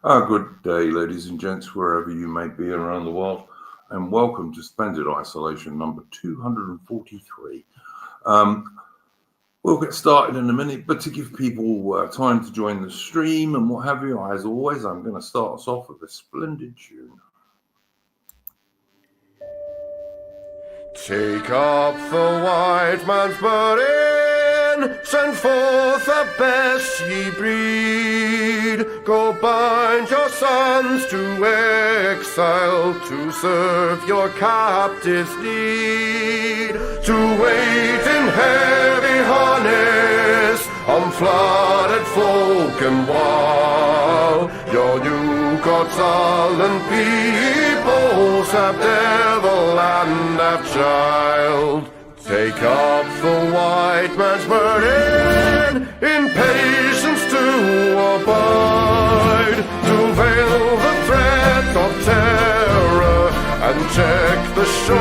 Good day, ladies and gents, wherever you may be around the world, and welcome to Splendid Isolation number 243. We'll get started in a minute, but to give people time to join the stream and what have you, as always, I'm going to start us off with a splendid tune. Take up the white man's burden, send forth the best ye breed. Go bind your sons to exile, to serve your captives' need, to wait in heavy harness on flooded folk and wall. Your new God's sullen peoples have devil and have child. Take up the white man's burden, in patience to abide, to veil the threat of terror and check the show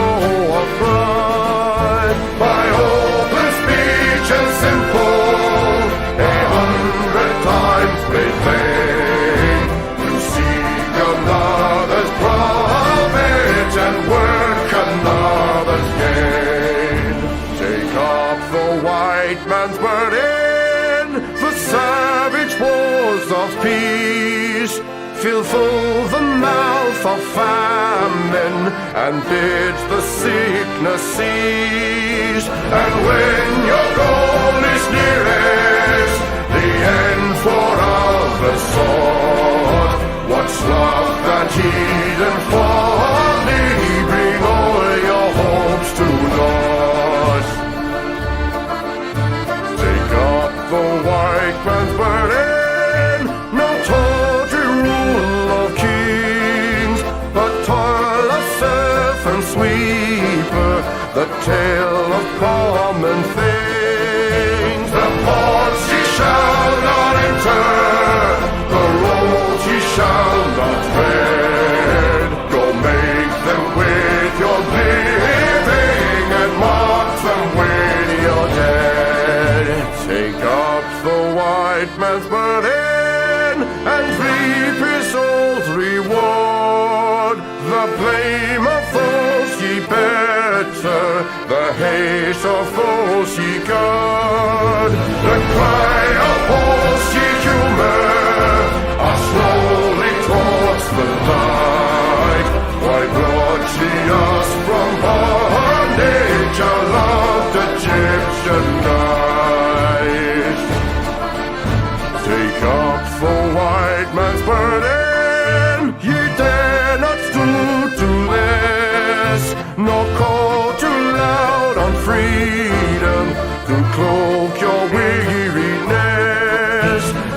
of pride. By open speech and simple, 100 times made plain, to seek another's profit and work another's gain. Take up the white man's burden, the savage wars of peace, fill full the mouth of famine and bid the sickness cease. And when your goal is nearest, the end for others sought, what's love that heed and folly, bring all your hopes to naught. Take up the white man's burden, no tawdry rule of kings, but toil of serf and sweeper, the tale of common things. The ports ye shall not enter, the roads ye shall not tread. Go make them with your living and mark them with your dead. Take up the white man's burden and reap his old reward. The blame of those ye better, the hate of those ye guard. The cry of those ye humor are slowly towards the light. Why brought ye us from bondage, a loved Egyptian night? Take up the white man's burden, ye dare not stoop to less, nor call too loud on freedom to cloak your weariness.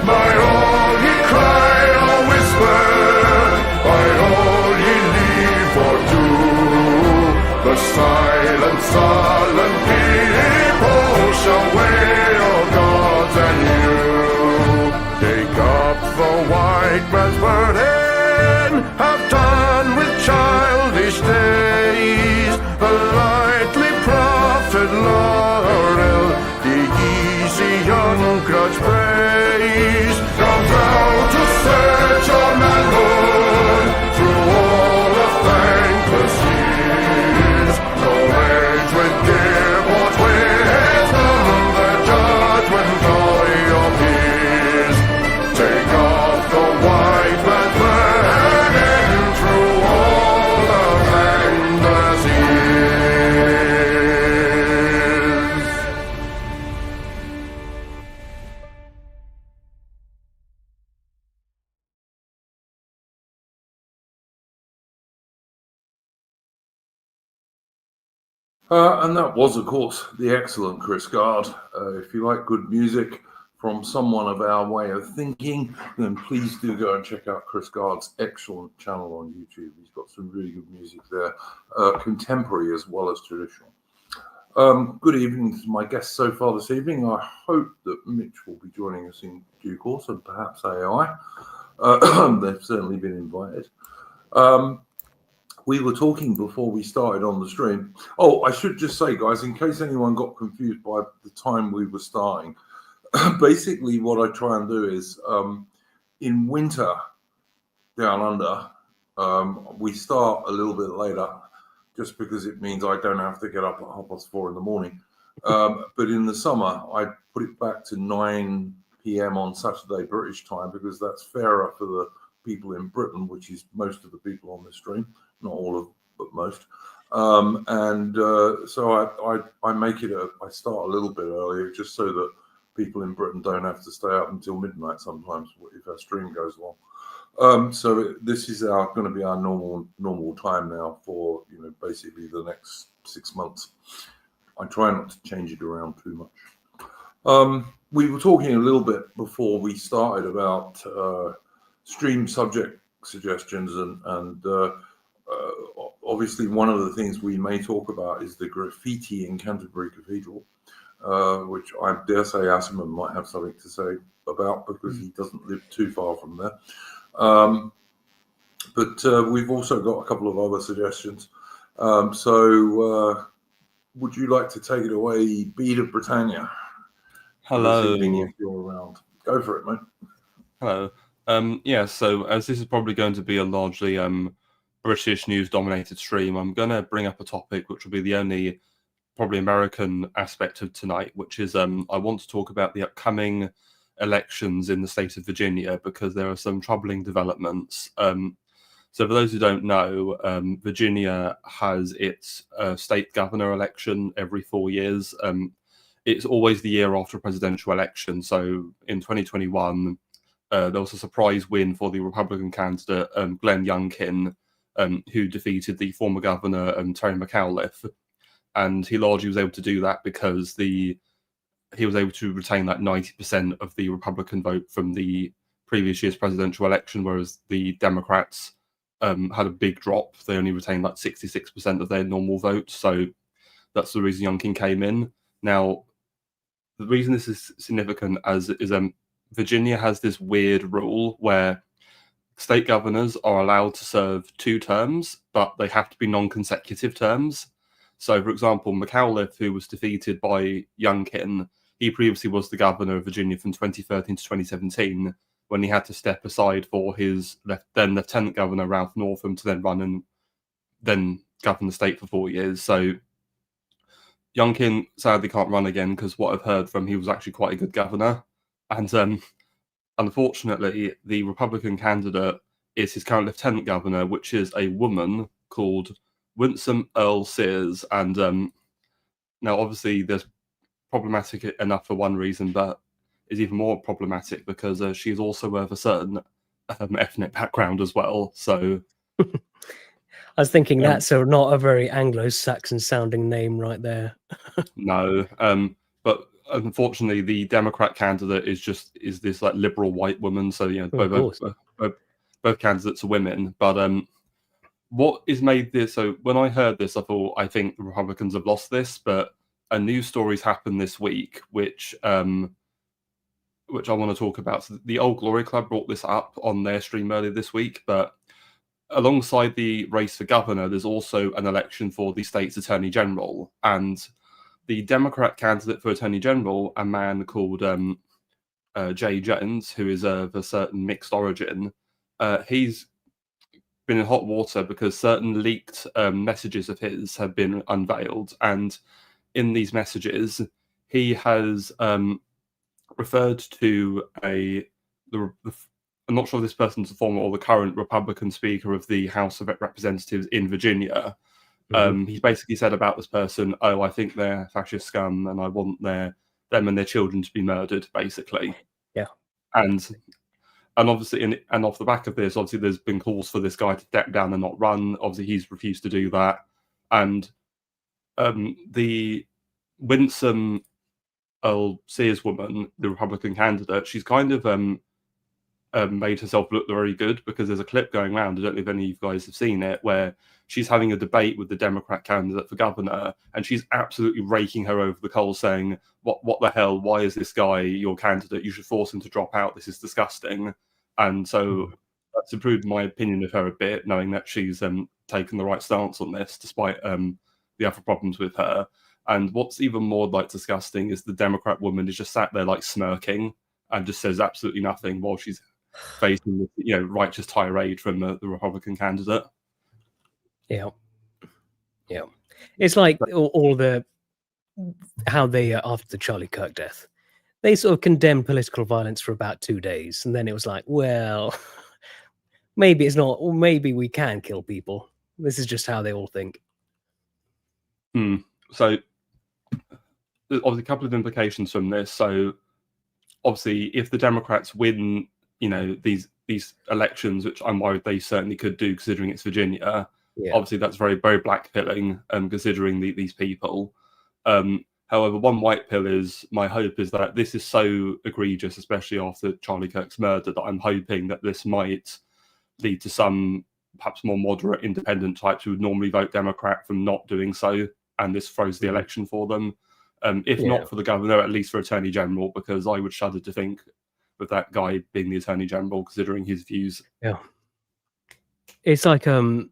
By all ye cry or whisper, by all ye leave or do, the silent, sullen people shall wail gods and you. Take up the white man's burden, have done with childish days, the lightly proffered laurel, the easy ungrudged praise. Come thou to search your manhood through all of thankless years. No age with give or wisdom, the judgment of your peers. Take off the white man's burden through all of thankless years. And that was, of course, the excellent Chris Gard. If you like good music from someone of our way of thinking, then please do go and check out Chris Gard's excellent channel on YouTube. He's got some really good music there, contemporary as well as traditional. Good evening to my guests so far this evening. I hope that Mitch will be joining us in due course, and perhaps AI. They've certainly been invited. We were talking before we started on the stream. Oh, I should just say, guys, in case anyone got confused by the time we were starting, basically what I try and do is in winter, down under, we start a little bit later, just because it means I don't have to get up at 4:30 in the morning. But in the summer, I put it back to 9 p.m. on Saturday British time, because that's fairer for the people in Britain, which is most of the people on this stream, not all of, but most. So I make it I start a little bit earlier, just so that people in Britain don't have to stay up until midnight sometimes if our stream goes long. So this is going to be our normal time now for basically the next 6 months. I try not to change it around too much. We were talking a little bit before we started about stream subject suggestions, and obviously one of the things we may talk about is the graffiti in Canterbury Cathedral, which I dare say Asimov might have something to say about, because he doesn't live too far from there. But we've also got a couple of other suggestions. So would you like to take it away, Bede of Britannia? Hello. This evening, if you're around. Go for it, mate. Hello. Yeah, so as this is probably going to be a largely British news-dominated stream, I'm going to bring up a topic which will be the only probably American aspect of tonight, which is I want to talk about the upcoming elections in the state of Virginia, because there are some troubling developments. So for those who don't know, Virginia has its state governor election every 4 years. It's always the year after a presidential election. So in 2021, there was a surprise win for the Republican candidate, Glenn Youngkin, who defeated the former governor, Terry McAuliffe. And he largely was able to do that because he was able to retain like 90% of the Republican vote from the previous year's presidential election, whereas the Democrats had a big drop. They only retained like 66% of their normal vote. So that's the reason Youngkin came in. Now, the reason this is significant is Virginia has this weird rule where state governors are allowed to serve 2 terms, but they have to be non-consecutive terms. So, for example, McAuliffe, who was defeated by Youngkin, he previously was the governor of Virginia from 2013 to 2017, when he had to step aside for his then Lieutenant Governor Ralph Northam to then run and then govern the state for 4 years. So Youngkin sadly can't run again, because what I've heard from he was actually quite a good governor. And unfortunately, the Republican candidate is his current Lieutenant Governor, which is a woman called Winsome Earl Sears. And now, obviously, there's problematic enough for one reason, but is even more problematic because she's also of a certain ethnic background as well. So I was thinking that's not a very Anglo-Saxon sounding name right there. No, but unfortunately, the Democrat candidate is this like liberal white woman. So both candidates are women. But what is made this? So when I heard this, I think the Republicans have lost this. But a news story's happened this week, which I want to talk about. So the Old Glory Club brought this up on their stream earlier this week, but alongside the race for governor, there's also an election for the state's attorney general. And the Democrat candidate for attorney general, a man called Jay Jones, who is of a certain mixed origin, he's been in hot water because certain leaked messages of his have been unveiled. And in these messages, he has referred to I'm not sure if this person's the former or the current Republican Speaker of the House of Representatives in Virginia. He's basically said about this person, "Oh, I think they're fascist scum, and I want them and their children to be murdered." Basically, yeah. And obviously, and off the back of this, obviously, there's been calls for this guy to step down and not run. Obviously, he's refused to do that. And the Winsome Earl Sears woman, the Republican candidate, she's kind of made herself look very good, because there's a clip going around, I don't know if any of you guys have seen it, where she's having a debate with the Democrat candidate for governor, and she's absolutely raking her over the coals, saying, what the hell, why is this guy your candidate? You should force him to drop out, this is disgusting. And so that's improved my opinion of her a bit, knowing that she's taken the right stance on this, despite the other problems with her. And what's even more like disgusting is the Democrat woman is just sat there like smirking and just says absolutely nothing while she's facing this, righteous tirade from the Republican candidate. Yeah. It's like all the how they after the Charlie Kirk death, they sort of condemned political violence for about 2 days, and then it was like, well, maybe it's not, or maybe we can kill people. This is just how they all think. So, obviously, a couple of implications from this. So, obviously, if the Democrats win, these elections, which I'm worried they certainly could do, considering it's Virginia. Yeah. Obviously, that's very, very blackpilling, considering these people. However, one white pill is my hope is that this is so egregious, especially after Charlie Kirk's murder, that I'm hoping that this might lead to some perhaps more moderate independent types who would normally vote Democrat from not doing so, and this throws the election for them. If not for the governor, at least for Attorney General, because I would shudder to think with that guy being the Attorney General, considering his views. Yeah. It's like the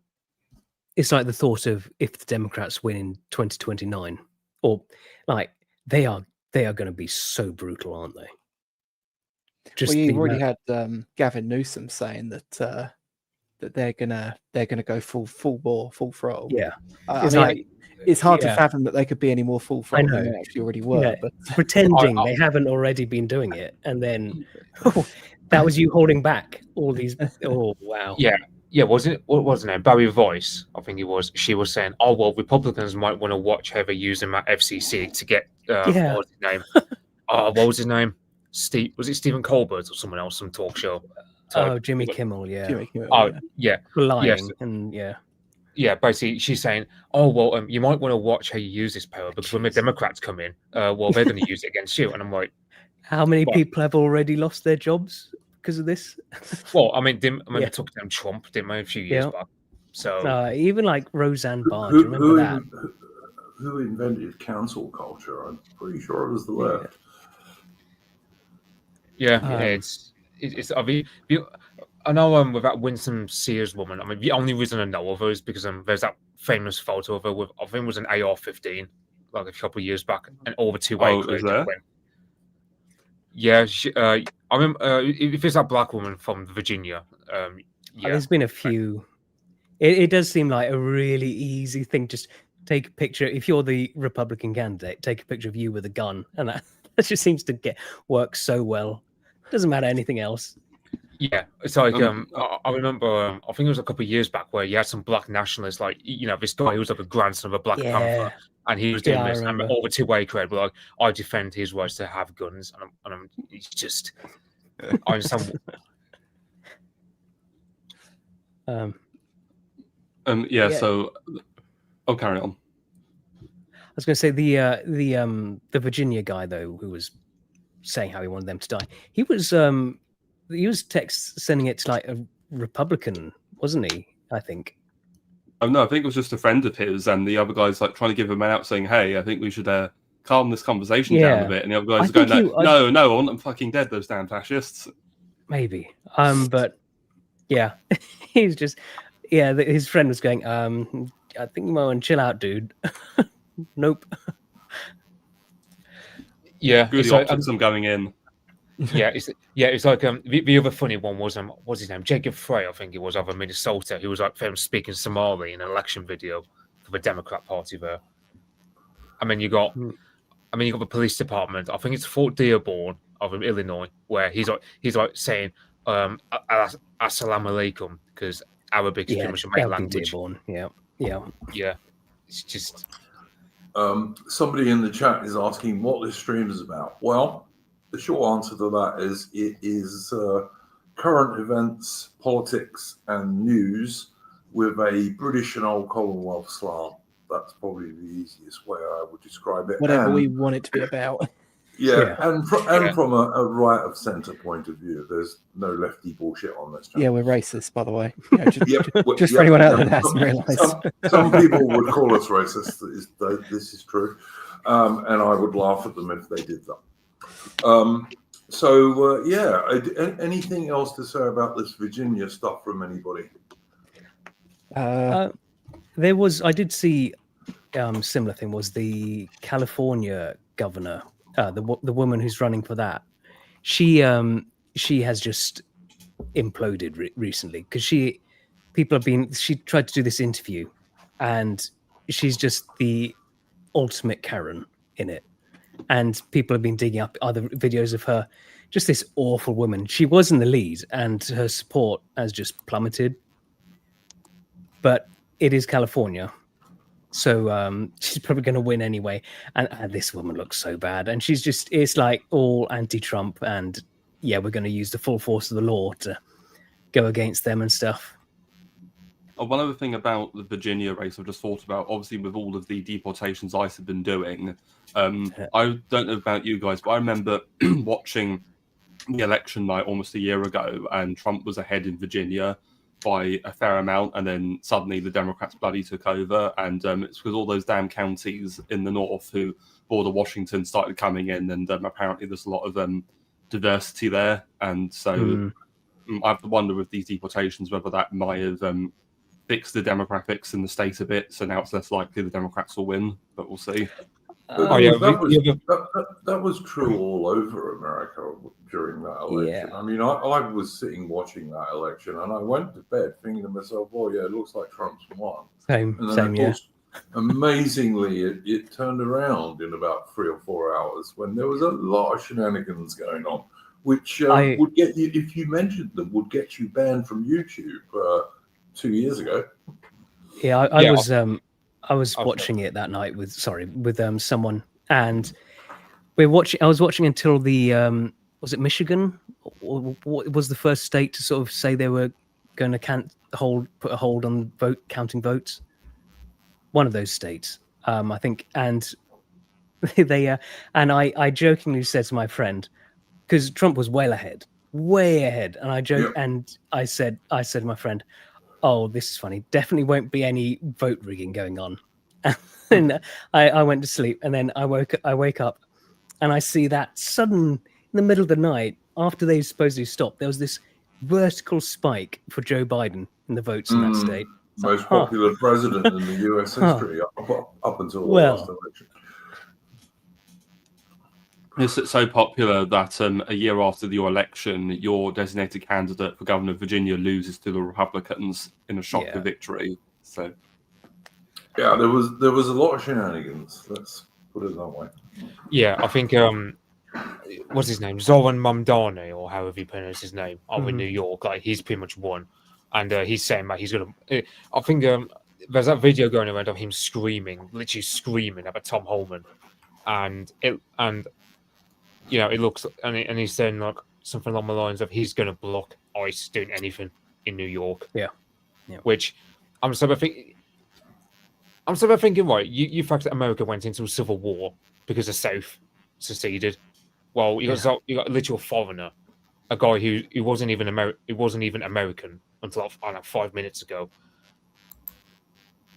thought of if the Democrats win in 2029, or like they are going to be so brutal, aren't they? Well, you've already had Gavin Newsom saying that they're gonna go full bore, full throttle. Yeah, it's hard to fathom that they could be any more full throttle than they actually already were. Yeah. But pretending they haven't already been doing it, and then that was you holding back all these. Oh wow. Yeah, what was her name? Barry Voice, I think it was. She was saying, "Oh well, Republicans might want to watch how they're using that FCC to get what was his name? What was his name? Was it Stephen Colbert or someone else? Some talk show? Jimmy Kimmel. Yeah. Jimmy Kimmel, lying yes. and basically, she's saying, "Oh well, you might want to watch how you use this power because when the Democrats come in, well, they're going to use it against you." And I'm like, how many people have already lost their jobs because of this? Well, I mean, they took down Trump, didn't they, a few years back? So even like Roseanne Barr, do you remember that? Who invented cancel culture? I'm pretty sure it was the left. It's. I mean, I know with that Winston Sears woman. I mean, the only reason I know of her is because there's that famous photo of her with, I think it was an AR-15, like a couple of years back, and over 2-way. Is there? Yeah, I remember if it's that black woman from Virginia. There's been a few. It does seem like a really easy thing. Just take a picture. If you're the Republican candidate, take a picture of you with a gun, and that just seems to work so well. Doesn't matter anything else. Yeah, it's like I remember. I think it was a couple of years back where you had some black nationalists, like this guy who was like a grandson of a Black Panther, and he was doing this. And over 2-way cred, but like I defend his rights to have guns, and I'm it's just I understand. So I'll carry on. I was going to say the Virginia guy though, who was saying how he wanted them to die. He was sending it to like a Republican, wasn't he? I think. Oh no, I think it was just a friend of his, and the other guy's like trying to give him out, saying, "Hey, I think we should calm this conversation down a bit." And the other guys are going, "No, I want them fucking dead, those damn fascists." Maybe, but yeah, he's just his friend was going, "I think you might want to chill out, dude." Nope. Yeah, good optics. I'm going in. It's like the other funny one was what's his name, Jacob Frey, I think it was, over Minnesota. He was like filmed speaking Somali in an election video for the Democrat Party there. I mean, you got the police department. I think it's Fort Dearborn of Illinois, where he's like saying "Assalamu alaikum" because Arabic is pretty much a main language. Dearborn. Yeah. It's just. Somebody in the chat is asking what this stream is about. Well, the short answer to that is it is current events, politics, and news with a British and Old Commonwealth slant. That's probably the easiest way I would describe it. Whatever we want it to be about. And from a right of centre point of view, there's no lefty bullshit on this channel. Yeah, we're racist, by the way. Just for anyone out there that hasn't realised. Some people would call us racist. This is true, and I would laugh at them if they did that. Anything else to say about this Virginia stuff from anybody? There was, I did see similar thing, was the California governor, the woman who's running for that. She has just imploded recently because she tried to do this interview, and she's just the ultimate Karen in it. And people have been digging up other videos of her, just this awful woman. She was in the lead, and her support has just plummeted. But it is California, so she's probably going to win anyway. And this woman looks so bad, and it's like all anti-Trump, and yeah, we're going to use the full force of the law to go against them and stuff. One other thing about the Virginia race I've just thought about, obviously with all of the deportations ICE have been doing, I don't know about you guys, but I remember watching the election night almost a year ago, and Trump was ahead in Virginia by a fair amount, and then suddenly the Democrats bloody took over, and it's because all those damn counties in the north who border Washington started coming in, and apparently there's a lot of diversity there, and so I have to wonder with these deportations whether that might have fix the demographics in the state a bit, so now it's less likely the Democrats will win, but we'll see. That was true all over America during that election. Yeah. I mean, I was sitting watching that election, and I went to bed thinking to myself, "Oh yeah, it looks like Trump's won." Same, of course, amazingly, it turned around in about 3 or 4 hours when there was a lot of shenanigans going on, which would get you, if you mentioned them, would get you banned from YouTube 2 years ago. Yeah, I was watching it that night with someone, and I was watching until the was it Michigan? What was the first state to sort of say they were going to put a hold on counting votes? One of those states, I think, and they and I jokingly said to my friend, because Trump was way ahead, and I said to my friend, "Oh, this is funny. Definitely won't be any vote rigging going on." And I went to sleep, and then I wake up, and I see that sudden, in the middle of the night, after they supposedly stopped, there was this vertical spike for Joe Biden in the votes in that state. Most popular president in the U.S. history up until the last election. It's so popular that a year after your election, your designated candidate for governor of Virginia loses to the Republicans in a shocker victory. So, yeah, there was a lot of shenanigans. Let's put it that way. Yeah, I think what's his name, Zoran Mamdani, or however you pronounce his name, over in New York. Like, he's pretty much won, and he's saying that he's gonna. I think there's that video going around of him literally screaming about Tom Holman, and you know, it looks, and he's saying like something along the lines of he's going to block ICE doing anything in New York. Yeah. Which I'm sort of thinking, right? You fact that America went into a civil war because the South seceded. Well, you got a literal foreigner, a guy who wasn't even American until like 5 minutes ago.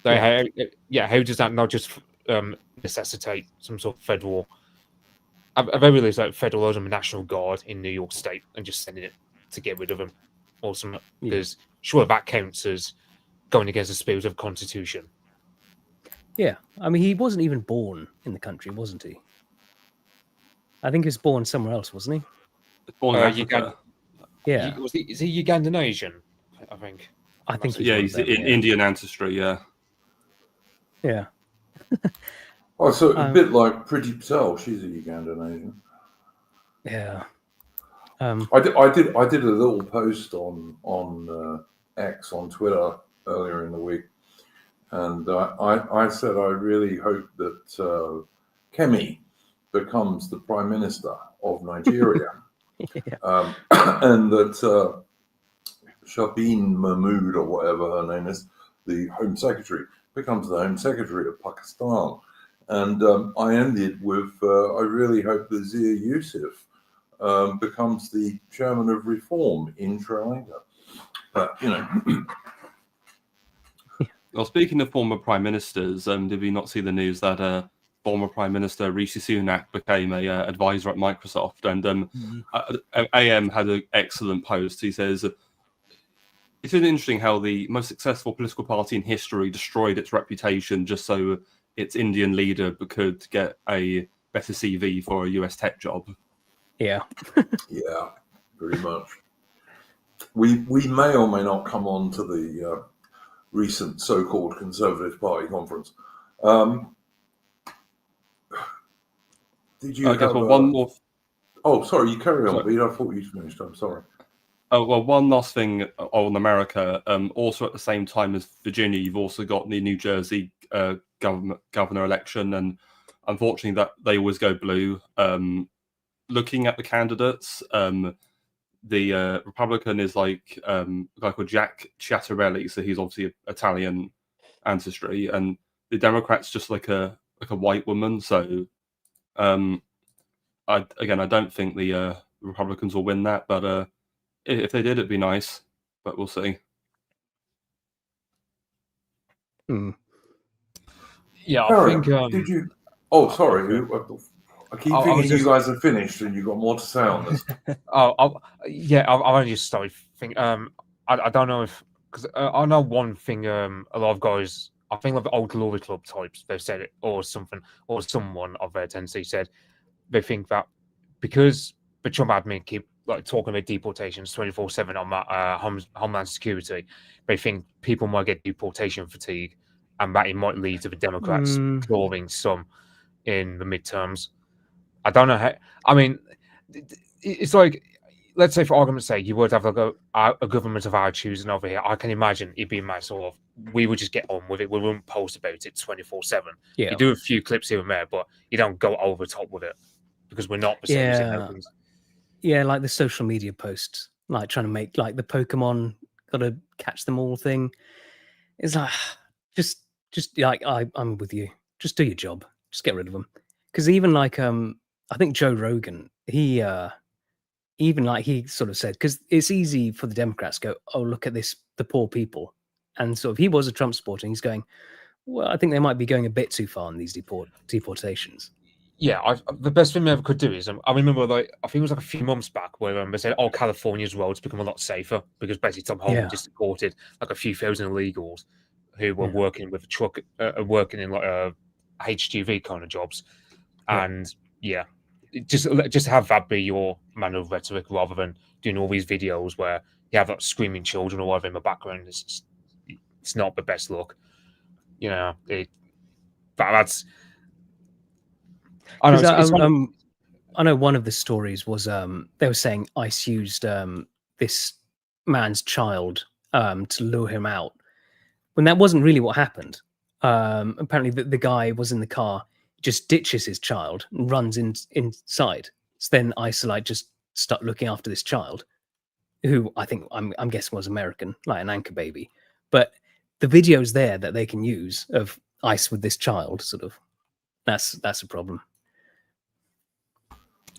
So how does that not just necessitate some sort of federal? At very least, like federalism and National Guard in New York State, and just sending it to get rid of him, or something. Because sure, that counts as going against the spirit of the Constitution. Yeah, I mean, he wasn't even born in the country, wasn't he? I think he was born somewhere else, wasn't he? Born in Africa. Yeah. Is he Ugandan Asian? I think. I think he's Indian ancestry. Yeah. Yeah. Oh, so a bit like Priti Patel. She's a Ugandan Asian. Yeah. I did a little post on X on Twitter earlier in the week, and I said I really hope that Kemi becomes the Prime Minister of Nigeria, and that Shabin Mahmood, or whatever her name is, the Home Secretary, becomes the Home Secretary of Pakistan. And I ended with, I really hope that Zia Yusuf becomes the chairman of Reform in Sri Lanka. But, you know. Well, speaking of former prime ministers, did we not see the news that former Prime Minister Rishi Sunak became a advisor at Microsoft? And AM had an excellent post. He says, it's interesting how the most successful political party in history destroyed its reputation just so its Indian leader could get a better CV for a US tech job. Yeah. Yeah, pretty much. We may or may not come on to the recent so-called Conservative Party conference. Did you have one more? Oh, sorry, you carry on, Sorry. Pete. I thought you'd finished. I'm sorry. Oh, well, one last thing on America. Also, at the same time as Virginia, you've also got the New Jersey governor election, and unfortunately, that they always go blue. Looking at the candidates, the Republican is like a guy called Jack Ciattarelli, so he's obviously Italian ancestry, and the Democrat's just like a white woman. So, I don't think the Republicans will win that, but if they did, it'd be nice. But we'll see. Yeah, I think. Did you? Oh, sorry. I keep thinking you guys are finished and you've got more to say on this. I've only just started thinking. I don't know if, because I know one thing. A lot of guys, I think, like the old glory club types, they've said it, or something, or someone of their tendency said they think that because the Trump admin keep like talking about deportations 24/7 on that Homeland Security, they think people might get deportation fatigue, and that it might lead to the Democrats clawing some in the midterms. I don't know how. I mean, it's like, let's say for argument's sake, you would have like a government of our choosing over here. I can imagine it being my sort of, we would just get on with it. We wouldn't post about it 24/7. Yeah. You do a few clips here and there, but you don't go over the top with it because we're not the same as Americans. Yeah, like the social media posts, like trying to make like the Pokemon gotta catch them all thing. It's like just like I'm with you. Just do your job. Just get rid of them. Because even like I think Joe Rogan, he even like he sort of said, because it's easy for the Democrats to go, oh, look at this, the poor people. And sort of he was a Trump supporter, and he's going, well, I think they might be going a bit too far in these deportations. Yeah, the best thing they ever could do is, I remember, like, I think it was like a few months back where they said, oh, California's roads become a lot safer because basically Tom Holland just deported like a few thousand illegals who were working with a truck, working in like HGV kind of jobs. And just have that be your manner of rhetoric rather than doing all these videos where you have like screaming children or whatever in the background. It's not the best look, you know. That's. I know one of the stories was they were saying ICE used this man's child to lure him out, when that wasn't really what happened. Apparently, the guy was in the car, just ditches his child and runs inside. So then ICE just start looking after this child, who I think I'm guessing was American, like an anchor baby. But the videos there that they can use of ICE with this child, sort of, that's a problem.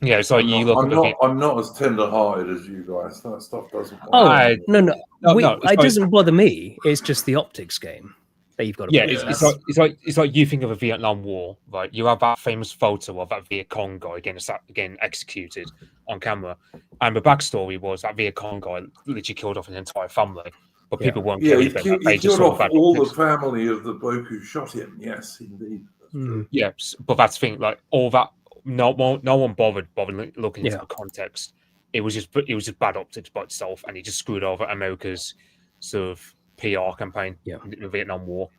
Yeah, it's like I'm not as tender-hearted as you guys. That stuff doesn't. No. It doesn't bother me. It's just the optics game that you've got to. Yeah, it's like you think of a Vietnam War, right? You have that famous photo of that Viet Cong guy getting executed on camera, and the backstory was that Viet Cong guy literally killed off an entire family, but people weren't caring about that. He killed off all the family of the bloke who shot him. Yes, indeed. Yeah, but that's the thing. Like all that. No one bothered looking into the context. It was just bad optics by itself, and he just screwed over America's sort of PR campaign in the Vietnam War.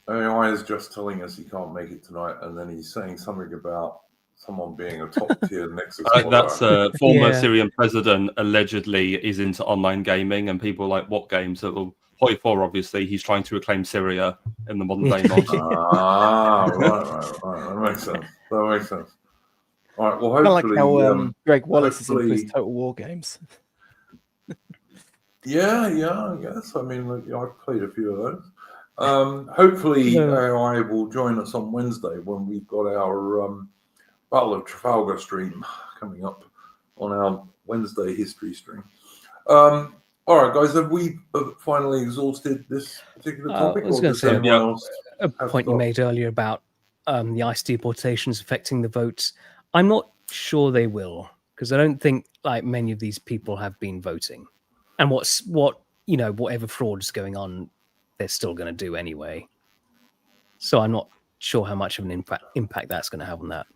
AI is just telling us he can't make it tonight, and then he's saying something about someone being a top tier Nexus. That's former Syrian president allegedly is into online gaming, and people are like, what games? Well, Hoi 4, obviously, he's trying to reclaim Syria in the modern day logic. Right. That makes sense. All right. Well, hopefully, kind of like how Greg Wallace is into his Total War games. Yeah, I guess. I mean, I've played a few of those. Hopefully, AI will join us on Wednesday when we've got our Battle of Trafalgar stream coming up on our Wednesday history stream. All right, guys, have we finally exhausted this particular topic? I was going to say a point you made earlier about the ICE deportations affecting the votes. I'm not sure they will, because I don't think like many of these people have been voting, and whatever fraud is going on, they're still going to do anyway. So I'm not sure how much of an impact that's going to have on that.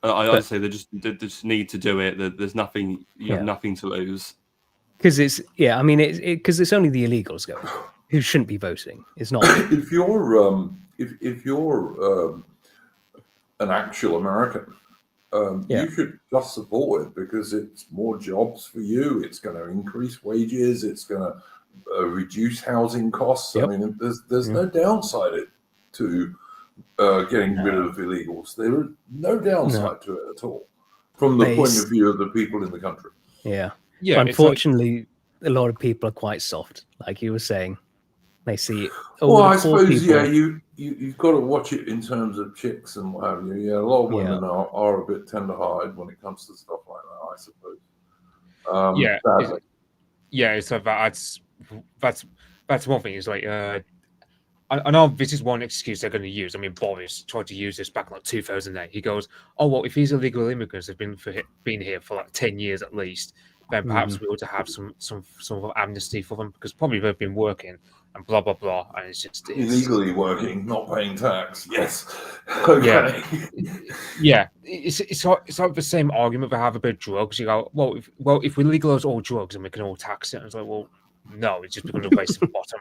I'd say they just need to do it. There's nothing, you have nothing to lose. Because it's because it's only the illegals going who shouldn't be voting. It's not. If you're if you're an actual American, you should just support it because it's more jobs for you. It's going to increase wages. It's going to reduce housing costs. I mean, there's no downside to getting rid of illegals. There is no downside to it at all from the point of view of the people in the country. Yeah. But unfortunately, a lot of people are quite soft, like you were saying. They see. Well, I suppose you've got to watch it in terms of chicks and what have you. Yeah, a lot of women are a bit tender-hearted when it comes to stuff like that, I suppose. So that's one thing. Is like I know this is one excuse they're going to use. I mean, Boris tried to use this back in like 2008. He goes, "Oh well, if these illegal immigrants have been here for like 10 years at least, then perhaps we ought to have some sort of amnesty for them because probably they've been working and blah blah blah." And it's illegally working, not paying tax. Yes. Okay. Yeah. It's like the same argument they have about drugs. You go, well, if we legalize all drugs and we can all tax it, and it's like, well, no, it's just because of race at the bottom.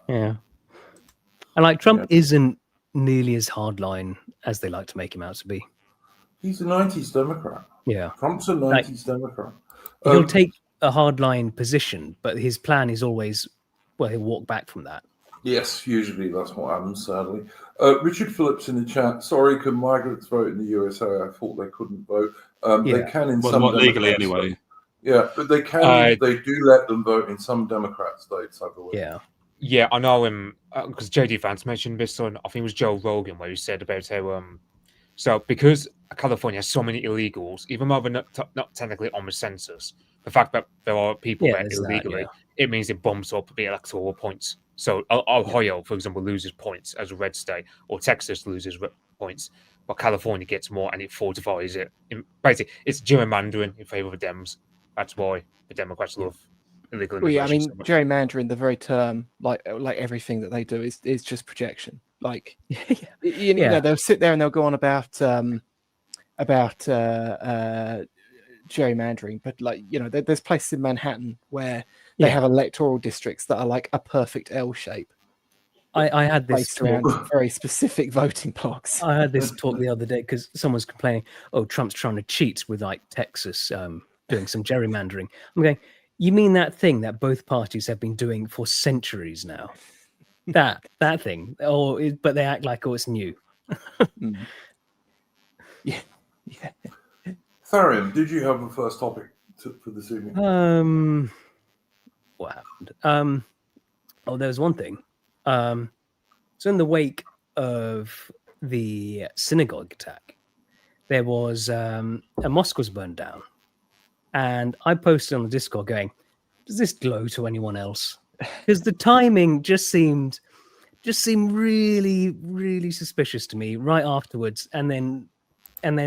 Yeah. And like Trump isn't nearly as hardline as they like to make him out to be. He's a 90s Democrat. Yeah. Trump's a 90s Democrat. He'll take a hardline position, but his plan is always, well, he'll walk back from that. Yes, usually that's what happens, sadly. Richard Phillips in the chat. Sorry, can migrants vote in the USA? I thought they couldn't vote. They can in some not legally anyway. Yeah, but they can. They do let them vote in some Democrat states, I believe. Yeah. Yeah, I know him because JD Vance mentioned this on, I think it was Joe Rogan, where he said about how so because California has so many illegals, even though they're not technically on the census, the fact that there are people there illegally, it means it bumps up the electoral points. So Ohio, for example, loses points as a red state, or Texas loses points, but California gets more, and it fortifies it. Basically, it's gerrymandering in favor of the Dems. That's why the Democrats love illegal immigration. Well, I mean, gerrymandering, the very term, like everything that they do is just projection. Like, you know, they'll sit there and they'll go on about gerrymandering, but like, you know, there's places in Manhattan where they have electoral districts that are like a perfect L shape. I had this around very specific voting blocks. I had this talk the other day because someone's complaining, oh, Trump's trying to cheat with like Texas doing some gerrymandering. I'm going, you mean that thing that both parties have been doing for centuries now? that thing, but they act like, oh, it's new. Yeah. Tharian, did you have a first topic for this evening? What happened? There was one thing. So in the wake of the synagogue attack, there was a mosque was burned down, and I posted on the Discord going, "Does this glow to anyone else?" Because the timing just seemed really, really suspicious to me right afterwards, and then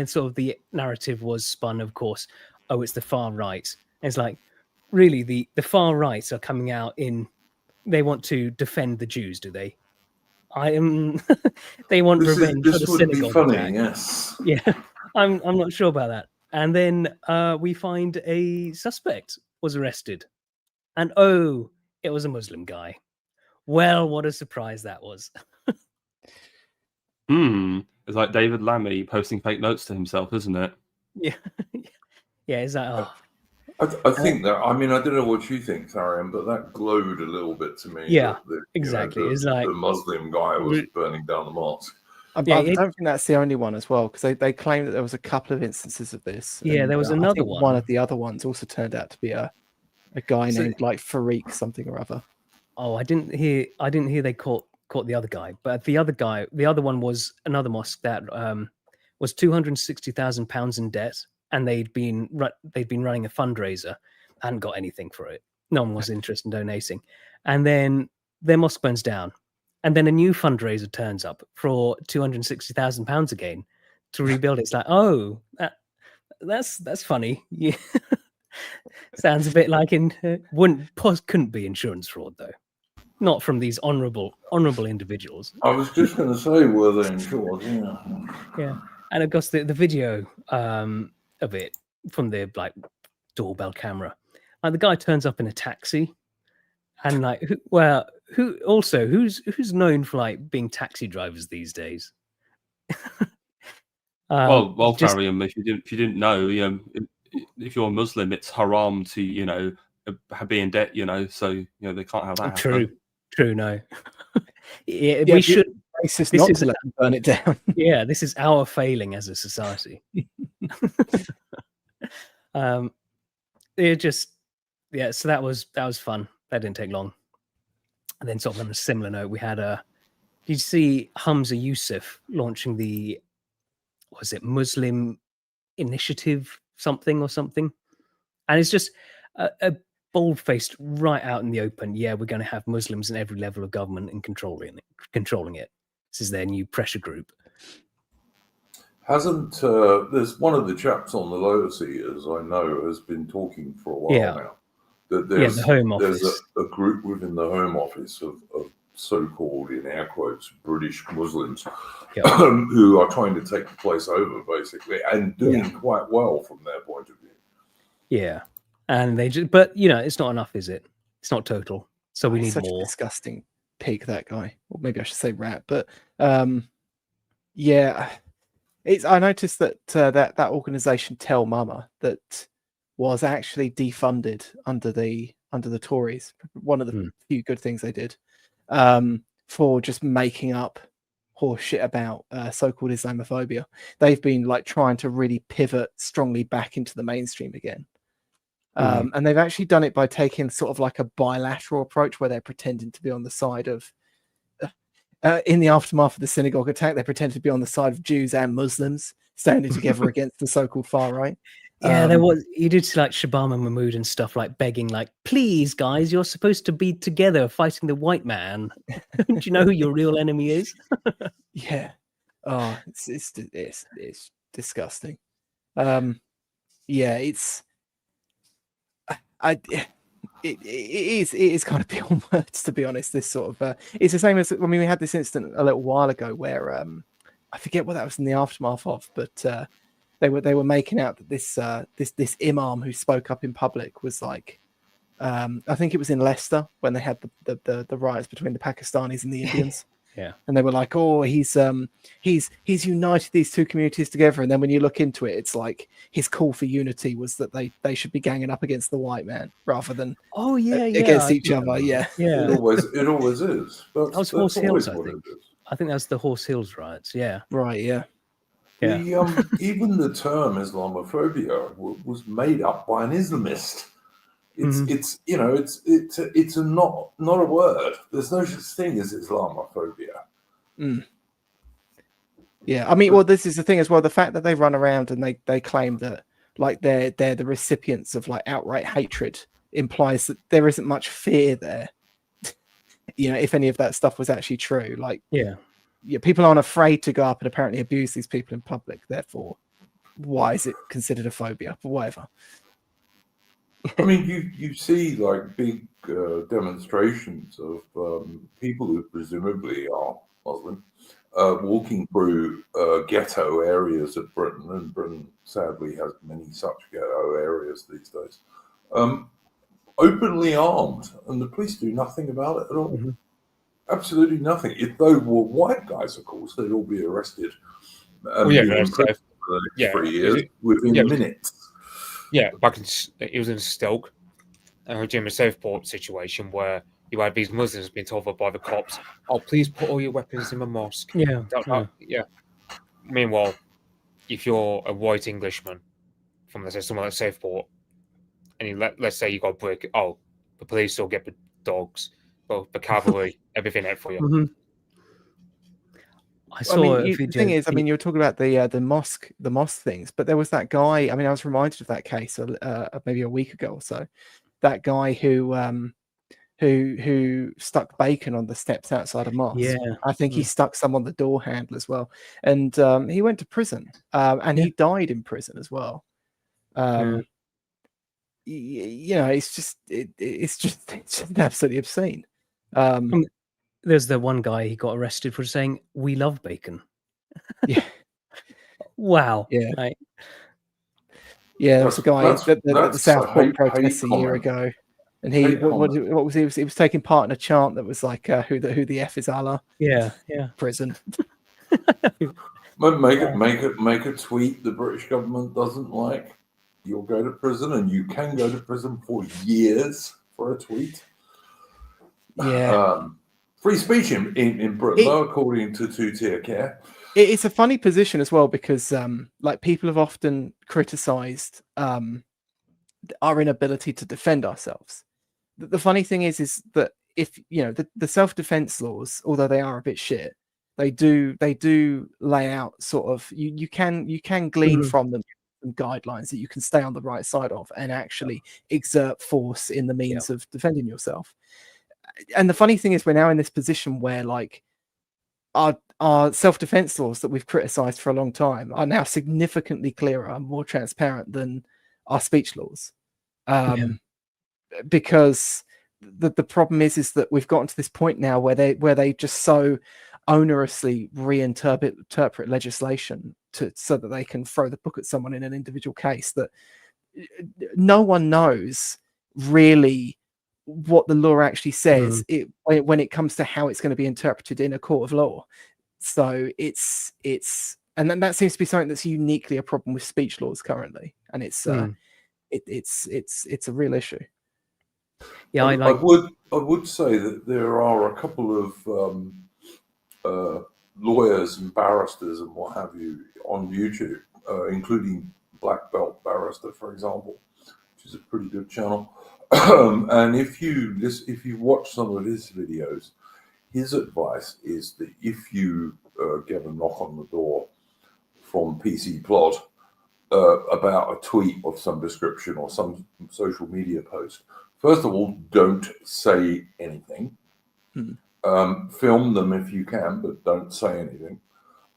sort of the narrative was spun, of course. Oh, it's the far right. And it's like, really, the far right are coming out in. They want to defend the Jews, do they? They want revenge for the synagogue attack. Yes. Yeah, I'm not sure about that. And then we find a suspect was arrested, and it was a Muslim guy. Well, what a surprise that was. It's like David Lammy posting fake notes to himself, isn't it? Yeah. Yeah, is that... I think that, I mean, I don't know what you think, Tharian, but that glowed a little bit to me. Yeah, exactly. You know, it's like the Muslim guy was burning down the mosque. I don't think that's the only one as well, because they claim that there was a couple of instances of this. Yeah, there was another one. One of the other ones also turned out to be a guy named like Farik something or other. Oh, I didn't hear they caught the other guy, but the other one was another mosque that was £260,000 in debt, and they'd been running a fundraiser, hadn't got anything for it. No one was interested in donating, and then their mosque burns down, and then a new fundraiser turns up for £260,000 again to rebuild it. It's like, oh, that's funny. Yeah. Sounds a bit like couldn't be insurance fraud though. Not from these honourable individuals. I was just going to say, were they insured? Yeah. Yeah. And of course, the video of it from the like doorbell camera, like the guy turns up in a taxi, and like, who's known for like being taxi drivers these days? Well, just Graham, if you didn't know, if you're a Muslim, it's haram to be in debt. So they can't have that happen. True. No, yeah, we should. Racist not to let them burn it down. Yeah, this is our failing as a society. It just, yeah. So that was fun. That didn't take long. And then, sort of on a similar note, we had did you see Hamza Yusuf launching the, was it Muslim Initiative something? And it's just a bold-faced, right out in the open. Yeah, we're going to have Muslims in every level of government and controlling it. This is their new pressure group. Hasn't there's one of the chaps on the lower seers I know has been talking for a while now. That there's the Home Office. There's a group within the Home Office of so-called, in air quotes, British Muslims who are trying to take the place over, basically, and doing quite well from their point of view. Yeah, and they just, but it's not enough, is it? It's not total, so we need such more. A disgusting pig, that guy, or maybe I should say rat. But yeah, I noticed that that organization Tell Mama that was actually defunded under the Tories. One of the few good things they did for just making up horse shit about so-called Islamophobia. They've been like trying to really pivot strongly back into the mainstream again. And they've actually done it by taking sort of like a bilateral approach where they're pretending to be on the side of in the aftermath of the synagogue attack, they pretended to be on the side of Jews and Muslims standing together against the so-called far right. Yeah, there was. You did see like Shabama Mahmood and stuff, like begging, like, "Please, guys, you're supposed to be together fighting the white man. Do you know who your real enemy is?" Yeah. Oh, it's disgusting. Yeah, it is kind of beyond words, to be honest. This sort of it's the same as, I mean, we had this incident a little while ago where I forget what that was in the aftermath of, but they were making out that this imam who spoke up in public was like, I think it was in Leicester when they had the riots between the Pakistanis and the Indians. Yeah, and they were like, "Oh, he's united these two communities together." And then when you look into it, it's like his call for unity was that they should be ganging up against the white man rather than against each other. Yeah. It always is. That was Horse Hills, I think. I think that's the Horse Hills riots. Yeah. Right. Yeah. Even the term Islamophobia was made up by an Islamist. It's not a word. There's no such thing as Islamophobia. Yeah, I mean, well, this is the thing as well. The fact that they run around and they claim that like they're the recipients of like outright hatred implies that there isn't much fear there. If any of that stuff was actually true, like people aren't afraid to go up and apparently abuse these people in public. Therefore, why is it considered a phobia? But whatever. I mean, you see like big demonstrations of people who presumably are Muslim walking through ghetto areas of Britain, and Britain sadly has many such ghetto areas these days, openly armed, and the police do nothing about it at all. Absolutely nothing. If they were white guys, of course, they'd all be arrested and given prison for the next 3 years within minutes. Yeah, it was in Stoke, during a Southport situation where you had these Muslims being told by the cops, "Oh, please put all your weapons in the mosque." Yeah. Meanwhile, if you're a white Englishman from, let's say, somewhere like Southport, and let's say you got a brick, the police will get the dogs, the cavalry, everything out for you. I saw. The thing is, you were talking about the mosque things, but there was that guy. I mean, I was reminded of that case maybe a week ago or so. That guy who stuck bacon on the steps outside a mosque. Yeah, I think he stuck some on the door handle as well, and he went to prison, and he died in prison as well. It's just absolutely obscene. There's the one guy he got arrested for saying, "We love bacon." Yeah. Wow. Yeah. Right. Yeah, there was a guy at the That's South a Point hate protests a year comment. ago, and he Hate what comment. was he? He was taking part in a chant that was like, "Who the F is Allah?" Yeah. Yeah. Prison. Make a tweet the British government doesn't like. You'll go to prison, and you can go to prison for years for a tweet. Yeah. Free speech in Britain, It- though, according to two-tier care. It's a funny position as well because like people have often criticized our inability to defend ourselves. The funny thing is that if you know the self-defense laws, although they are a bit shit, they do lay out sort of you can glean Mhm. from them some guidelines that you can stay on the right side of and actually exert force in the means of defending yourself. And the funny thing is we're now in this position where like our self-defense laws that we've criticized for a long time are now significantly clearer and more transparent than our speech laws. Because the problem is that we've gotten to this point now where they just so onerously reinterpret legislation so that they can throw the book at someone in an individual case that no one knows really what the law actually says when it comes to how it's going to be interpreted in a court of law. So it's and then that seems to be something that's uniquely a problem with speech laws currently, and it's a real issue. Yeah, I would say that there are a couple of lawyers and barristers and what have you on YouTube, including Black Belt Barrister, for example, which is a pretty good channel. And if you watch some of his videos, his advice is that if you get a knock on the door from PC Plod about a tweet of some description or some social media post, first of all, don't say anything. Film them if you can, but don't say anything.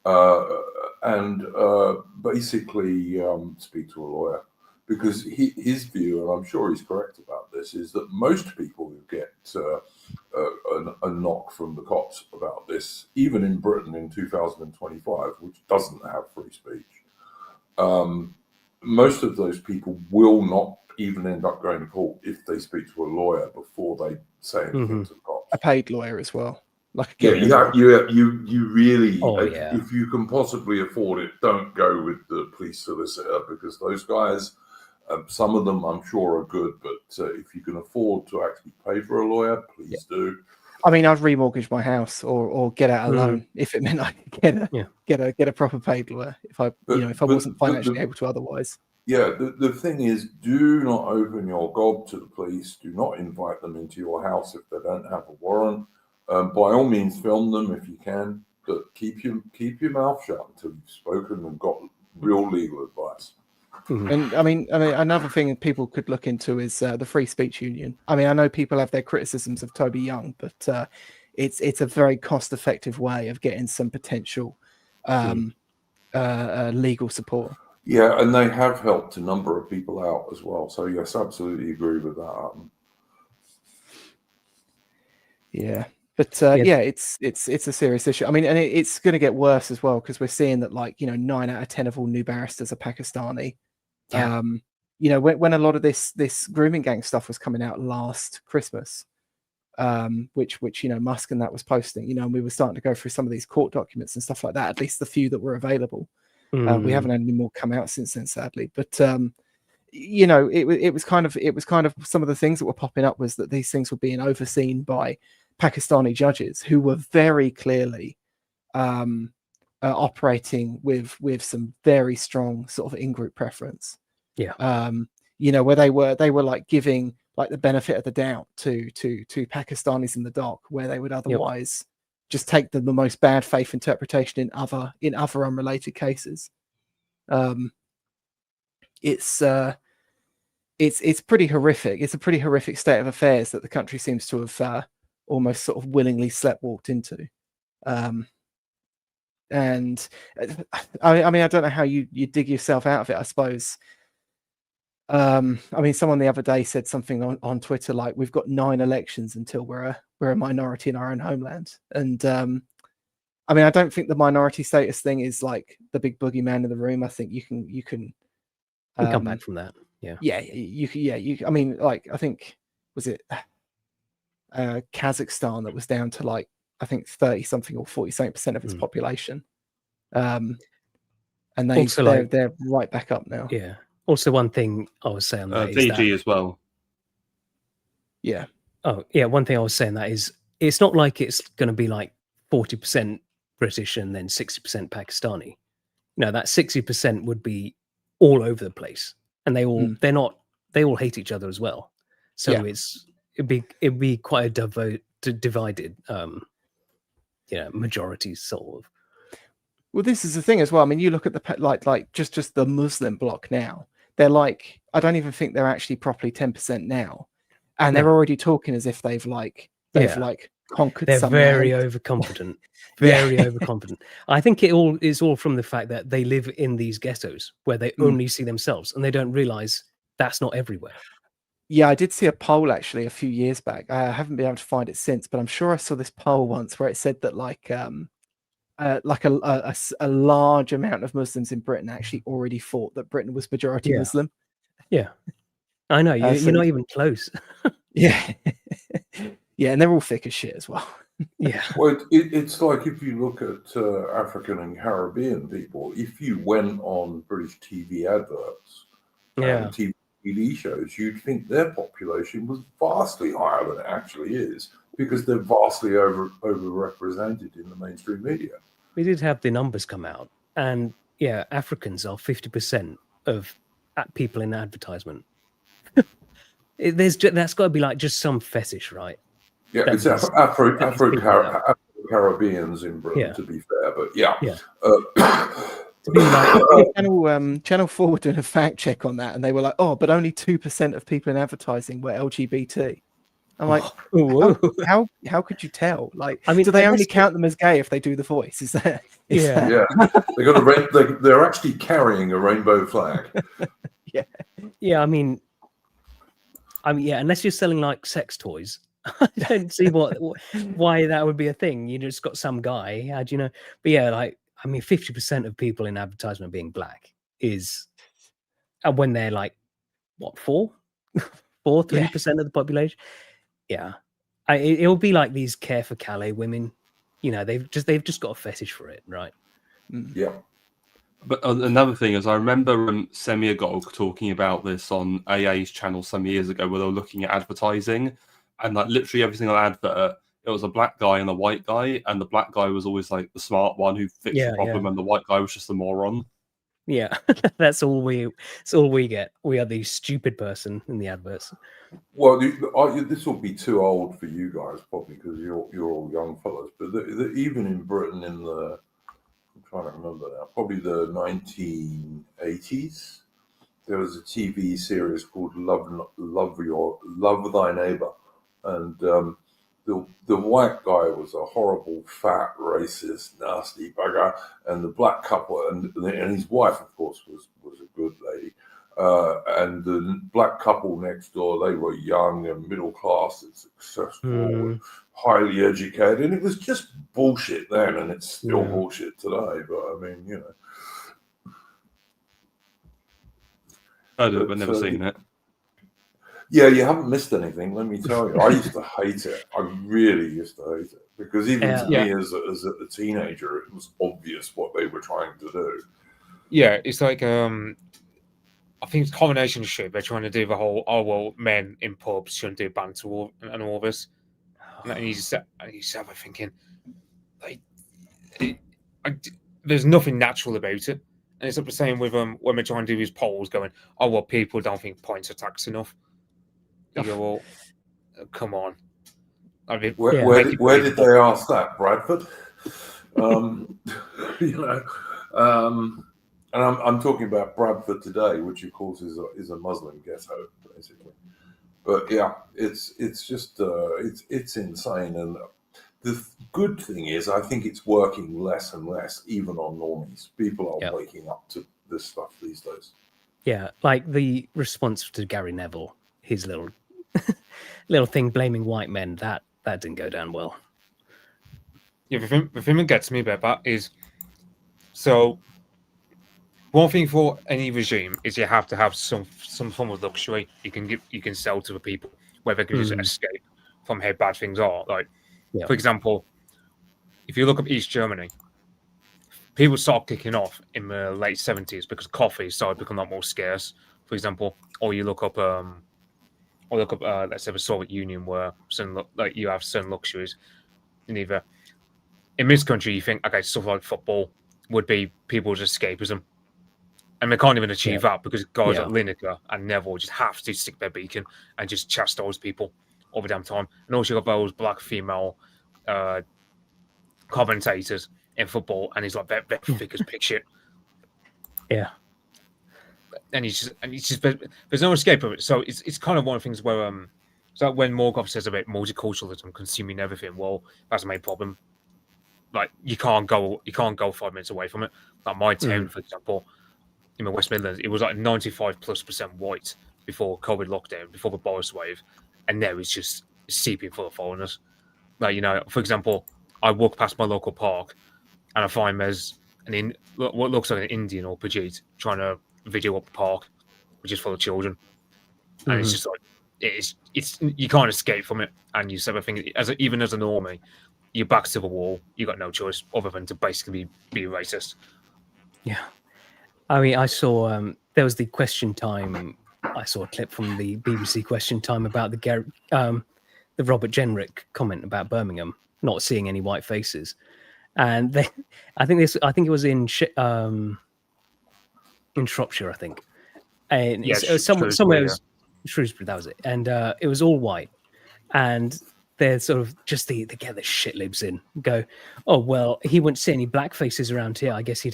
And basically speak to a lawyer. Because his view, and I'm sure he's correct about this, is that most people who get a knock from the cops about this, even in Britain in 2025, which doesn't have free speech, most of those people will not even end up going to court if they speak to a lawyer before they say anything to the cops. A paid lawyer as well. Like you really, yeah. if you can possibly afford it, don't go with the police solicitor, because those guys, some of them I'm sure are good, but if you can afford to actually pay for a lawyer, please do. I mean, I'd remortgage my house or get out a loan if it meant I could get a proper paid lawyer if I wasn't financially able to otherwise. Yeah, the thing is, do not open your gob to the police. Do not invite them into your house if they don't have a warrant. By all means, film them if you can, but keep your mouth shut until you've spoken and got real legal advice. And I mean, another thing people could look into is the Free Speech Union. I mean, I know people have their criticisms of Toby Young, but it's a very cost-effective way of getting some potential legal support. Yeah, and they have helped a number of people out as well. So yes, absolutely agree with that. Yeah. But it's a serious issue. I mean, and it's going to get worse as well, because we're seeing that 9 out of 10 of all new barristers are Pakistani. Yeah. When a lot of this grooming gang stuff was coming out last Christmas, which Musk and that was posting, and we were starting to go through some of these court documents and stuff like that. At least the few that were available. We haven't had any more come out since then, sadly. But it was kind of some of the things that were popping up was that these things were being overseen by Pakistani judges who were very clearly operating with some very strong sort of in-group preference. Yeah. Where they were like giving like the benefit of the doubt to Pakistanis in the dock, where they would otherwise just take the most bad faith interpretation in other unrelated cases. It's pretty horrific. It's a pretty horrific state of affairs that the country seems to have almost sort of willingly sleptwalked into. And I mean, I don't know how you dig yourself out of it, I suppose. I mean, someone the other day said something on Twitter like, "We've got 9 elections until we're a minority in our own homeland," and I mean, I don't think the minority status thing is like the big boogeyman in the room. I think you can We come back from that. Yeah. yeah, you I mean, like, I think, was it Kazakhstan that was down to like, I think 30 something or 40 something% of its population. And Also, like, they're right back up now. Yeah. Also, one thing I was saying that is Fiji that, as well. Yeah. oh yeah, one thing I was saying that is it's not like it's going to be like 40% British and then 60% Pakistani. No, that 60% would be all over the place, and they all they all hate each other as well. So Yeah. it'd be quite a divided majority sort of. Well, this is the thing as well. I mean, you look at the like just the Muslim bloc now. They're like, I don't even think they're actually properly 10% now, and they're already talking as if they've conquered. They're some very land. overconfident. Yeah. Very overconfident. I think it is all from the fact that they live in these ghettos where they only see themselves, and they don't realize that's not everywhere. Yeah, I did see a poll actually a few years back. I haven't been able to find it since, but I'm sure I saw this poll once where it said that like a large amount of Muslims in Britain actually already thought that Britain was majority Muslim. Yeah, I know. You're not even close. Yeah. Yeah, and they're all thick as shit as well. Yeah. Well, it's like if you look at African and Caribbean people, if you went on British TV adverts and TV shows, you'd think their population was vastly higher than it actually is, because they're vastly overrepresented in the mainstream media. We did have the numbers come out, and yeah, Africans are 50% of people in advertisement. That's got to be like just some fetish, right? Yeah, it's Afro-Caribbeans in Britain, to be fair, but yeah. To be like, Channel 4 were doing a fact check on that, and they were like, "Oh, but only 2% of people in advertising were LGBT." I'm like, how could you tell? Like, I mean, do they only count them as gay if they do the voice? Is that? Yeah. They got they're actually carrying a rainbow flag. Yeah. I mean, yeah. Unless you're selling like sex toys, I don't see why that would be a thing. You just got some guy. How do you know? But yeah, like, I mean, 50% of people in advertisement being black is, when they're like, what, 3% of the population. Yeah, it'll be like these Care for Calais women. They've just got a fetish for it, right? Yeah. But another thing is, I remember Semiagog talking about this on AA's channel some years ago, where they were looking at advertising, and like literally every single advert, it was a black guy and a white guy, and the black guy was always like the smart one who fixed the problem, and the white guy was just the moron. Yeah, that's all we get. We are the stupid person in the adverts. Well, this will be too old for you guys, probably, because you're all young fellas. But even in Britain, I'm trying to remember now, probably the 1980s, there was a TV series called Love Thy Neighbor, and the white guy was a horrible, fat, racist, nasty bugger, and the black couple and his wife, of course, was a good lady. And the black couple next door, they were young and middle class and successful and highly educated, and it was just bullshit then, and it's still bullshit today. But I mean, I've never seen it. Yeah, you haven't missed anything, let me tell you. I used to hate it. I really used to hate it, because even to me as a teenager, it was obvious what they were trying to do. Yeah, it's like I think it's combination shit. They're trying to do the whole, men in pubs shouldn't do banter and all this. And you just have thinking, like, there's nothing natural about it. And it's up to saying with when we're trying to do these polls, going, "Oh well, people don't think points are tax enough." You go, "Well, come on." I mean, where did they ask that, Bradford? And I'm talking about Bradford today, which of course is a Muslim ghetto, basically. But yeah, it's just it's insane. And the good thing is, I think it's working less and less, even on normies. People are waking up to this stuff these days. Yeah, like the response to Gary Neville, his little thing blaming white men, that didn't go down well. the thing that gets me about that is, so one thing for any regime is you have to have some form of luxury you can sell to the people, where they can just escape from how bad things are. Like, for example, if you look up East Germany, people started kicking off in the late 70s because coffee started becoming a lot more scarce, for example. Or you look up, let's say the Soviet Union, where you have certain luxuries. In this country, you think, okay, stuff like football would be people's escapism. And they can't even achieve that because guys like Lineker and Neville just have to stick their beacon and just chastise people all the damn time. And also, you got those black female commentators in football, and he's like, they're thick as pig shit. Yeah. And he's just there's no escape of it. So it's kind of one of the things where so when Morgoth says about multiculturalism consuming everything, well, that's the main problem. Like, you can't go 5 minutes away from it. Like my town, for example, in the West Midlands, it was like 95+% white before COVID lockdown, before the Boris wave, and now it's just seeping full of foreigners. Like, for example, I walk past my local park, and I find there's what looks like an Indian or Pajit trying to video up the park, which is full of children, and it's just like it's you can't escape from it. And you said, I think, even as a normie, your back's to the wall. You got no choice other than to basically be racist. Yeah. I mean, I saw there was the question time. I saw a clip from the BBC question time about the Robert Jenrick comment about Birmingham not seeing any white faces, and I think it was in Shropshire, I think, and somewhere was Shrewsbury, that was it, and it was all white, and they're sort of just they get the shit libs in, go, oh well, he wouldn't see any black faces around here. I guess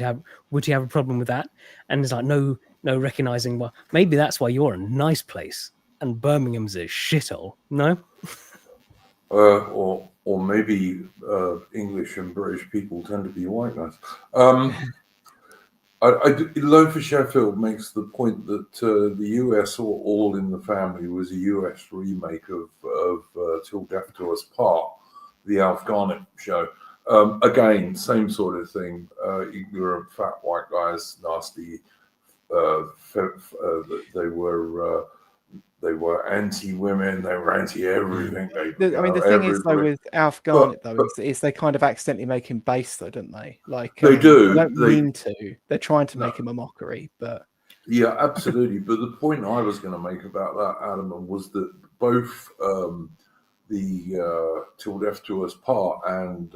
would he have a problem with that? And it's like no recognizing. Well, maybe that's why you're a nice place and Birmingham's a shithole. No, or maybe English and British people tend to be white guys. Loan for Sheffield makes the point that the US or All in the Family was a US remake of Till Death Do Us Part, the Alf Garnett show. Again, same sort of thing. Ignorant, fat white guys, nasty. They were anti-women. They were anti-everything. The thing is, though, with Alf Garnett, is they kind of accidentally make him base, though, don't they? Like they do. They don't mean to. They're trying to make him a mockery, but yeah, absolutely. But the point I was going to make about that, Adam, was that both the Till Death Do Us Part and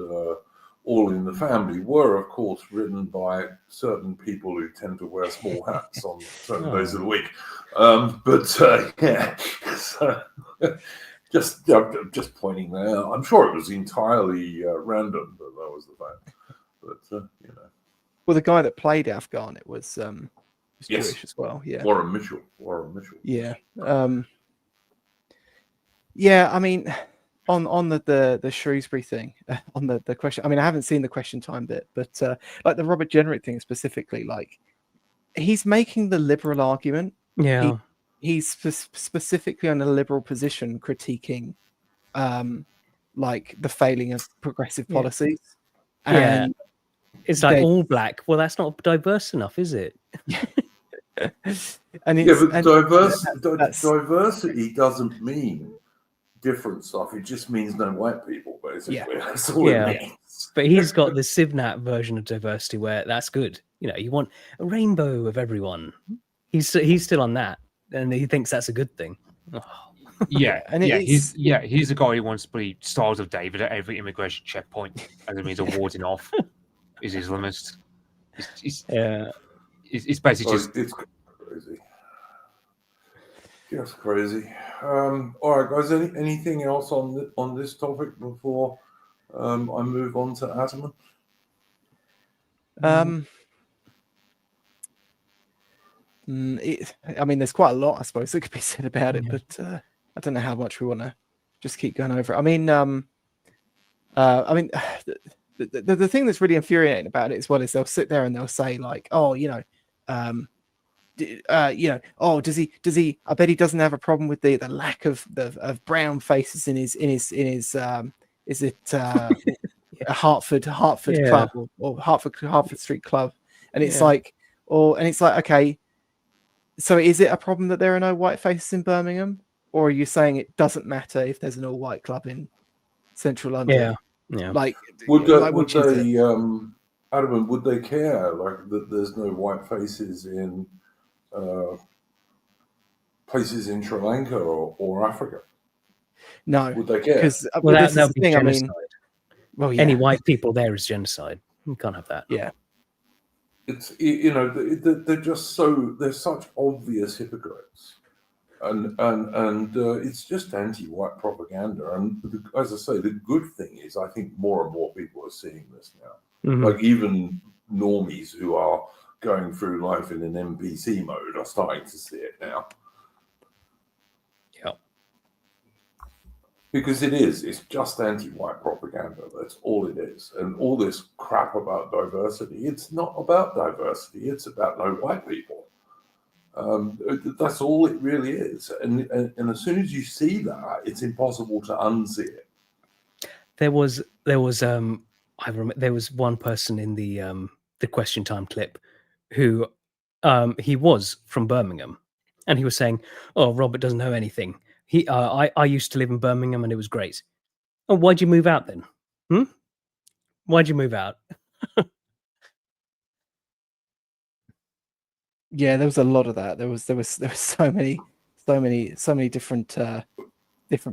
All in the Family were, of course, written by certain people who tend to wear small hats on certain days of the week. Yeah, so just pointing there. I'm sure it was entirely random, but that was the fact. But well, the guy that played Alf Garnett was yes. Jewish as well. Yeah, Warren Mitchell. Yeah, yeah. I mean, on the Shrewsbury thing, on the question. I mean, I haven't seen the question time bit, but like the Robert Jenrick thing specifically, like he's making the liberal argument. Yeah, he's specifically on a liberal position, critiquing, like the failing of progressive policies. Yeah. And it's like all black. Well, that's not diverse enough, is it? Diversity doesn't mean different stuff. It just means no white people, basically. Yeah. That's all it means. But he's got the Civnat version of diversity where that's good. You want a rainbow of everyone. He's still on that, and he thinks that's a good thing. Oh. Yeah, and he's a guy who wants to be Stars of David at every immigration checkpoint, and it means a warding off is Islamist. It's basically it's crazy. Just crazy. All right, guys. Anything else on this topic before I move on to Ataman? I mean, there's quite a lot, I suppose, that could be said about it, but I don't know how much we want to just keep going over it. I mean, the thing that's really infuriating about it as well is they'll sit there and they'll say like, oh, oh, does he? I bet he doesn't have a problem with the lack of brown faces in his. Is it? a Hartford Yeah. club or Hartford Street club, and it's Yeah. like, okay, so is it a problem that there are no white faces in Birmingham, or are you saying it doesn't matter if there's an all white club in central London? Yeah. Like, Would which is it? they, Adam, would they care like that? There's no white faces in places in Sri Lanka or Africa. No, Would they care? because Well, this is that'd the be thing. genocide. Well, yeah, Any white people there is genocide. You can't have that. yeah. It's they're just they're such obvious hypocrites, and it's just anti-white propaganda. And as I say, the good thing is I think more and more people are seeing this now. Mhm. Like even normies who are going through life in an NPC mode are starting to see it now. Yeah. Because it's just anti-white propaganda. That's all it is. And all this crap about diversity, it's not about diversity. It's about no white people. That's all it really is. And as soon as you see that, it's impossible to unsee it. There was I remember there was one person in the Question Time clip who he was from Birmingham, and he was saying, "Oh, Robert doesn't know anything. I used to live in Birmingham, and it was great. Oh, why'd you move out then? Why'd you move out?" Yeah, there was a lot of that. There was so many different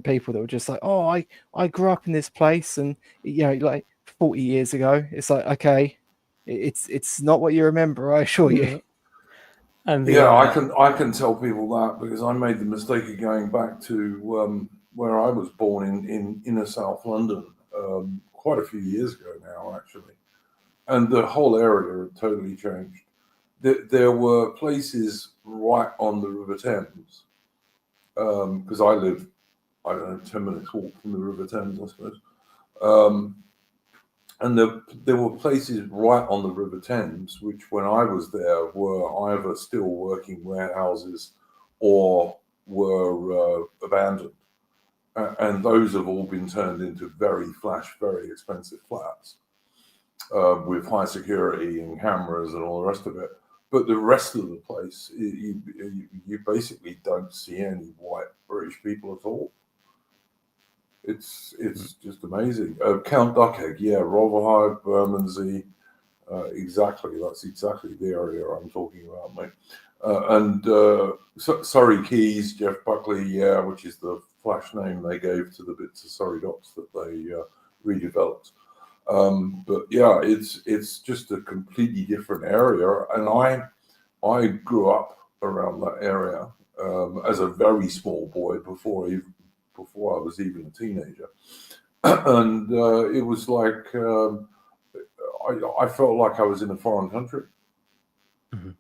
people that were just like, oh, I grew up in this place, and like 40 years ago. It's like, okay, it's not what you remember, I assure you. And I can tell people that because I made the mistake of going back to where I was born in inner South London quite a few years ago now, actually, and the whole area had totally changed. There were places right on the River Thames, because I live, I don't know, 10 minutes walk from the River Thames, I suppose. And there were places right on the River Thames, which when I was there were either still working warehouses or were abandoned. And those have all been turned into very flash, very expensive flats with high security and cameras and all the rest of it. But the rest of the place, you basically don't see any white British people at all. It's just amazing. Count Duckegg, yeah, Rotherhithe, Bermondsey, exactly. That's exactly the area I'm talking about, mate. And Surrey Quays, Jeff Buckley, yeah, which is the flash name they gave to the bits of Surrey docks that they redeveloped. But yeah, it's just a completely different area, and I grew up around that area as a very small boy before I was even a teenager, and it was like I felt like I was in a foreign country. Mm-hmm.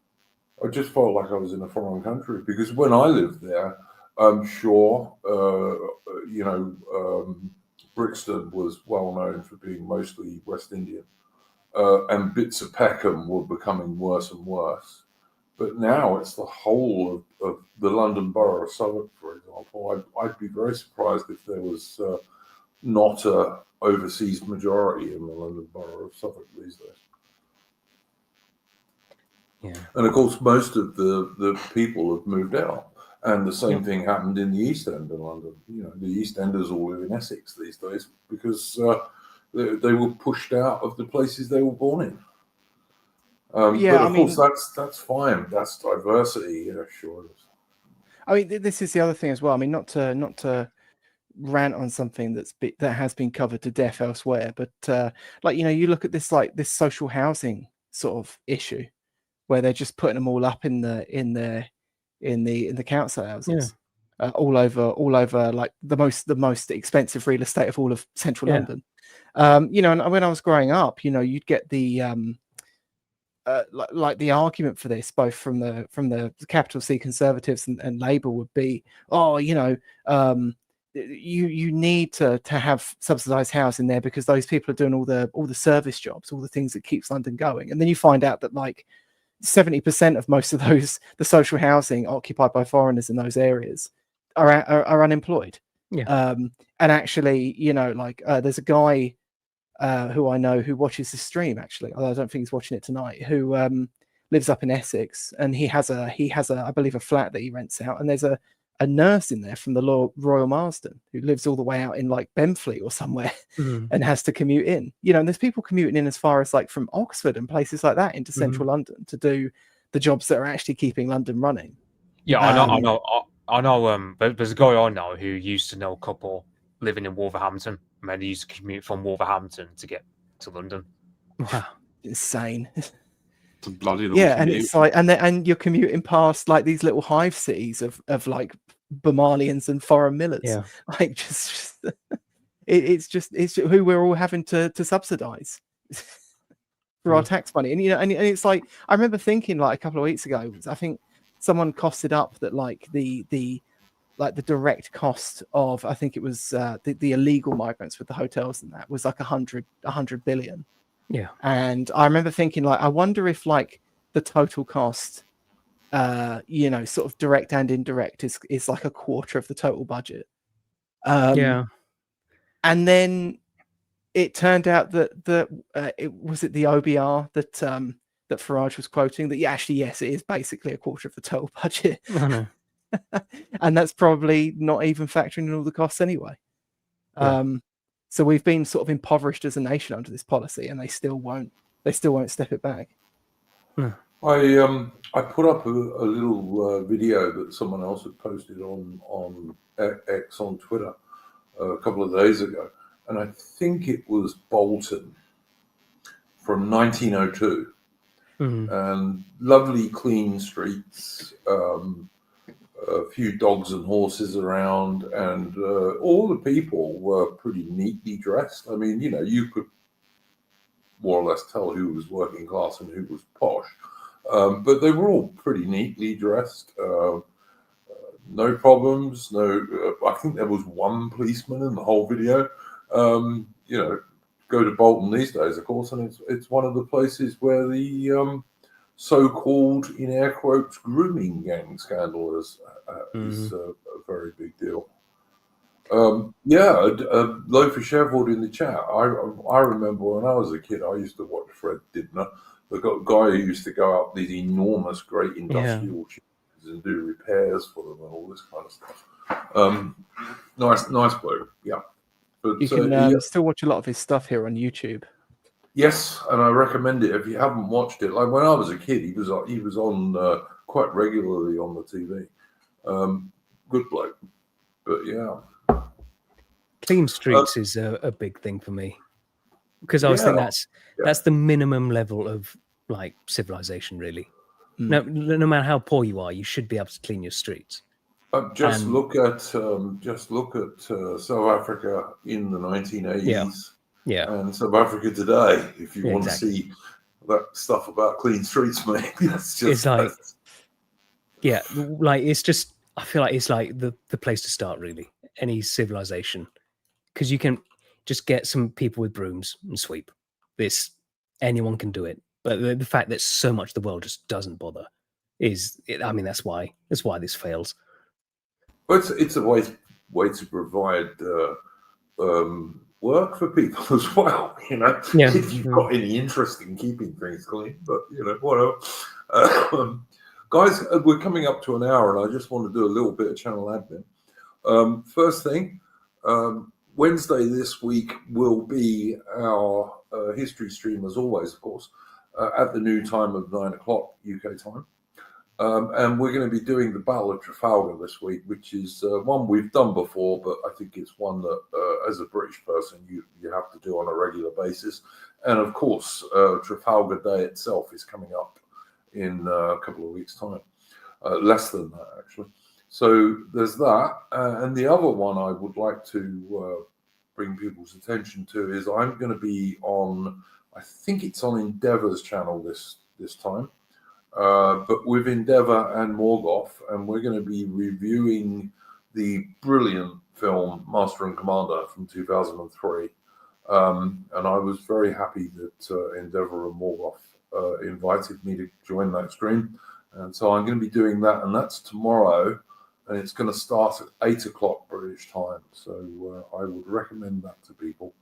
I just felt like I was in a foreign country because when I lived there, sure, Brixton was well known for being mostly West Indian, and bits of Peckham were becoming worse and worse. But now it's the whole of the London Borough of Southwark, for example. I'd be very surprised if there was not a overseas majority in the London Borough of Southwark these days. Yeah. And of course, most of the people have moved out. And the same thing happened in the East End of London. The East Enders all live in Essex these days because they were pushed out of the places they were born in. But of course, that's fine. That's diversity. Yeah, sure. I mean, this is the other thing as well. I mean, not to rant on something that has been covered to death elsewhere, but you look at this social housing sort of issue where they're just putting them all up in the council houses, all over like the most expensive real estate of all of central London. And when I was growing up, you'd get the like the argument for this, both from the capital C Conservatives and Labour, would be, you need to have subsidised housing there because those people are doing all the service jobs, all the things that keeps London going. And then you find out that like 70% of most of the social housing occupied by foreigners in those areas are unemployed. Yeah. And actually, there's a guy who I know who watches the stream actually, although I don't think he's watching it tonight. Who lives up in Essex, and he has a I believe a flat that he rents out, and there's a nurse in there from the Royal Marsden who lives all the way out in like Benfleet or somewhere and has to commute in. And there's people commuting in as far as like from Oxford and places like that into central London to do the jobs that are actually keeping London running. Yeah, I know. There's a guy I know who used to know a couple living in Wolverhampton, and he used to commute from Wolverhampton to get to London. Wow, insane. It's a bloody long Yeah, and commute. it's like, and you're commuting past like these little hive cities of like Bomalians and foreign millers. Yeah. Like just it's who we're all having to subsidize for our tax money. And and it's like, I remember thinking like a couple of weeks ago, I think someone costed up that like the direct cost of, I think it was the illegal migrants with the hotels and that was like 100 billion. Yeah. And I remember thinking like, I wonder if like the total cost, sort of direct and indirect is like a quarter of the total budget. Yeah. And then it turned out that it was the OBR that Farage was quoting, that yes, it is basically a quarter of the total budget. I know. And that's probably not even factoring in all the costs anyway. Yeah. So we've been sort of impoverished as a nation under this policy, and they still won't step it back. Yeah. I put up a little video that someone else had posted on X on Twitter a couple of days ago, and I think it was Bolton from 1902, and lovely clean streets, a few dogs and horses around, and all the people were pretty neatly dressed. I mean, you could more or less tell who was working class and who was posh, but they were all pretty neatly dressed. No problems. No, I think there was one policeman in the whole video. Go to Bolton these days, of course, and it's one of the places where the so-called, in air quotes, grooming gang scandal is a very big deal. Loaf Sheffield in the chat. I remember when I was a kid, I used to watch Fred Dibner, the guy who used to go up these enormous, great industrial ships and do repairs for them and all this kind of stuff. Nice bloke, yeah. But you can still watch a lot of his stuff here on YouTube. Yes, and I recommend it if you haven't watched it. Like when I was a kid, he was on quite regularly on the TV. Good bloke, but yeah. Clean streets is a big thing for me, because I always think that's the minimum level of like civilization, really. No matter how poor you are, you should be able to clean your streets. Just look at South Africa in the 1980s. Yeah. And South Africa today, if you want to see that stuff about clean streets, mate, it's like it's just, I feel like it's like the place to start, really, any civilization, because you can just get some people with brooms and sweep. Anyone can do it, but the fact that so much of the world just doesn't bother that's why this fails. Well, it's a way to provide work for people as well, if you've got any interest in keeping things clean. But whatever. Guys, we're coming up to an hour, and I just want to do a little bit of channel admin. First thing, Wednesday this week will be our history stream, as always, of course, at the new time of 9 o'clock UK time. And we're going to be doing the Battle of Trafalgar this week, which is one we've done before, but I think it's one that, as a British person, you have to do on a regular basis. And of course, Trafalgar Day itself is coming up in a couple of weeks' time, less than that, actually. So there's that. And the other one I would like to bring people's attention to is I'm going to be on, I think it's on Endeavour's channel this time. But with Endeavour and Morgoth, and we're going to be reviewing the brilliant film Master and Commander from 2003. And I was very happy that Endeavour and Morgoth invited me to join that stream. And so I'm going to be doing that, and that's tomorrow, and it's going to start at 8 o'clock British time. So I would recommend that to people.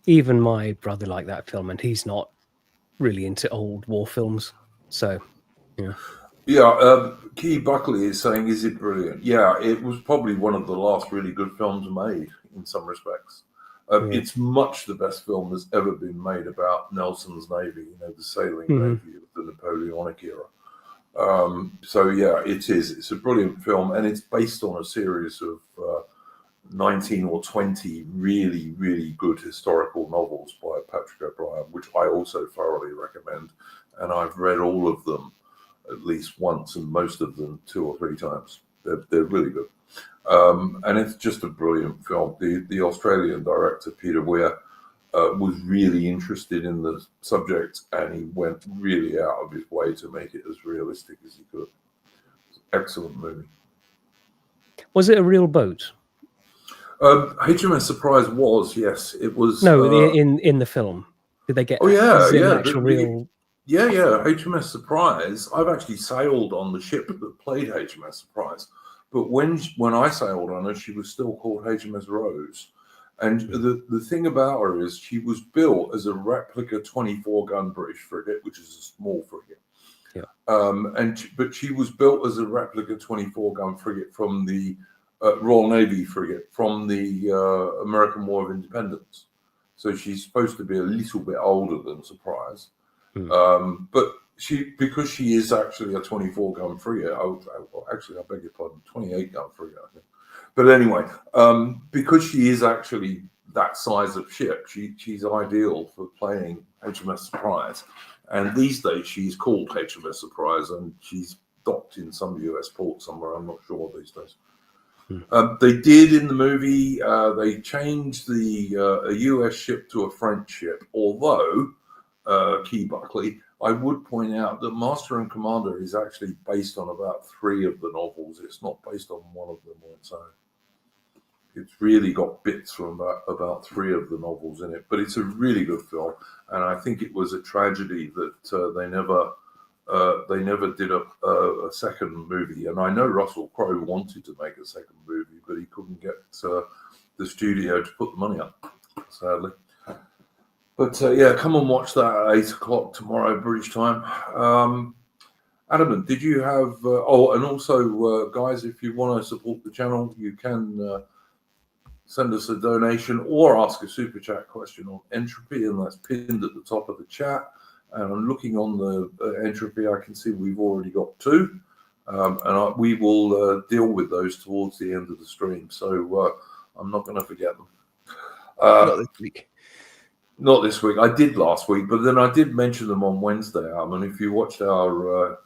even my brother liked that film, and he's not really into old war films. So, yeah. Yeah, Key Buckley is saying, is it brilliant? Yeah, it was probably one of the last really good films made in some respects. It's much the best film that's ever been made about Nelson's Navy, the sailing navy of the Napoleonic era. So yeah, it is. It's a brilliant film, and it's based on a series of 19 or 20 really, really good historical novels by Patrick O'Brian, which I also thoroughly recommend. And I've read all of them at least once, and most of them 2 or 3 times. They're really good. And it's just a brilliant film. The Australian director, Peter Weir, was really interested in the subject, and he went really out of his way to make it as realistic as he could. Excellent movie. Was it a real boat? HMS Surprise was, yes, it was. No, in the film, did they get? Oh yeah, is it yeah, an actual real. Yeah, HMS Surprise. I've actually sailed on the ship that played HMS Surprise, but when I sailed on her, she was still called HMS Rose. And the thing about her is she was built as a replica 24-gun British frigate, which is a small frigate. Yeah. But she was built as a replica 24-gun frigate from the Royal Navy frigate from the American War of Independence. So she's supposed to be a little bit older than Surprise. But because she is actually a 24-gun frigate, actually, I beg your pardon, 28-gun frigate, I think. But anyway, because she is actually that size of ship, she's ideal for playing HMS Surprise. And these days, she's called HMS Surprise, and she's docked in some US port somewhere. I'm not sure these days. They did in the movie, they changed a US ship to a French ship, although, Key Buckley, I would point out that Master and Commander is actually based on about 3 of the novels. It's not based on one of them on its own. It's really got bits from about 3 of the novels in it, but it's a really good film, and I think it was a tragedy that they never did a second movie. And I know Russell Crowe wanted to make a second movie, but he couldn't get the studio to put the money up, sadly. But yeah, come and watch that at 8 o'clock tomorrow, British time. Adamant, did you have? And also, guys, if you want to support the channel, you can send us a donation or ask a super chat question on Entropy, and that's pinned at the top of the chat. And I'm looking on the Entropy, I can see we've already got 2, and we will deal with those towards the end of the stream. So I'm not going to forget them. Not this week. Not this week. I did last week, but then I did mention them on Wednesday. I mean, if you watched our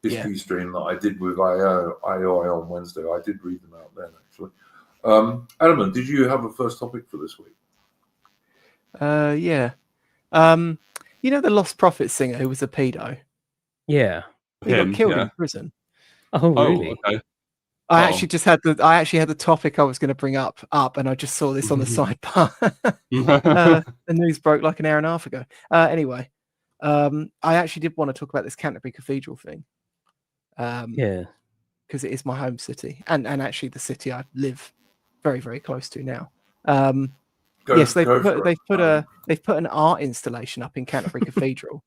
history stream that I did with IOI on Wednesday, I did read them out then, actually. Adamant, did you have a first topic for this week? Yeah. You know the Lost Prophet singer who was a pedo? Yeah. He got killed in prison. Oh, really? Okay. I actually had the topic I was going to bring up, and I just saw this on the sidebar. The news broke like an hour and a half ago. Anyway, I actually did want to talk about this Canterbury Cathedral thing. Yeah. Because it is my home city, and actually the city I live very, very close to now. Yes, they've put an art installation up in Canterbury Cathedral.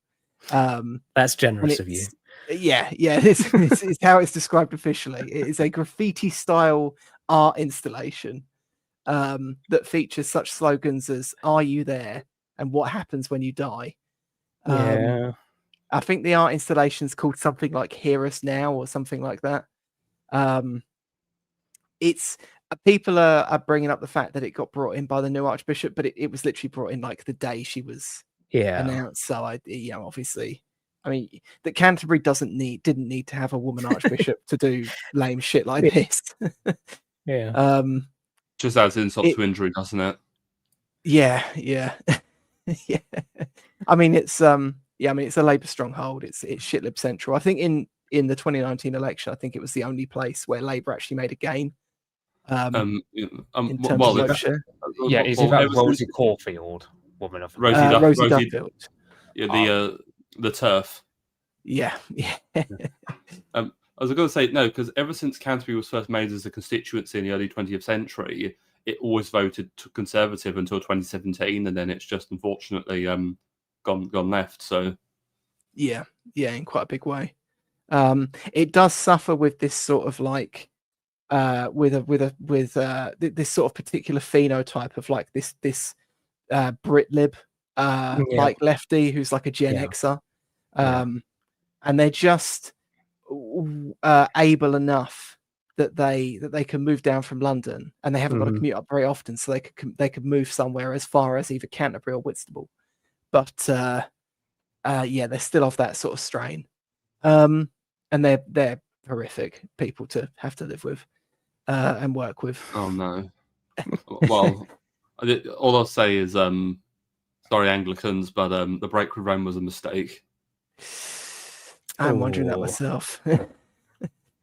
That's generous of you. Yeah, this is how it's described officially. It is a graffiti-style art installation that features such slogans as "Are you there?" and "What happens when you die?" Yeah, I think the art installation is called something like "Hear Us Now" or something like that. It's people are bringing up the fact that it got brought in by the new Archbishop, but it was literally brought in like the day she was announced. So obviously. I mean, that Canterbury didn't need to have a woman archbishop to do lame shit like this. Yeah. Just adds insult to injury, doesn't it? Yeah. Yeah. I mean, it's a Labour stronghold. It's shitlib central. I think in the 2019 election, I think it was the only place where Labour actually made a gain. In terms of vote share. Yeah, is it that Rosie Caulfield woman? Rosie Duffield. Yeah, the turf. Yeah. I was going to say no, because ever since Canterbury was first made as a constituency in the early 20th century, it always voted Conservative until 2017, and then it's just unfortunately gone left. So yeah, in quite a big way. It does suffer with this sort of like with this sort of particular phenotype of like this Britlib like lefty who's like a Gen Xer, and they're just able enough that they can move down from London, and they haven't got to commute up very often, so they could move somewhere as far as either Canterbury or Whitstable. But they're still of that sort of strain, and they're horrific people to have to live with and work with. oh no. Well, all I'll say is sorry Anglicans, but the break with Rome was a mistake. I'm wondering that myself.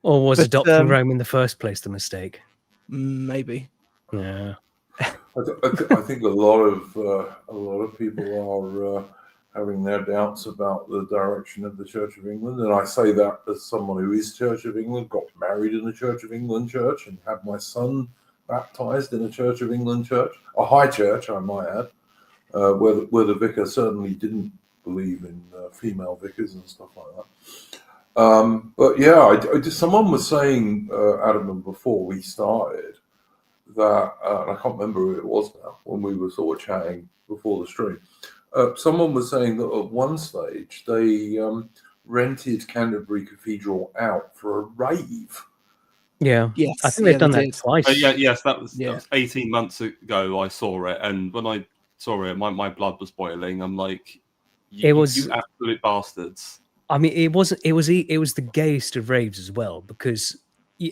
Or was adopting Rome in the first place the mistake? Maybe. Yeah. I think a lot of people are having their doubts about the direction of the Church of England, and I say that as someone who is Church of England, got married in the Church of England church, and had my son baptized in a Church of England church, a high church, I might add, where the vicar certainly didn't believe in female vicars and stuff like that. But yeah, someone was saying, Adam, before we started, that I can't remember who it was now, when we were sort of chatting before the stream. Someone was saying that at one stage they rented Canterbury Cathedral out for a rave. Yeah, yes, I think they've done that twice. Yes, that was 18 months ago. I saw it, and when I saw it, my blood was boiling. I'm like, you absolute bastards. I mean, it was the gayest of raves as well, because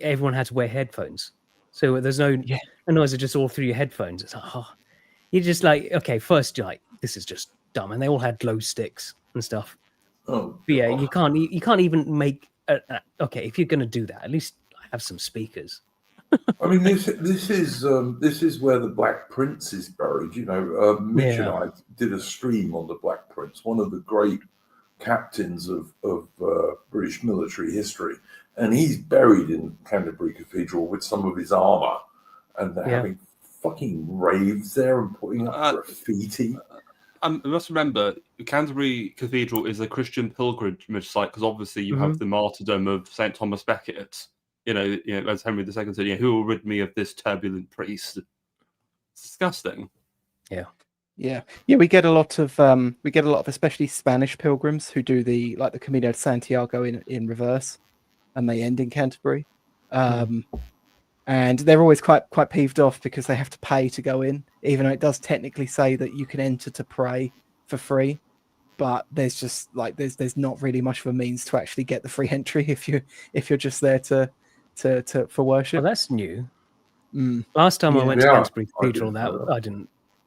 everyone had to wear headphones, so there's no noise just all through your headphones. It's like, you're just like, okay, first you're like, this is just dumb, and they all had glow sticks and stuff. Oh, but yeah, you can't even make okay, if you're going to do that, at least have some speakers. I mean, this is where the Black Prince is buried. You know, Mitch and I did a stream on the Black Prince, one of the great captains of British military history, and he's buried in Canterbury Cathedral with some of his armor, and they're having fucking raves there and putting up graffiti. I must remember, Canterbury Cathedral is a Christian pilgrimage site, because obviously you have the martyrdom of St. Thomas Becket. You know, as Henry II said, who will rid me of this turbulent priest? It's disgusting. Yeah. We get a lot of especially Spanish pilgrims who do the Camino de Santiago in reverse, and they end in Canterbury. And they're always quite peeved off because they have to pay to go in, even though it does technically say that you can enter to pray for free. But there's just there's not really much of a means to actually get the free entry if you're just there for worship. Well, that's new. Last time I went to Canterbury Cathedral,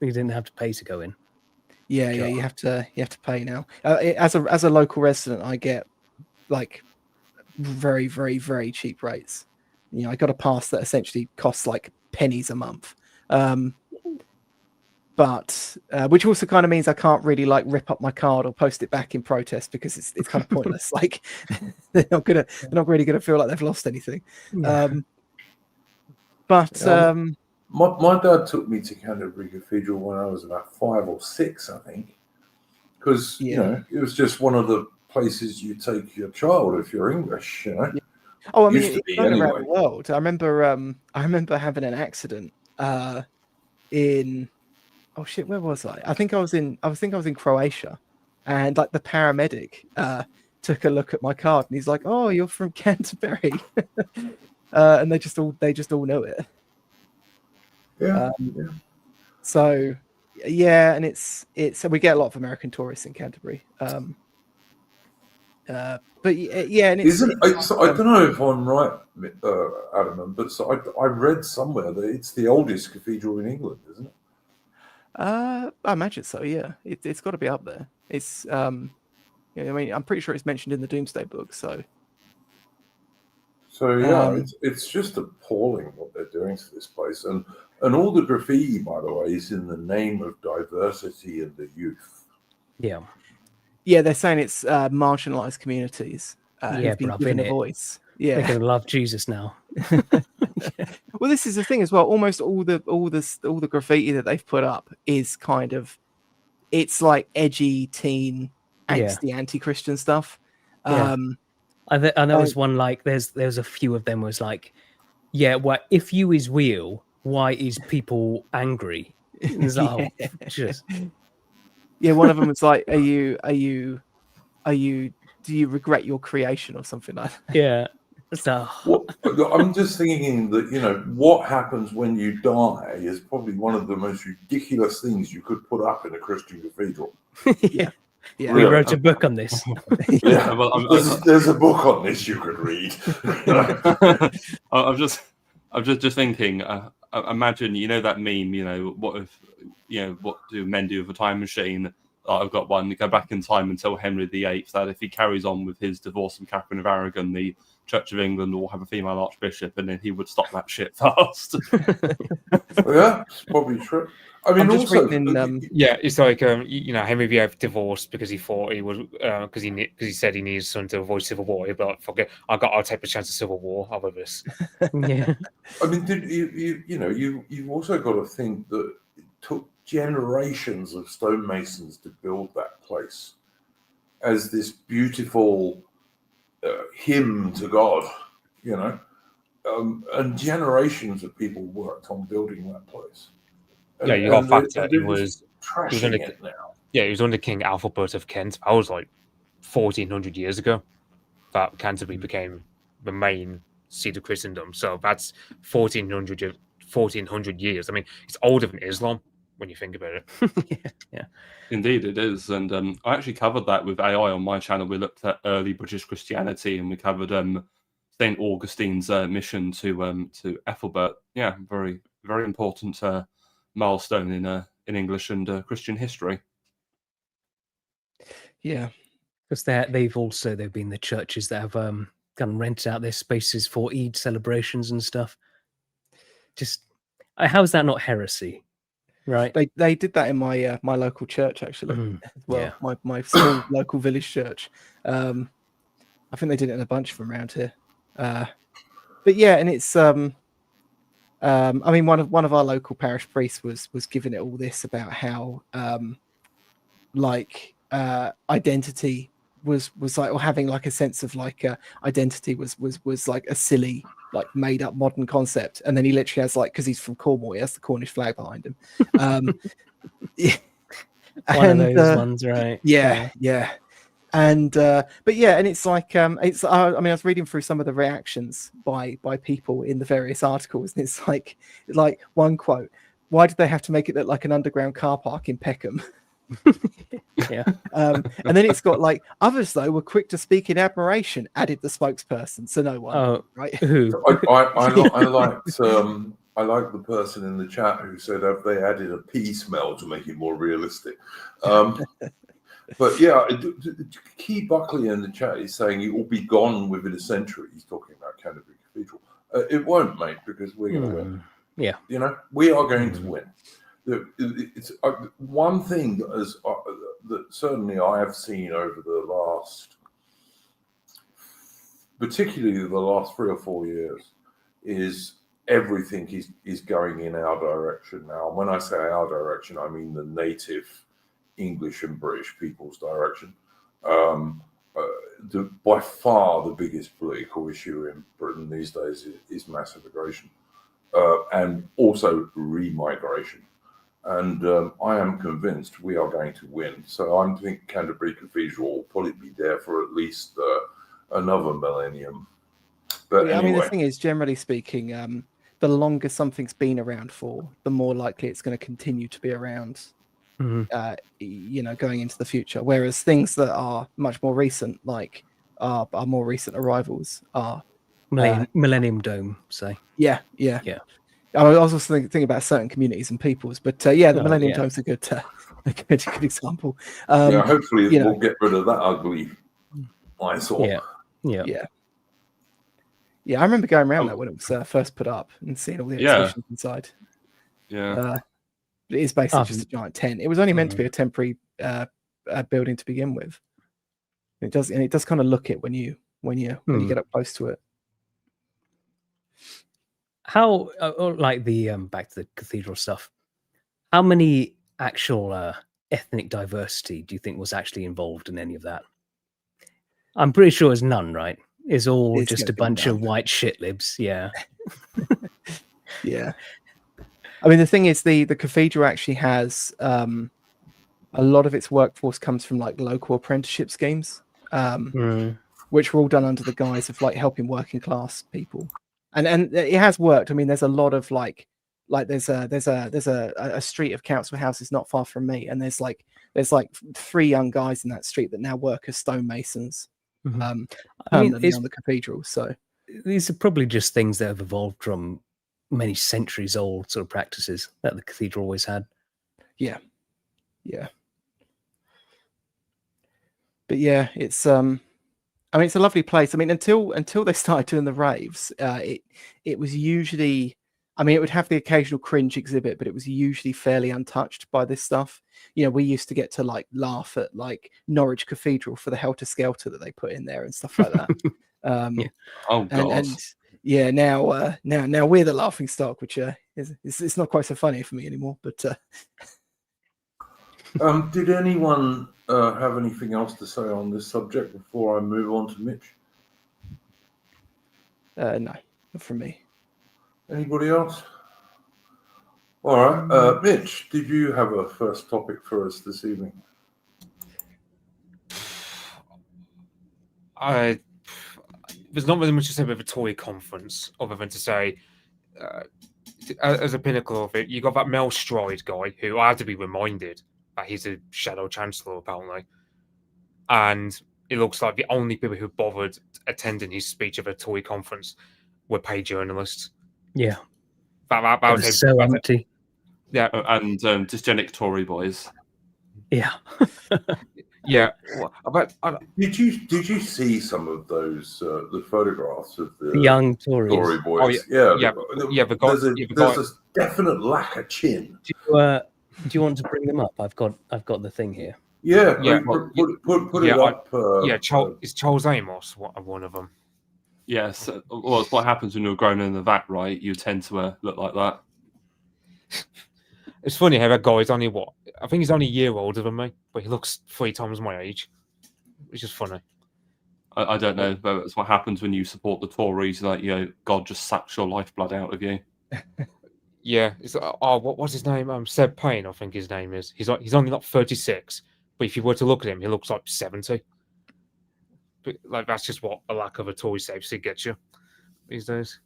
you didn't have to pay to go in. Yeah, you have to pay now. As a local resident, I get very, very, very cheap rates. You know, I got a pass that essentially costs like pennies a month. But which also kind of means I can't really rip up my card or post it back in protest, because it's kind of pointless. They're not really gonna feel like they've lost anything. My dad took me to Canterbury Cathedral when I was about 5 or 6, I think, because you know, it was just one of the places you take your child if you're English. You know. Oh, I mean, it's going around the world. I remember having an accident in. Oh shit! Where was I? I think I was in Croatia, and the paramedic took a look at my card, and he's like, "Oh, you're from Canterbury," and they just all know it. So, and it's we get a lot of American tourists in Canterbury. And I don't know if I'm right, Adam, but I read somewhere that it's the oldest cathedral in England, isn't it? I imagine so. Yeah, it's got to be up there. It's I mean, I'm pretty sure it's mentioned in the Doomsday Book. So it's just appalling what they're doing to this place, and all the graffiti, by the way, is in the name of diversity and the youth. Yeah, they're saying it's marginalized communities who've been given a voice. Yeah, they're going to love Jesus now. Well, this is the thing as well. Almost all the graffiti that they've put up is kind of, it's like edgy teen, Yeah. angsty, anti-Christian stuff. Yeah. I know Oh. there's one like there's a few of them was like, yeah, well, if you is real, why is people angry? And it's like, Yeah. oh, just Yeah, one of them was like, do you regret your creation or something like that? yeah. So I'm just thinking that, you know, what happens when you die is probably one of the most ridiculous things you could put up in a Christian cathedral. Yeah. Yeah. we Really? wrote a book on this. Yeah, Well, there's a book on this you could read. I'm just thinking. Imagine, you know, that meme. You know, what do men do with a time machine? I've got one. Go back in time and tell Henry VIII that if he carries on with his divorce from Catherine of Aragon, the Church of England will have a female archbishop, and then he would stop that shit fast. Yeah, it's probably true. I mean, I'm just also, reading, Yeah, it's like Henry VIII divorced because he thought he was because he said he needs someone to avoid civil war. He'd be like, fuck it, I'll take a chance of civil war over this. Yeah. I mean, you've also got to think that it took generations of stonemasons to build that place as this beautiful hymn to God, you know, and generations of people worked on building that place. Yeah, you got fact that he they're was just trashing it now. Yeah, he was under King Alfred of Kent. That was like 1400 years ago. That Canterbury became the main seat of Christendom. So that's 1400 years. I mean, it's older than Islam when you think about it. Yeah. Indeed, it is, and I actually covered that with AI on my channel. We looked at early British Christianity, and we covered Saint Augustine's mission to Ethelbert. Yeah, very very important milestone in English and Christian history. yeah. Because they've been the churches that have gone and rented out their spaces for Eid celebrations and stuff. Just how is that not heresy? Right. They did that in my my local church actually. As well, Yeah. my small local village church. I think they did it in a bunch from around here. But yeah, and it's I mean, one of our local parish priests was giving it all this about how identity was like, or having like a sense of like identity was like a silly, like made up modern concept. And then he literally has, like, because he's from Cornwall, he has the Cornish flag behind him. Yeah. One of those ones, right? Yeah. And but yeah, and it's like it's I mean, I was reading through some of the reactions by people in the various articles, and it's like one quote: "Why did they have to make it look like an underground car park in Peckham?" Yeah. And then it's got like, "Others though were quick to speak in admiration," added the spokesperson. So no one, Oh, right? Who? I like the person in the chat who said, have they added a pea smell to make it more realistic? But yeah, Key Buckley in the chat is saying it will be gone within a century. He's talking about Canterbury Cathedral. It won't, mate, because we're going to win. Yeah. You know, we are going to win. It's one thing that certainly I have seen over the last, particularly the last 3 or 4 years, is everything is going in our direction now. When I say our direction, I mean the native English and British people's direction. By far the biggest political issue in Britain these days is mass immigration and also remigration. And I am convinced we are going to win. So I think Canterbury Cathedral will probably be there for at least another millennium. But Yeah, anyway. I mean, the thing is, generally speaking, the longer something's been around for, the more likely it's going to continue to be around. You know, going into the future. Whereas things that are much more recent, like our more recent arrivals, are Millennium Dome, say. Yeah. I was also thinking about certain communities and peoples, but the Millennium Dome's a good example. Hopefully we'll get rid of that ugly eyesore. Yeah. I remember going around that when it was first put up and seeing all the exhibitions inside. Yeah. It is basically just a giant tent. It was only meant to be a temporary building to begin with. It does kind of look it when you get up close to it. How like the back to the cathedral stuff? How many actual ethnic diversity do you think was actually involved in any of that? I'm pretty sure it's none, right? It's all It's just gonna a be bunch of none. white shitlibs. Yeah. Yeah. I mean, the thing is, the cathedral actually has a lot of its workforce comes from like local apprenticeship schemes, which were all done under the guise of like helping working class people, and it has worked. I mean, there's a lot of like there's a street of council houses not far from me, and there's like 3 young guys in that street that now work as stonemasons I mean, permanently on the cathedral. So these are probably just things that have evolved from many centuries old sort of practices that the cathedral always had. yeah. But yeah, it's I mean, it's a lovely place. I mean, until they started doing the raves, it was usually, I mean, it would have the occasional cringe exhibit, but it was usually fairly untouched by this stuff. You know, we used to get to like laugh at like Norwich Cathedral for the helter skelter that they put in there and stuff like that. Yeah. Oh god. And yeah, now we're the laughing stock, which it's not quite so funny for me anymore. But Did anyone have anything else to say on this subject before I move on to Mitch? no, not from me. Anybody else? All right, Mitch, did you have a first topic for us this evening? There's not really much to say about the Tory conference, other than to say, as a pinnacle of it, you got that Mel Stride guy, who I had to be reminded that he's a shadow chancellor, apparently. And it looks like the only people who bothered attending his speech at the Tory conference were paid journalists. Yeah. That It was so empty. Yeah. And dysgenic Tory boys. Yeah. Yeah. Did you see some of those the photographs of the young Tories? Tory boys? There's a definite lack of chin. Do you want to bring them up? I've got the thing here. Yeah, Yeah, put it up. Is Charles Amos one of them? Yes. Well, it's what happens when you're grown in the vat, right? You tend to look like that. It's funny how that guy is only I think he's only a year older than me, but he looks 3 times my age, which is funny. I don't know, but it's what happens when you support the Tories. Like, you know, God just sucks your lifeblood out of you. Yeah, it's what's his name? Seb Payne, I think his name is. He's only not 36, but if you were to look at him, he looks like 70. But like that's just what a lack of a Tory safety gets you these days.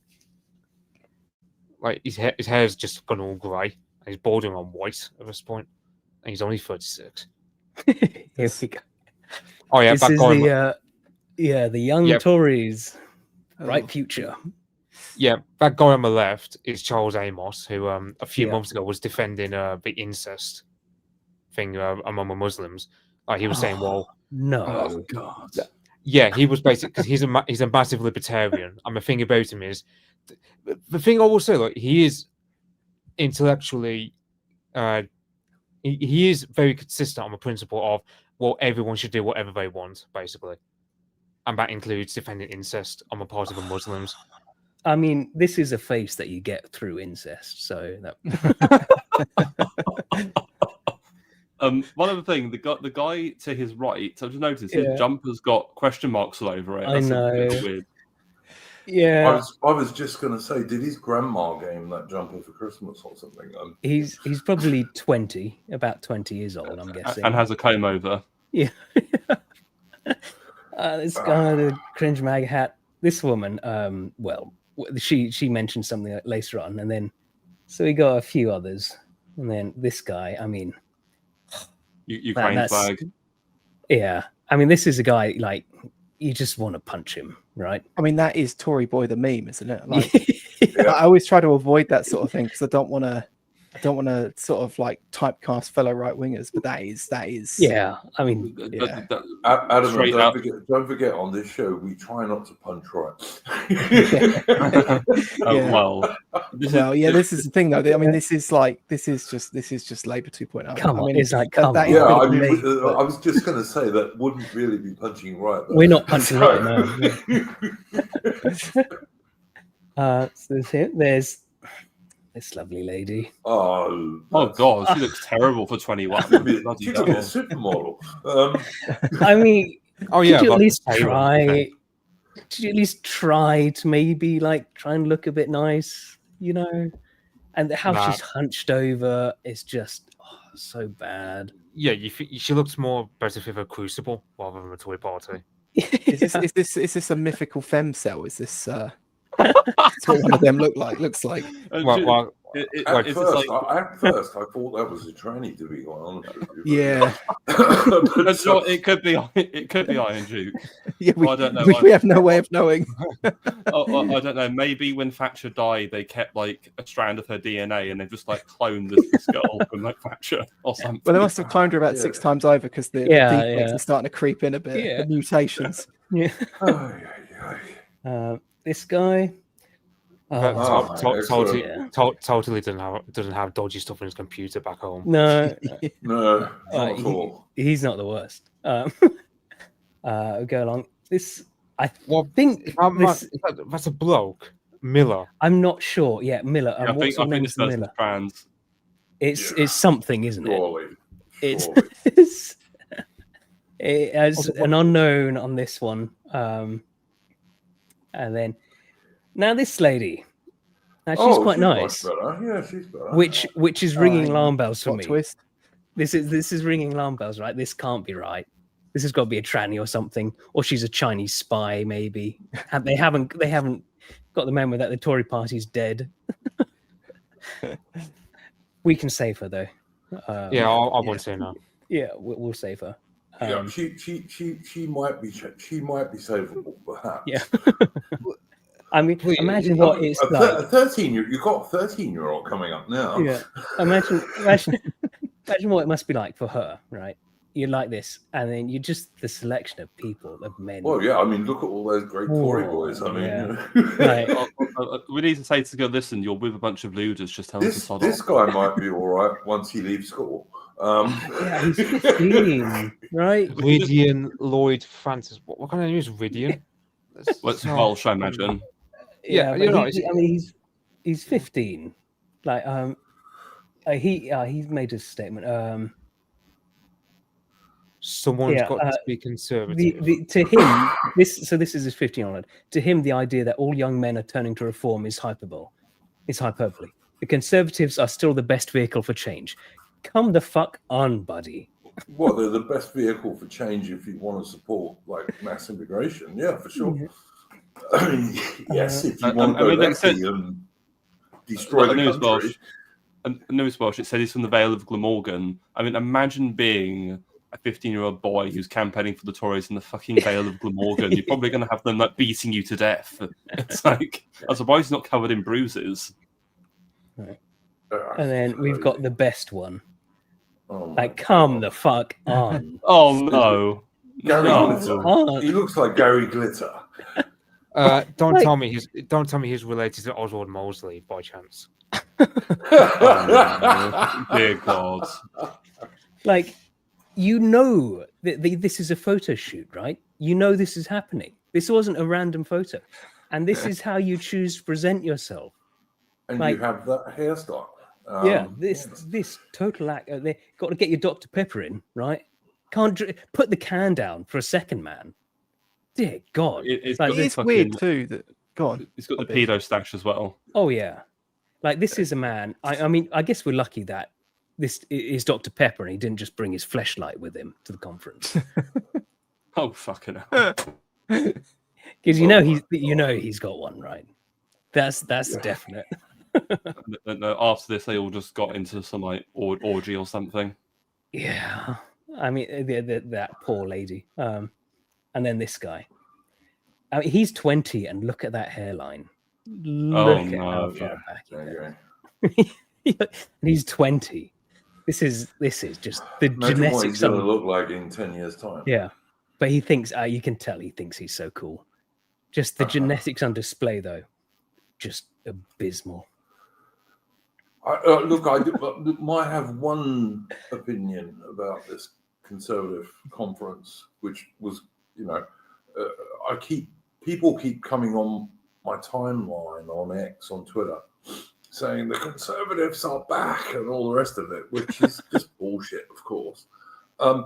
Like his hair's just gone all grey. He's bordering on white at this point, and he's only 36. Here we go. Oh yeah, this that is guy. The young Tories, bright future. Yeah, that guy on the left is Charles Amos, who a few months ago was defending the incest thing among the Muslims. He was saying, "Well, no, oh god." Yeah, he was basically because he's a massive libertarian, and the thing about him is the thing I will say, like he is intellectually, he is very consistent on the principle of everyone should do whatever they want, basically, and that includes defending incest on the part of the Muslims. I mean, this is a face that you get through incest, so that. One other thing, the guy to his right, I've just noticed his jumper's got question marks all over it. That's a bit weird. Yeah, I was just going to say, did his grandma get him that jumper for Christmas or something? He's probably about 20 years old, I'm guessing, and has a comb over. Yeah. This guy with a cringe mag hat. This woman, she mentioned something later on, and then so we got a few others, and then this guy. I mean, Ukraine flag. Yeah, I mean, this is a guy like you just want to punch him, right? I mean, that is Tory boy the meme, isn't it? Like, I always try to avoid that sort of thing because I don't want to sort of like typecast fellow right wingers, but that is. Yeah, I mean, Adam, don't forget on this show we try not to punch right. This is the thing though. I mean, this is just Labour 2.0. Come on, I mean, it's like come on. I was just going to say that wouldn't really be punching right. Though. We're not punching right now. So there's this lovely lady. Oh, Oh that's- god, she looks terrible for 21. She could be, Bloody she could be a hell. supermodel. I mean, Oh could yeah, you at like least Taylor, I try? think. Could you at least try to maybe like try and look a bit nice, you know? And how Nah. she's hunched over is just so bad. Yeah, she looks more better for a Crucible rather than a toy party. Is this a mythical femcell? Is this that's what one of them looks like? Well, At first, I thought that was a tranny, to be quite honest with you. Yeah. But, So it could be Iron Duke. Yeah, I don't know. we have no way of knowing. I don't know. Maybe when Thatcher died, they kept like a strand of her DNA and they just like cloned this girl from like Thatcher or something. Well, they must have cloned her about 6 times over because the defects are starting to creep in a bit. Yeah. The mutations. Yeah. Oh, This guy. Totally doesn't have dodgy stuff in his computer back home. No, no, not at all. he's not the worst. Go along. This, I Well, think that's a bloke, Miller. I'm not sure. Yeah, Miller. Yeah, I think this person's trans. It's something, isn't it? Surely. It's as an unknown on this one. And then now this lady. Now she's quite nice. Better. Yeah, she's better. Which is ringing alarm bells for me. Twist. This is ringing alarm bells, right? This can't be right. This has got to be a tranny or something, or she's a Chinese spy, maybe. They haven't got the memo that the Tory party's dead. We can save her though. Yeah, I won't say no. Yeah, we'll save her. Yeah, she might be savable, perhaps. Yeah. I mean, imagine what it's like. A 13-year, you've got a 13-year-old coming up now. Yeah. Imagine what it must be like for her, right? You're like this, and then you're just the selection of people, of men. Well, yeah, I mean, look at all those great Tory boys. I mean, yeah. Right. We need to say to go, listen, you're with a bunch of luders, just tell them to sod this off. guy might be all right once he leaves school. Yeah, he's 15, right? Ridian Lloyd Francis. What kind of name is Ridian? Well, it's Welsh, I imagine. Yeah, but he's 15. Like he's made a statement. Someone's got to be conservative. To him, this is his 15-year-old. To him, the idea that all young men are turning to reform is hyperbole. The Conservatives are still the best vehicle for change. Come the fuck on, buddy. Well, they're the best vehicle for change if you want to support like mass immigration. Yeah, for sure. I mean, yes, if you want to go lefty and destroy the country. News Welsh, it said he's from the Vale of Glamorgan. I mean, imagine being a 15-year-old boy who's campaigning for the Tories in the fucking Vale of Glamorgan. You're probably going to have them like beating you to death. It's like, I'm surprised he's not covered in bruises. Right. And then we've got the best one. Oh like, come the fuck on. Oh no. Gary No. Glitter. He looks like Gary Glitter. Don't tell me he's related to Oswald Mosley by chance. Oh, dear God. Like, you know that this is a photo shoot, right? You know this is happening. This wasn't a random photo. And this is how you choose to present yourself. And like, you have that hairstyle. This total act. They got to get your Dr. Pepper in, right? Can't put the can down for a second, man. Dear God, it's weird too. That go on. He's got the pedo stash as well. Oh yeah, like this is a man. I mean, I guess we're lucky that this is Dr. Pepper and he didn't just bring his fleshlight with him to the conference. Oh fucking hell! Because he's got one, right? That's definite. No, after this, they all just got into some like orgy or something. Yeah, I mean that poor lady. And then this guy. I mean, he's 20, and look at that hairline. Look at how far back he is. And he's 20. This is just the genetics. What he's going to look like in 10 years' time. Yeah, but he thinks you can tell he thinks he's so cool. Just the genetics on display, though, just abysmal. I might have one opinion about this Conservative conference, which was, people keep coming on my timeline on X on Twitter saying the Conservatives are back and all the rest of it, which is just bullshit, of course. I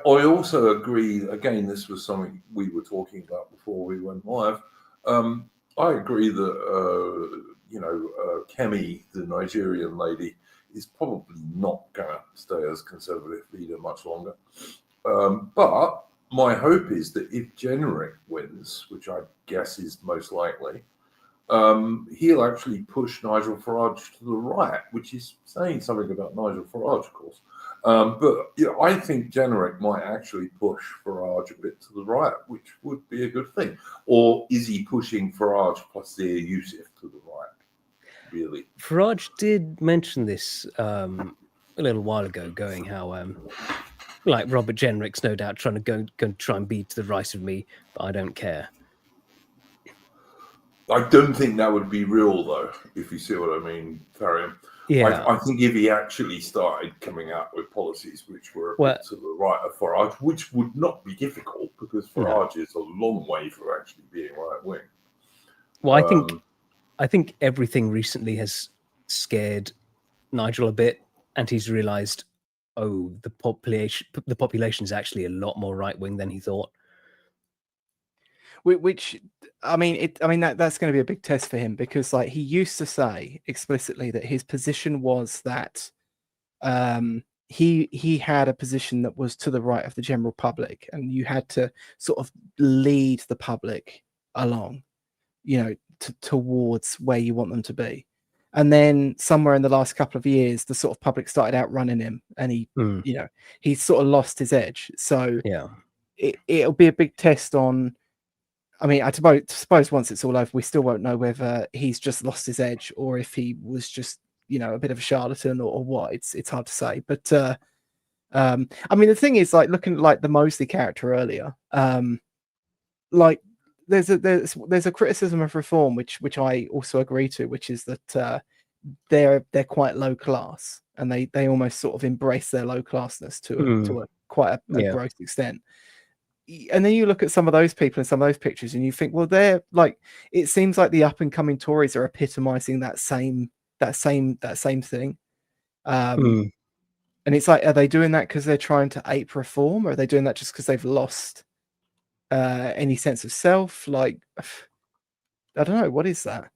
also agree, again, this was something we were talking about before we went live. I agree that, Kemi, the Nigerian lady, is probably not going to stay as Conservative leader much longer. But my hope is that if Generic wins, which I guess is most likely, he'll actually push Nigel Farage to the right, which is saying something about Nigel Farage, of course. But I think Generic might actually push Farage a bit to the right, which would be a good thing. Or is he pushing Farage plus Zia Youssef to the right? Really? Farage did mention this a little while ago, going how like Robert Jenrick's no doubt trying to go try and be to the right of me, but I don't care. I don't think that would be real, though, if you see what I mean, Tharian. Yeah. I think if he actually started coming out with policies which were a bit to the right of Farage, which would not be difficult because Farage is a long way from actually being right wing. Well, I think everything recently has scared Nigel a bit, and he's realised, oh, the population is actually a lot more right wing than he thought. Which I mean, that's going to be a big test for him, because like he used to say explicitly that his position was that he had a position that was to the right of the general public, and you had to sort of lead the public along, towards where you want them to be. And then somewhere in the last couple of years, the sort of public started outrunning him, and he sort of lost his edge. So it'll be a big test on. I mean, I suppose once it's all over, we still won't know whether he's just lost his edge or if he was just, a bit of a charlatan or what. It's hard to say. But I mean, the thing is, like, looking at like the Mosley character earlier, like there's a criticism of reform which I also agree to, which is that they're quite low class, and they almost sort of embrace their low classness to quite a gross extent. And then you look at some of those people and some of those pictures, and you think, well, they're like, it seems like the up and coming Tories are epitomizing that same thing. And it's like, are they doing that because they're trying to ape reform, or are they doing that just because they've lost any sense of self? Like, I don't know, what is that?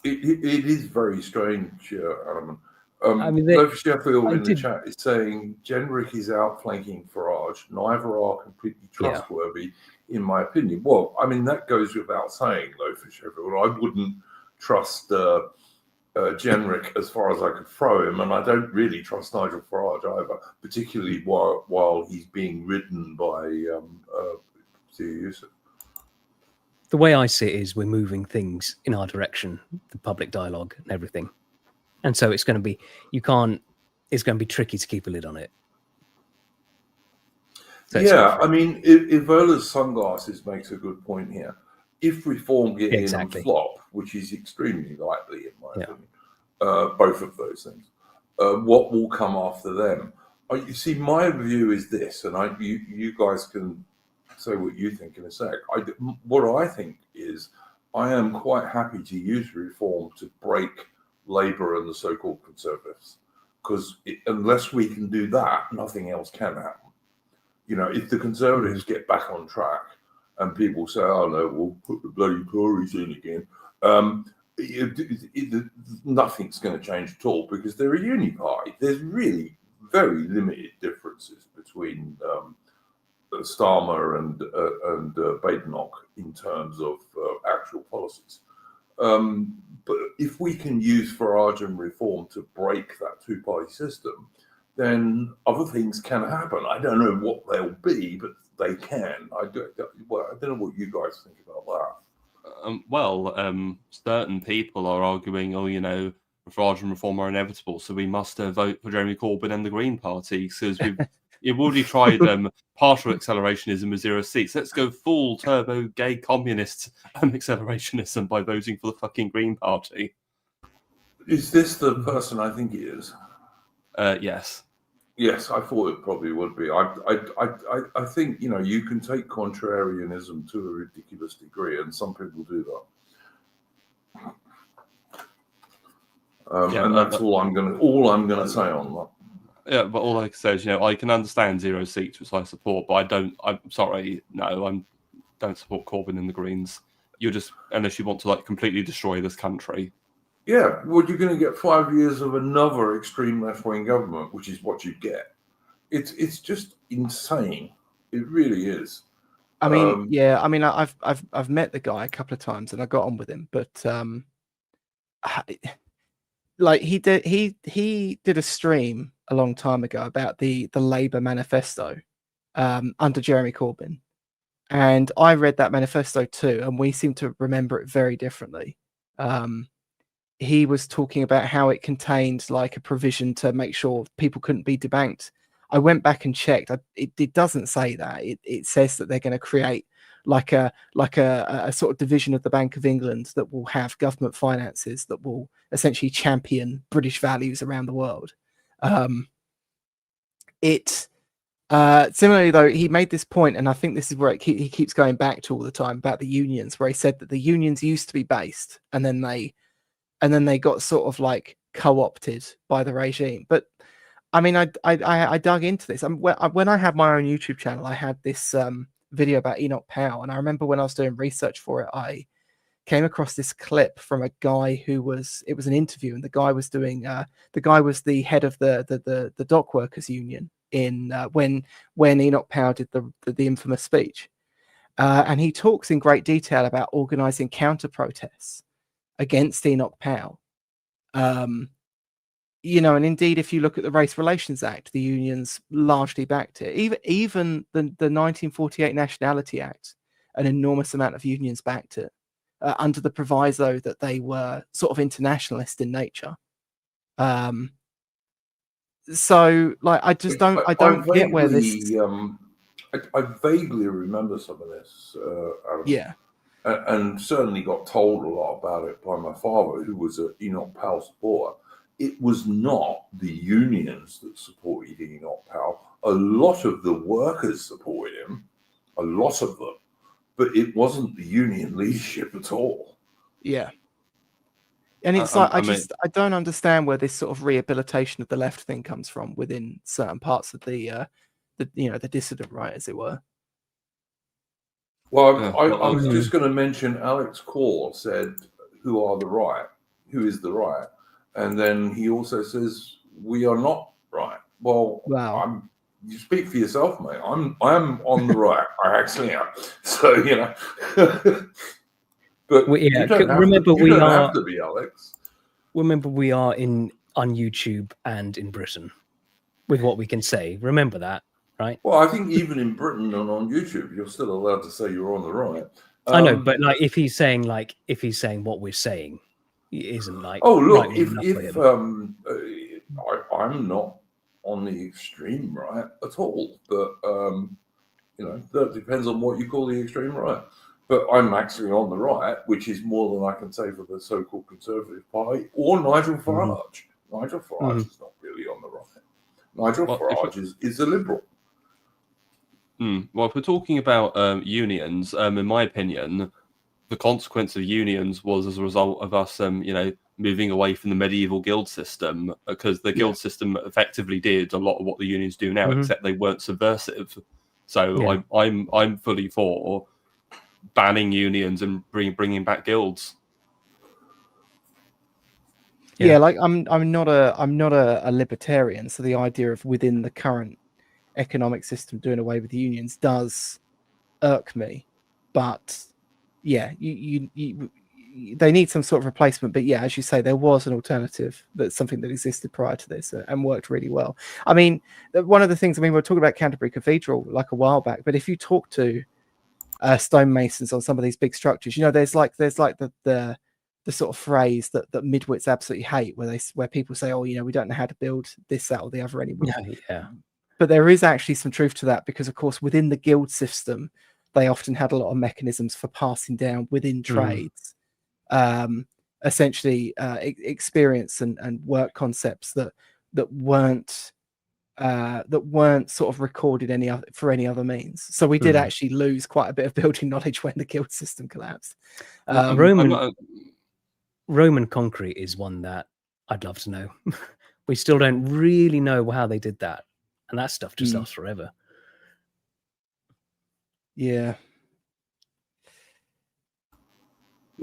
It is very strange, Adam. I mean, Loaf Sheffield in the chat is saying Genrick is outflanking Farage. Neither are completely trustworthy, in my opinion. Well, I mean, that goes without saying, Loaf Sheffield. I wouldn't trust Genrick as far as I could throw him, and I don't really trust Nigel Farage either, particularly while he's being ridden by Zia Youssef. The way I see it is we're moving things in our direction, the public dialogue and everything. And so it's going to be, it's going to be tricky to keep a lid on it. So I mean, if Erla's sunglasses makes a good point here. If reform get in and flop, which is extremely likely in my opinion, both of those things, what will come after them? You see, my view is this, and you guys can say what you think in a sec. What I think is, I am quite happy to use reform to break Labour and the so-called Conservatives, because unless we can do that, nothing else can happen. If the Conservatives get back on track and people say, "Oh no, we'll put the bloody Tories in again," nothing's going to change at all, because they're a uni party. There's really very limited differences between Starmer and Badenoch in terms of actual policies. But if we can use Farage and reform to break that two-party system, then other things can happen. I don't know what they'll be, but they can. I don't know what you guys think about that. Certain people are arguing, Farage and reform are inevitable, so we must vote for Jeremy Corbyn and the Green Party, because you've already tried partial accelerationism with 0 seats. Let's go full turbo gay communist accelerationism by voting for the fucking Green Party. Is this the person I think he is? Yes. Yes, I thought it probably would be. I think, you know, you can take contrarianism to a ridiculous degree, and some people do that. And that's all I'm gonna say on that. Yeah, but all I can say is, you know, I can understand 0 seats, which I support, but I'm sorry, no, I don't support Corbyn and the Greens. You're just, unless you want to like completely destroy this country. Yeah, well, you're going to get 5 years of another extreme left-wing government, which is what you get. It's just insane. It really is. I mean, yeah, I mean, I've met the guy a couple of times and I got on with him, but like he did a stream a long time ago about the Labour manifesto under Jeremy Corbyn, and I read that manifesto too, and we seem to remember it very differently. He was talking about how it contained like a provision to make sure people couldn't be debanked. I went back and checked. It doesn't say that. It says that they're going to create like a sort of division of the Bank of England that will have government finances that will essentially champion British values around the world. Similarly, though, he made this point, and I think this is where he keeps going back to all the time about the unions, where he said that the unions used to be based, and then they got sort of like co-opted by the regime. But I mean, I dug into this. When I had my own YouTube channel, I had this video about Enoch Powell, and I remember when I was doing research for it, I came across this clip from a guy it was an interview, and the guy was the head of the dock workers union in when Enoch Powell did the infamous speech, and he talks in great detail about organizing counter protests against Enoch Powell. You know, and indeed, if you look at the Race Relations Act, the unions largely backed it. Even the 1948 Nationality Act, an enormous amount of unions backed it, under the proviso that they were sort of internationalist in nature. So, like, I don't get where this. I vaguely remember some of this. Yeah. And certainly got told a lot about it by my father, who was an Enoch Powell supporter. It was not the unions that supported Enoch Powell. A lot of the workers supported him, a lot of them, but it wasn't the union leadership at all. Yeah. And it's like, I don't understand where this sort of rehabilitation of the left thing comes from within certain parts of the dissident right, as it were. Well, I was just going to mention Alex Core said, who is the right? And then he also says, we are not right. Well, wow. You speak for yourself, mate. I'm on the right. I actually am. So, you know. But you don't have to be, Alex. Remember, we are on YouTube and in Britain with what we can say. Remember that, right? Well, I think even in Britain and on YouTube, you're still allowed to say you're on the right. I know, but like if he's saying what we're saying, it isn't like. Oh, look, I'm not on the extreme right at all, but you know, that depends on what you call the extreme right. But I'm actually on the right, which is more than I can say for the so-called Conservative Party or Nigel Farage. Nigel Farage is not really on the right. Nigel Farage is a liberal. Well, if we're talking about unions, in my opinion, the consequence of unions was as a result of us, moving away from the medieval guild system, because the guild system effectively did a lot of what the unions do now, except they weren't subversive. So I'm fully for banning unions and bringing back guilds. Yeah, like I'm not a libertarian, so the idea of within the current economic system doing away with the unions does irk me. But yeah, they need some sort of replacement. But yeah, as you say, there was an alternative, that's something that existed prior to this and worked really well. I mean, one of the things, we were talking about Canterbury Cathedral like a while back, but if you talk to stonemasons on some of these big structures, you know, there's like the sort of phrase that midwits absolutely hate, where people say, oh, you know, we don't know how to build this, that, or the other anymore. Yeah. But there is actually some truth to that, because of course within the guild system they often had a lot of mechanisms for passing down within trades essentially experience and work concepts that weren't that weren't sort of recorded for any other means. So we did actually lose quite a bit of building knowledge when the guild system collapsed. Roman concrete is one that I'd love to know. We still don't really know how they did that, and that stuff just lasts forever. Yeah.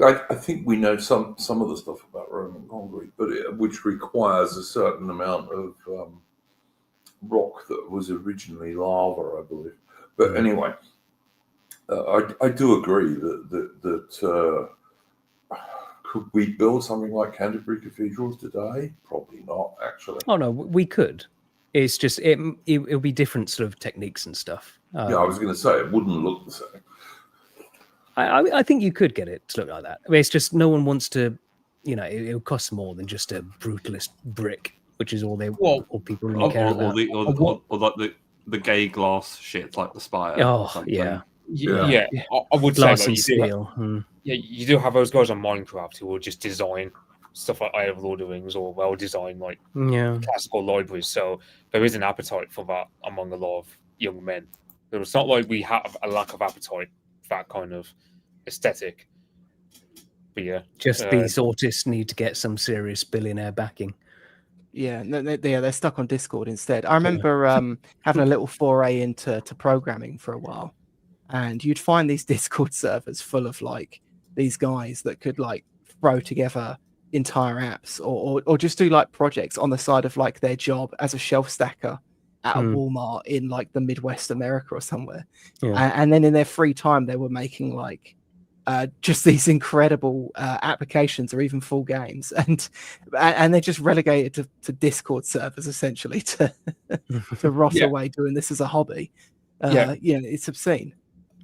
I think we know some of the stuff about Roman concrete, but which requires a certain amount of rock that was originally lava, I believe. But anyway, I do agree that could we build something like Canterbury Cathedral today? Probably not, actually. Oh no, we could. It's just it'll be different sort of techniques and stuff. Yeah, I was going to say it wouldn't look the same. I think you could get it to look like that. I mean, it's just no one wants to, it'll cost more than just a brutalist brick, which is all people really care about. Or like the gay glass shit, like the spire. Oh, yeah. Yeah. I would Glass say and like, steel. you do have those guys on Minecraft who will just design stuff like Isle of Lord of the Rings or well-designed like classical libraries. So there is an appetite for that among a lot of young men. It's not like we have a lack of appetite for that kind of aesthetic. But yeah, just these artists need to get some serious billionaire backing. Yeah, they're stuck on Discord instead. I remember having a little foray into programming for a while, and you'd find these Discord servers full of like these guys that could like throw together entire apps or just do like projects on the side of like their job as a shelf stacker at a Walmart in like the Midwest America or somewhere. And then in their free time they were making like just these incredible applications or even full games, and they're just relegated to Discord servers essentially to rot away doing this as a hobby. It's obscene.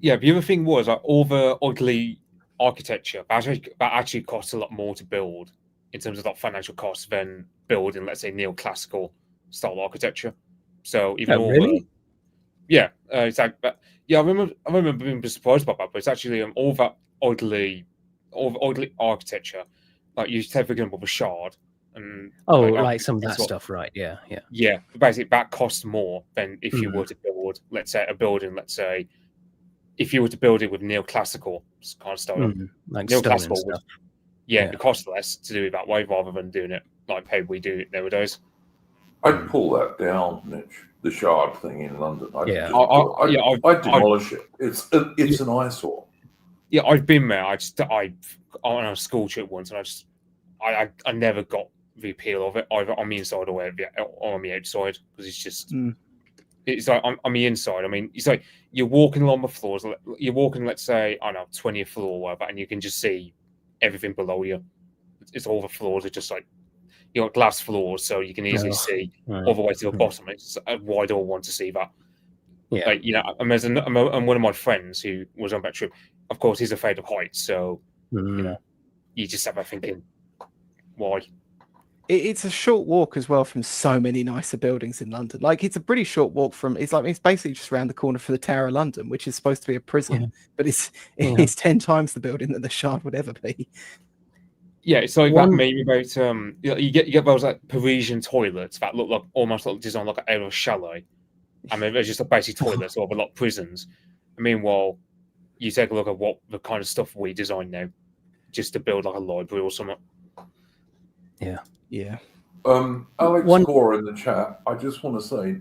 Yeah, the other thing was like all the ugly architecture that actually costs a lot more to build in terms of like financial costs than building, let's say, neoclassical style architecture. So even it's like, but I remember being surprised about that. But it's actually all that ugly architecture, like you take for example the Shard, and like some of that stuff, right? Yeah. Basically, that costs more than if you were to build, let's say, a building. Let's say, if you were to build it with neoclassical kind of style, like neoclassical stuff. It costs less to do it that way rather than doing it like how we do it nowadays. I'd pull that down, Mitch. The Shard thing in London. I'd demolish it. It's an eyesore. Yeah, I've been there. I on a school trip once, and I never got the appeal of it either on the inside or on the outside, because it's just it's like on the inside. I mean, it's like you're walking along the floors. You're walking, let's say, 20th floor or whatever, and you can just see everything below you. It's all the floors are just like glass floors, so you can easily see all the way to the bottom. It's why do I want to see that? Yeah, like, and one of my friends who was on that trip, of course, he's afraid of heights, so you just have that thinking, why? It's a short walk as well from so many nicer buildings in London. Like it's a pretty short walk from. It's basically just around the corner for the Tower of London, which is supposed to be a prison, but it's 10 times the building that the Shard would ever be. Yeah, it's like that meme about you get those like Parisian toilets that look like almost like designed like out of a chalet. I mean, they're just a basic toilets or a lot of prisons. And meanwhile, you take a look at what the kind of stuff we design now, just to build like a library or something. Yeah. Alex Core in the chat. I just want to say,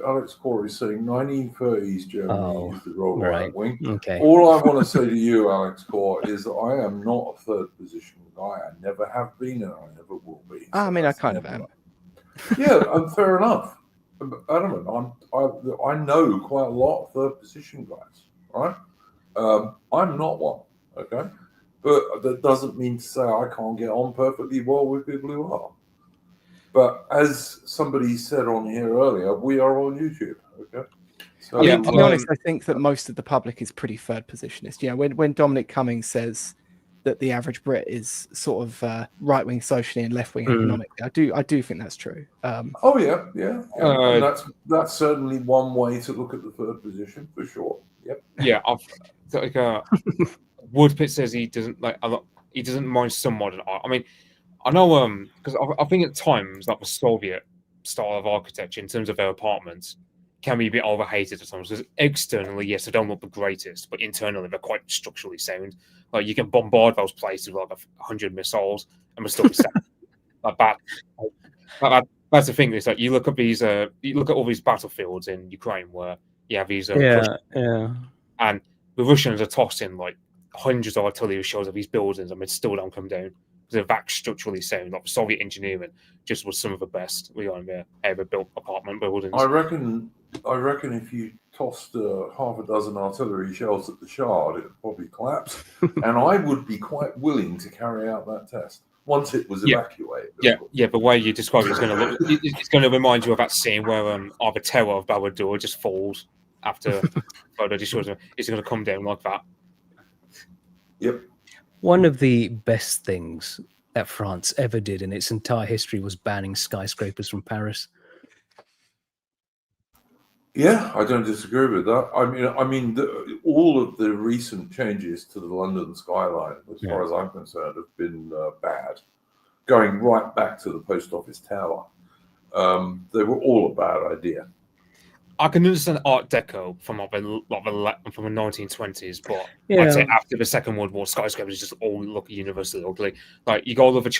Alex Core is saying 1930s Germany is the right wing. Okay. All I want to say to you, Alex Core, is that I am not a third position guy. I never have been, and I never will be. I mean, I kind of am. Yeah, fair enough. I don't know. I know quite a lot of third position guys, right? I'm not one, okay? But that doesn't mean to say I can't get on perfectly well with people who are. But as somebody said on here earlier, we are on YouTube, okay? So, I mean, to be honest, I think that most of the public is pretty third positionist. When Dominic Cummings says that the average Brit is sort of right-wing socially and left-wing economically, I do think that's true. And that's certainly one way to look at the third position for sure. Yep. Yeah, Woodpit says he doesn't mind some modern art. I mean, I know because I think at times like the Soviet style of architecture in terms of their apartments can be a bit overhated at times. Because externally, yes, they don't look the greatest, but internally they're quite structurally sound. Like you can bombard those places with like 100 missiles, and we're still be sound. Like that's the thing. Is like you look at these, you look at all these battlefields in Ukraine where you have these, yeah. and the Russians are tossing like hundreds of artillery shells at these buildings, and they still don't come down because they're that structurally sound. Like Soviet engineering just was some of the best we ever built apartment buildings. I reckon if you tossed half a dozen artillery shells at the Shard, it would probably collapse. And I would be quite willing to carry out that test once it was evacuated. Yeah. The way you describe it is going to look. It's going to remind you of that scene where the terror of Barador just falls after Frodo destroys him. It's going to come down like that. Yep. One of the best things that France ever did in its entire history was banning skyscrapers from Paris. Yeah, I don't disagree with that. I mean, all of the recent changes to the London skyline, as far as I'm concerned, have been bad. Going right back to the post office tower, they were all a bad idea. I can understand Art Deco from the 1920s, but Yeah. I'd say after the Second World War, skyscrapers just all look universally ugly. Like you go all over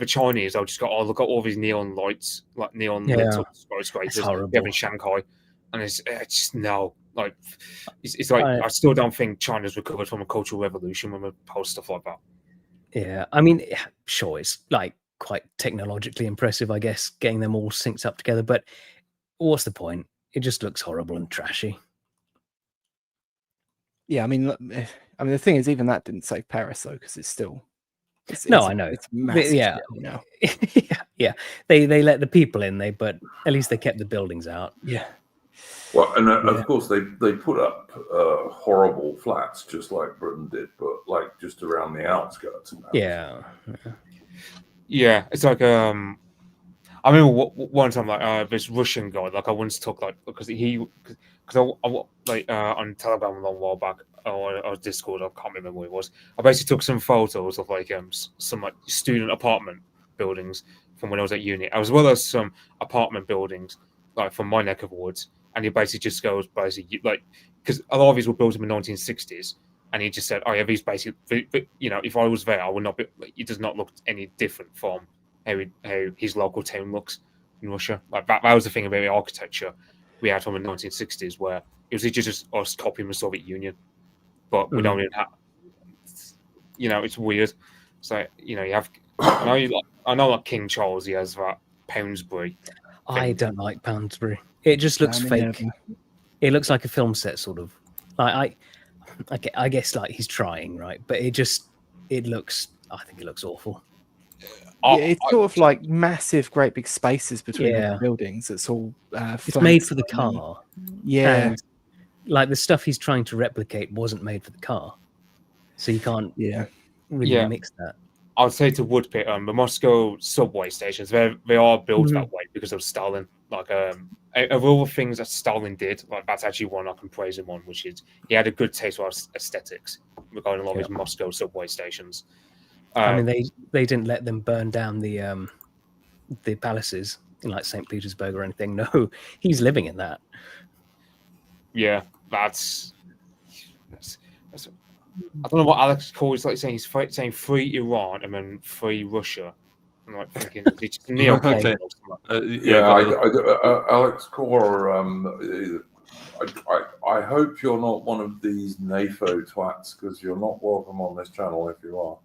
Chinese, they'll just go, oh, look at all these neon lights, like neon lit up skyscrapers. It's horrible. We have in Shanghai, and it's just no, like it's like I still don't think China's recovered from a cultural revolution when we post stuff like that. Yeah, I mean, sure, it's like quite technologically impressive, I guess, getting them all synced up together, but what's the point? It just looks horrible and trashy. Yeah, I mean, the thing is, even that didn't save Paris though, because it's still. I know. It's massive. Yeah, now. yeah. They let the people in, but at least they kept the buildings out. Yeah. Well, and of course they put up horrible flats just like Britain did, but like just around the outskirts. Yeah. Yeah, it's like I remember one time, like this Russian guy, like I once took because I on Telegram a long while back or Discord, I can't remember what it was. I basically took some photos of like some like student apartment buildings from when I was at uni, as well as some apartment buildings like from my neck of the woods. And he basically just goes like because a lot of these were built in the 1960s, and he just said, "Oh yeah, these basically, if I was there, I would not be. It does not look any different from." How his local town looks in Russia. Like that was the thing about the architecture we had from the 1960s, where it was just us copying the Soviet Union, but we don't even have. It's weird. So you have. I know like King Charles, he has that Poundsbury. I don't like Poundsbury. It just looks fake. It looks like a film set, sort of. Like I guess like he's trying, right? But it looks. I think it looks awful. Yeah, it's sort of like massive, great big spaces between the buildings. It's all it's made for the car. Yeah, and, like the stuff he's trying to replicate wasn't made for the car, so you can't really mix that. I'd say to Woodpit, the Moscow subway stations, they are built that way because of Stalin. Like of all the things that Stalin did, like that's actually one I can praise him on, which is he had a good taste for aesthetics regarding a lot of his Moscow subway stations. I mean, they didn't let them burn down the palaces in like St. Petersburg or anything. No, he's living in that. Yeah, that's I don't know what Alex calls like saying he's saying free Iran and then free Russia. I'm like thinking it's just neo. Okay. Alex Core. I hope you're not one of these NAFO twats, because you're not welcome on this channel if you are.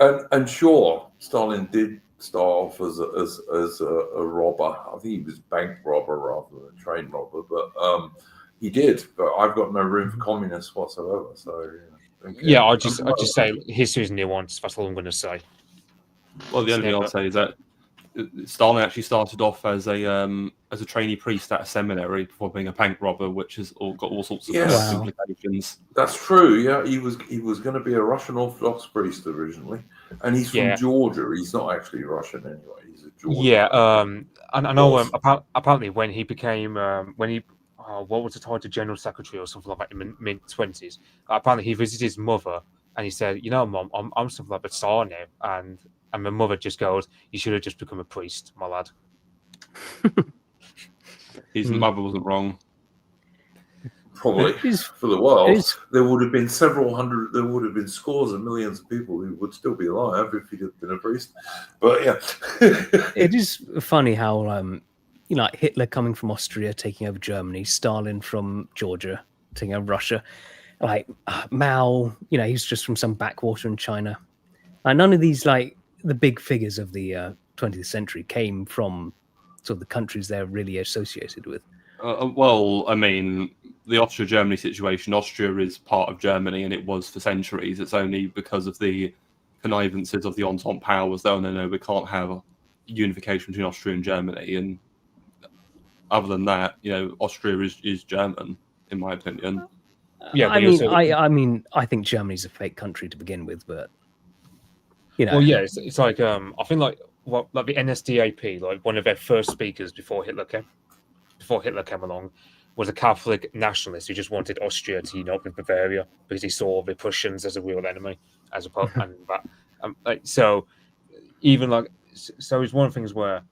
And sure, Stalin did start off as a robber. I think he was bank robber rather than a train robber, but he did. But I've got no room for communists whatsoever. So I just say history is nuanced. That's all I'm going to say. Well, the only thing I'll say is that Stalin actually started off as a trainee priest at a seminary before being a bank robber, which has got all sorts of implications. That's true. Yeah, he was going to be a Russian Orthodox priest originally, and he's from Georgia. He's not actually Russian anyway. He's a Georgian. Yeah, and I know apparently when he became what was the title, General Secretary or something like that in the mid-20s. Apparently he visited his mother and he said, "You know, Mum, I'm something like a Tsar now," and my mother just goes, "You should have just become a priest, my lad." His mother wasn't wrong. Probably It is- for the world, it is- there would have been there would have been scores of millions of people who would still be alive if he'd have been a priest. But yeah, It is funny how like Hitler coming from Austria taking over Germany, Stalin from Georgia taking over Russia, like Mao, he's just from some backwater in China. None of these, like the big figures of the 20th century, came from sort of the countries they're really associated with. Well, I mean, the Austria-Germany situation, Austria is part of Germany, and it was for centuries. It's only because of the connivances of the Entente powers that, no, we can't have unification between Austria and Germany. And other than that, Austria is German, in my opinion. Yeah, I think Germany's a fake country to begin with, but Well, yeah, it's like I think like the NSDAP, like one of their first speakers before Hitler came along, was a Catholic nationalist who just wanted Austria to unite with Bavaria because he saw the Prussians as a real enemy, as opposed and that. So even like so, it's one of the things where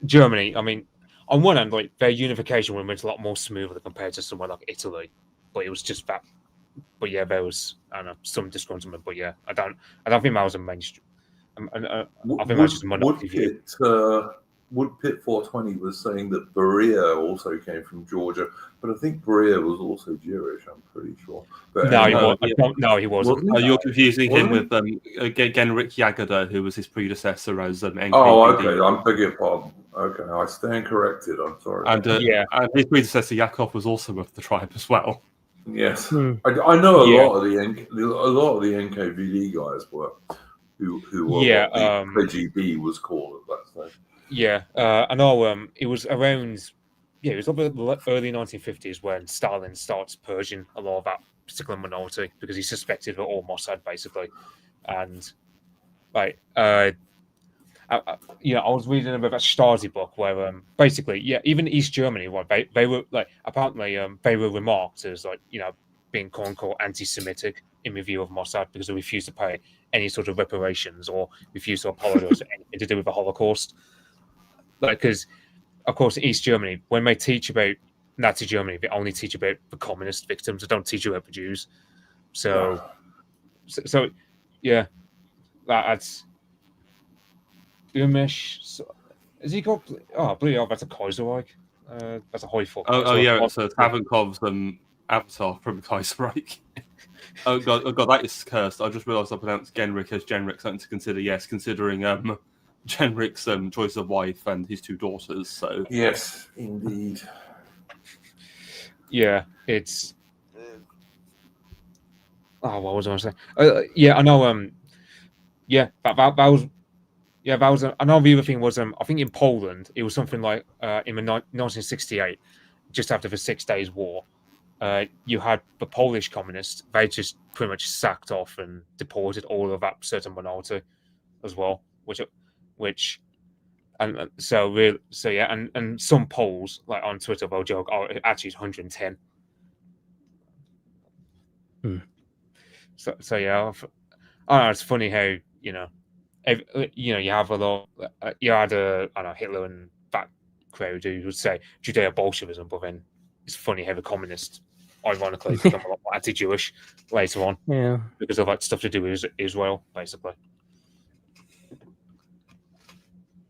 Germany, I mean, on one hand, like their unification went a lot more smoothly compared to somewhere like Italy, but it was just that. But yeah, there was some disgruntlement. But yeah, I don't think that was a mainstream. I think that's just a minority view. Woodpit 420 was saying that Beria also came from Georgia, but I think Beria was also Jewish. I'm pretty sure. But No, he wasn't. You're confusing him with Genrich Jagoda, who was his predecessor as NKVD. Oh, okay. I'm begging your pardon. Okay, I stand corrected. I'm sorry. And his predecessor Yakov was also of the tribe as well. Yes, I know a lot of the NKVD guys were who were what the KGB was called at that stage. Yeah, I know. It was around. Yeah, it was over the early 1950s when Stalin starts purging a lot of that particular minority because he suspected they're all Mossad basically, and like I was reading about that Stasi book where basically even East Germany, right, they were like apparently they were remarked as like being quote unquote anti-Semitic in review of Mossad because they refused to pay any sort of reparations or refused to apologize for anything to do with the Holocaust. Like, because of course, in East Germany, when they teach about Nazi Germany, they only teach about the communist victims. They don't teach about the Jews. So yeah, that's Umesh. So, has he got? Oh, bloody hell, that's a Kaiserreich. That's a Heuvel. Oh yeah, so Tavenkov's avatar from Kaiserreich. Oh god, that is cursed. I just realised I pronounced Genrich as Genrich. Something to consider. Yes, considering Genrich's choice of wife and his two daughters. So yes, indeed. Yeah, it's. Oh, what was I going to say? Yeah, I know. Yeah, that was. Yeah, that was. I know the other thing was. I think in Poland, it was something like in 1968, just after the 6 Days War. You had the Polish communists. They just pretty much sacked off and deported all of that certain minority, as well. And some Poles like on Twitter will joke, "Oh, actually, it's 110." So yeah, I don't know. It's funny how you have a lot. You had Hitler and that crowd who would say Judeo-Bolshevism, but then it's funny how the communists ironically become a lot more anti-Jewish later on, because of like stuff to do with Israel, basically.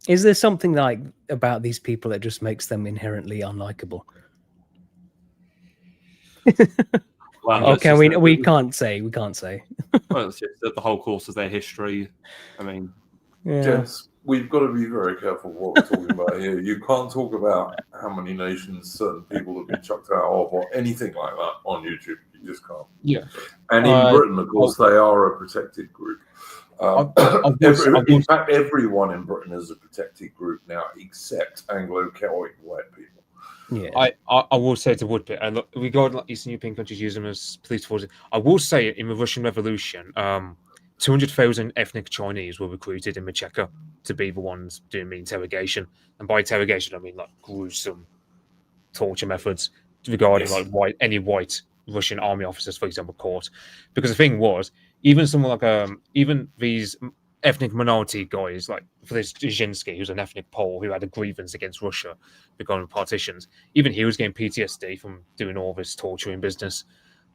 Is there something like about these people that just makes them inherently unlikable? Well, we can't say. Well, it's just the whole course of their history. I mean, Gents, we've got to be very careful what we're talking about here. You can't talk about how many nations certain people have been chucked out of or anything like that on YouTube. You just can't. Yeah. And in Britain, of course, they are a protected group. In fact, everyone in Britain is a protected group now, except Anglo-Celtic white people. Yeah, I will say to Woodpit, and look, regarding like Eastern European countries use them as police forces, I will say in the Russian Revolution, 200,000 ethnic Chinese were recruited in Mecheka to be the ones doing the interrogation, and by interrogation I mean like gruesome torture methods regarding like any white Russian army officers, for example, caught. Because the thing was, even someone like even these ethnic minority guys, like for this Dzerzhinsky, who's an ethnic Pole who had a grievance against Russia regarding partitions, even he was getting PTSD from doing all this torturing business.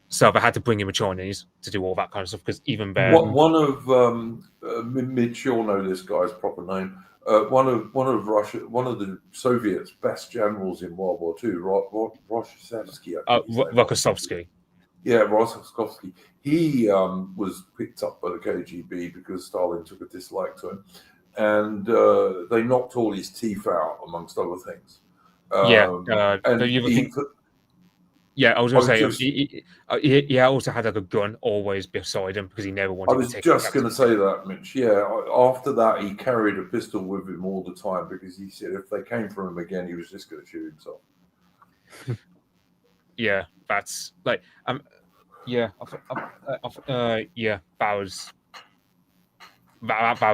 So they had to bring in the Chinese to do all that kind of stuff because even there, One of Mitch, you'll know this guy's proper name. One of the Soviets' best generals in World War II, Roshevsky. Rokossovsky. Yeah, Rokossovsky. He was picked up by the KGB because Stalin took a dislike to him, and they knocked all his teeth out, amongst other things. Yeah, I was going to say he also had like a gun always beside him because he never wanted. I was just going to say that, Mitch. Yeah, after that, he carried a pistol with him all the time because he said if they came for him again, he was just going to shoot himself. Yeah, that's like yeah, that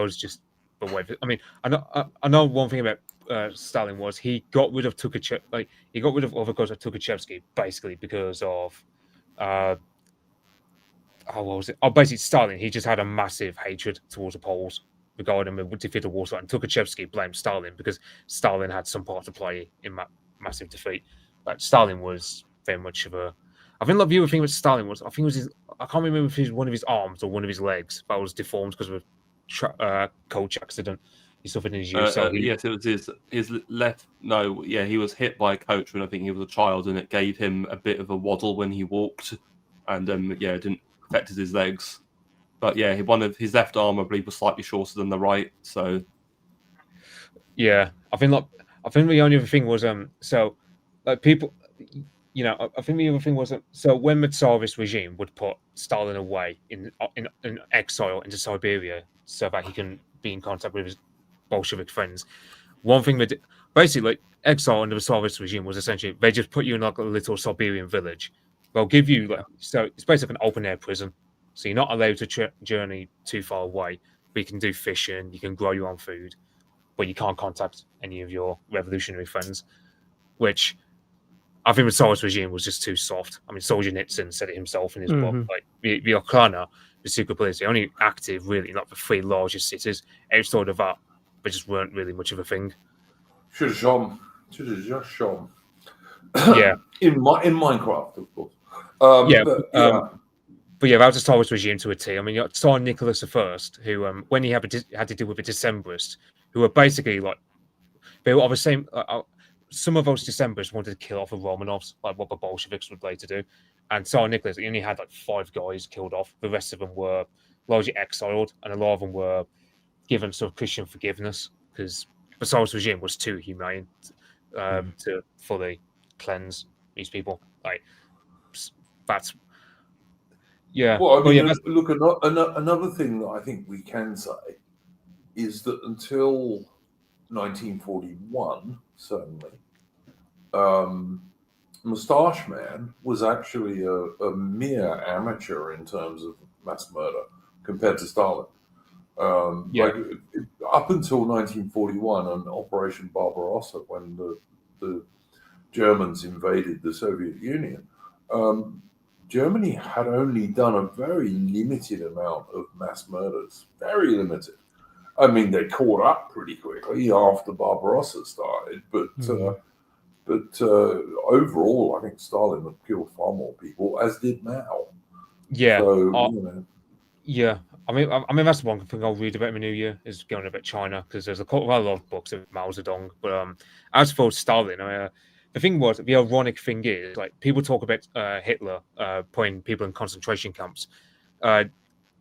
was just the way. I mean, I know one thing about Stalin was he got rid of Tukhachevsky, like he got rid of other guys like Tukhachevsky basically because of what was it? Oh, basically Stalin. He just had a massive hatred towards the Poles regarding the defeat of Warsaw, and Tukhachevsky blamed Stalin because Stalin had some part to play in that massive defeat. But Stalin was very much of a. I think the other thing with Stalin was I think it was his. I can't remember if it was one of his arms or one of his legs that was deformed because of a coach accident. He suffered in his youth. Yes, it was his left. No, yeah, he was hit by a coach when I think he was a child, and it gave him a bit of a waddle when he walked, and it didn't affect his legs. But yeah, one of his left arm, I believe, was slightly shorter than the right. So yeah, I think the only other thing was so like people. I think the other thing was so when the Tsarist regime would put Stalin away in exile into Siberia so that he can be in contact with his Bolshevik friends. One thing that basically like exile under the Tsarist regime was essentially they just put you in like a little Siberian village. They'll give you so it's basically an open air prison, so you're not allowed to journey too far away. But you can do fishing, you can grow your own food, but you can't contact any of your revolutionary friends, which. I think the Tsarist regime was just too soft. I mean, Solzhenitsyn said it himself in his book. Like the Okhrana, the secret police, they only active really like the three largest cities. Outside of that, they just weren't really much of a thing. Should have shone. Should have just shone. Yeah, in Minecraft, of course. But yeah, that was the Tsarist regime to a T. I mean, you got Tsar Nicholas I, who when he had to deal with the Decembrists, who were basically like they were of the same. Some of those Decembrists wanted to kill off the Romanovs, like what the Bolsheviks would later do. And Tsar Nicholas, he only had like 5 guys killed off. The rest of them were largely exiled, and a lot of them were given sort of Christian forgiveness because the Tsarist regime was too humane to fully cleanse these people. Like that's yeah. Well, I mean, look, another thing that I think we can say is that until 1941, certainly, Moustache Man was actually a mere amateur in terms of mass murder compared to Stalin. Like up until 1941 and Operation Barbarossa, when the Germans invaded the Soviet Union, Germany had only done a very limited amount of mass murders, very limited. I mean, they caught up pretty quickly after Barbarossa started, but overall, I think Stalin had killed far more people, as did Mao. Yeah. So, yeah. I mean, that's one thing I'll read about in the new year is going about China because there's a lot of books of Mao Zedong. But as for Stalin, the thing was, the ironic thing is, like people talk about Hitler putting people in concentration camps.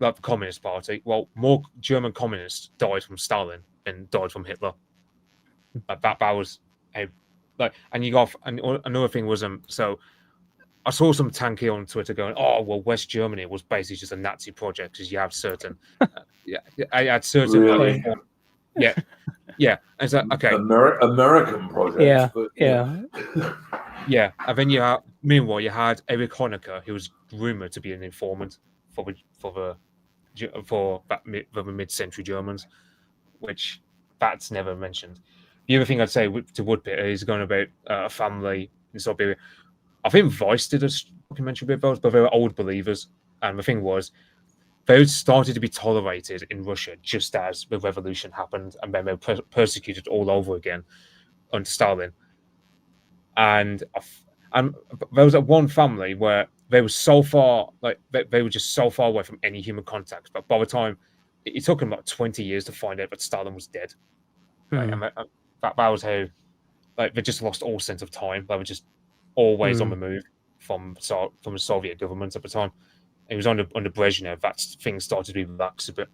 Like the Communist Party, well, more German communists died from Stalin than died from Hitler. That was and you got another thing was so I saw some tanky on Twitter going, oh well, West Germany was basically just a Nazi project because you have certain, I had certain really? yeah, and so okay, American projects, yeah, and then meanwhile you had Erich Honecker, who was rumored to be an informant for the mid-century Germans, which that's never mentioned. The other thing I'd say to Woodpit is going about a family in Siberia. I think Vice did documentary with those, but they were old believers. And the thing was, they started to be tolerated in Russia just as the revolution happened, and then they were persecuted all over again under Stalin. And there was one family where they were so far, like they were just so far away from any human contact. But by the time it took them about 20 years to find out that Stalin was dead, like, and that was how, like, they just lost all sense of time. They were just always on the move from the Soviet government at the time. It was under Brezhnev that things started to be relaxed a bit.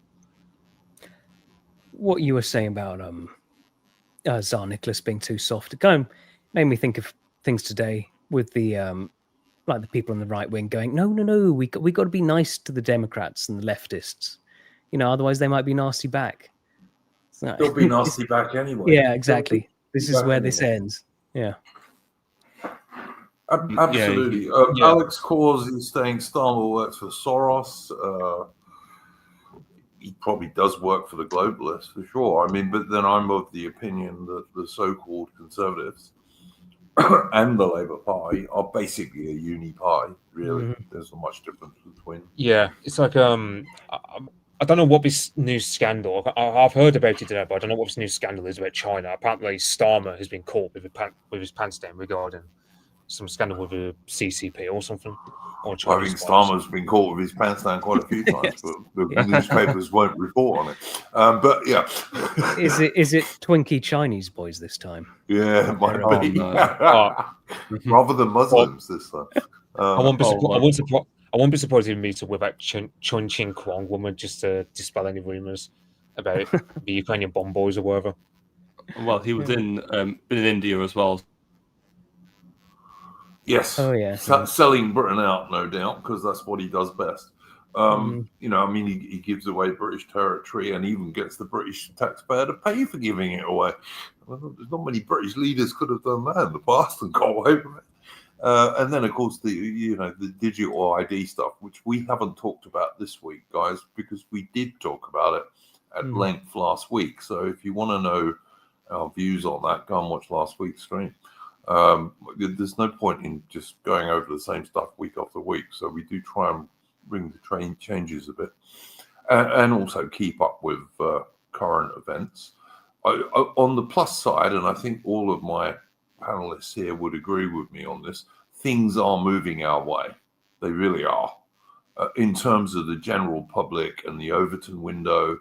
What you were saying about Tsar Nicholas being too soft, it kind of made me think of things today with the like the people on the right wing going, no, we got to be nice to the Democrats and the leftists, otherwise they might be nasty back. So, They'll be nasty back anyway. Yeah, exactly. This is where this ends. Yeah. Absolutely. Alex Kors is saying Starmer works for Soros. He probably does work for the globalists, for sure. I mean, but then I'm of the opinion that the so-called conservatives and the Labour Party are basically a uni party, really. There's not much difference between. Yeah, it's like I don't know what this new scandal. I've heard about it today, but I don't know what this new scandal is about China. Apparently, Starmer has been caught with his pants down regarding some scandal with the CCP or something. Or I think Starmer's been caught with his pants down quite a few times, but the newspapers won't report on it. But yeah, is it Twinkie Chinese boys this time? Yeah, it might be. Rather than Muslims this time. I won't be surprised if he meets up with that Chun Ching Kwong woman just to dispel any rumours about the Ukrainian bomb boys or whatever. Well, he was in India as well. Yes. Oh yeah. Selling Britain out, no doubt, because that's what he does best. He gives away British territory and even gets the British taxpayer to pay for giving it away. Well, there's not many British leaders could have done that in the past and got away with it. And then, of course, the digital ID stuff, which we haven't talked about this week, guys, because we did talk about it at length last week. So if you want to know our views on that, go and watch last week's stream. There's no point in just going over the same stuff week after week. So we do try and bring the train changes a bit and also keep up with current events. On the plus side, and I think all of my panelists here would agree with me on this, things are moving our way. They really are. In terms of the general public and the Overton window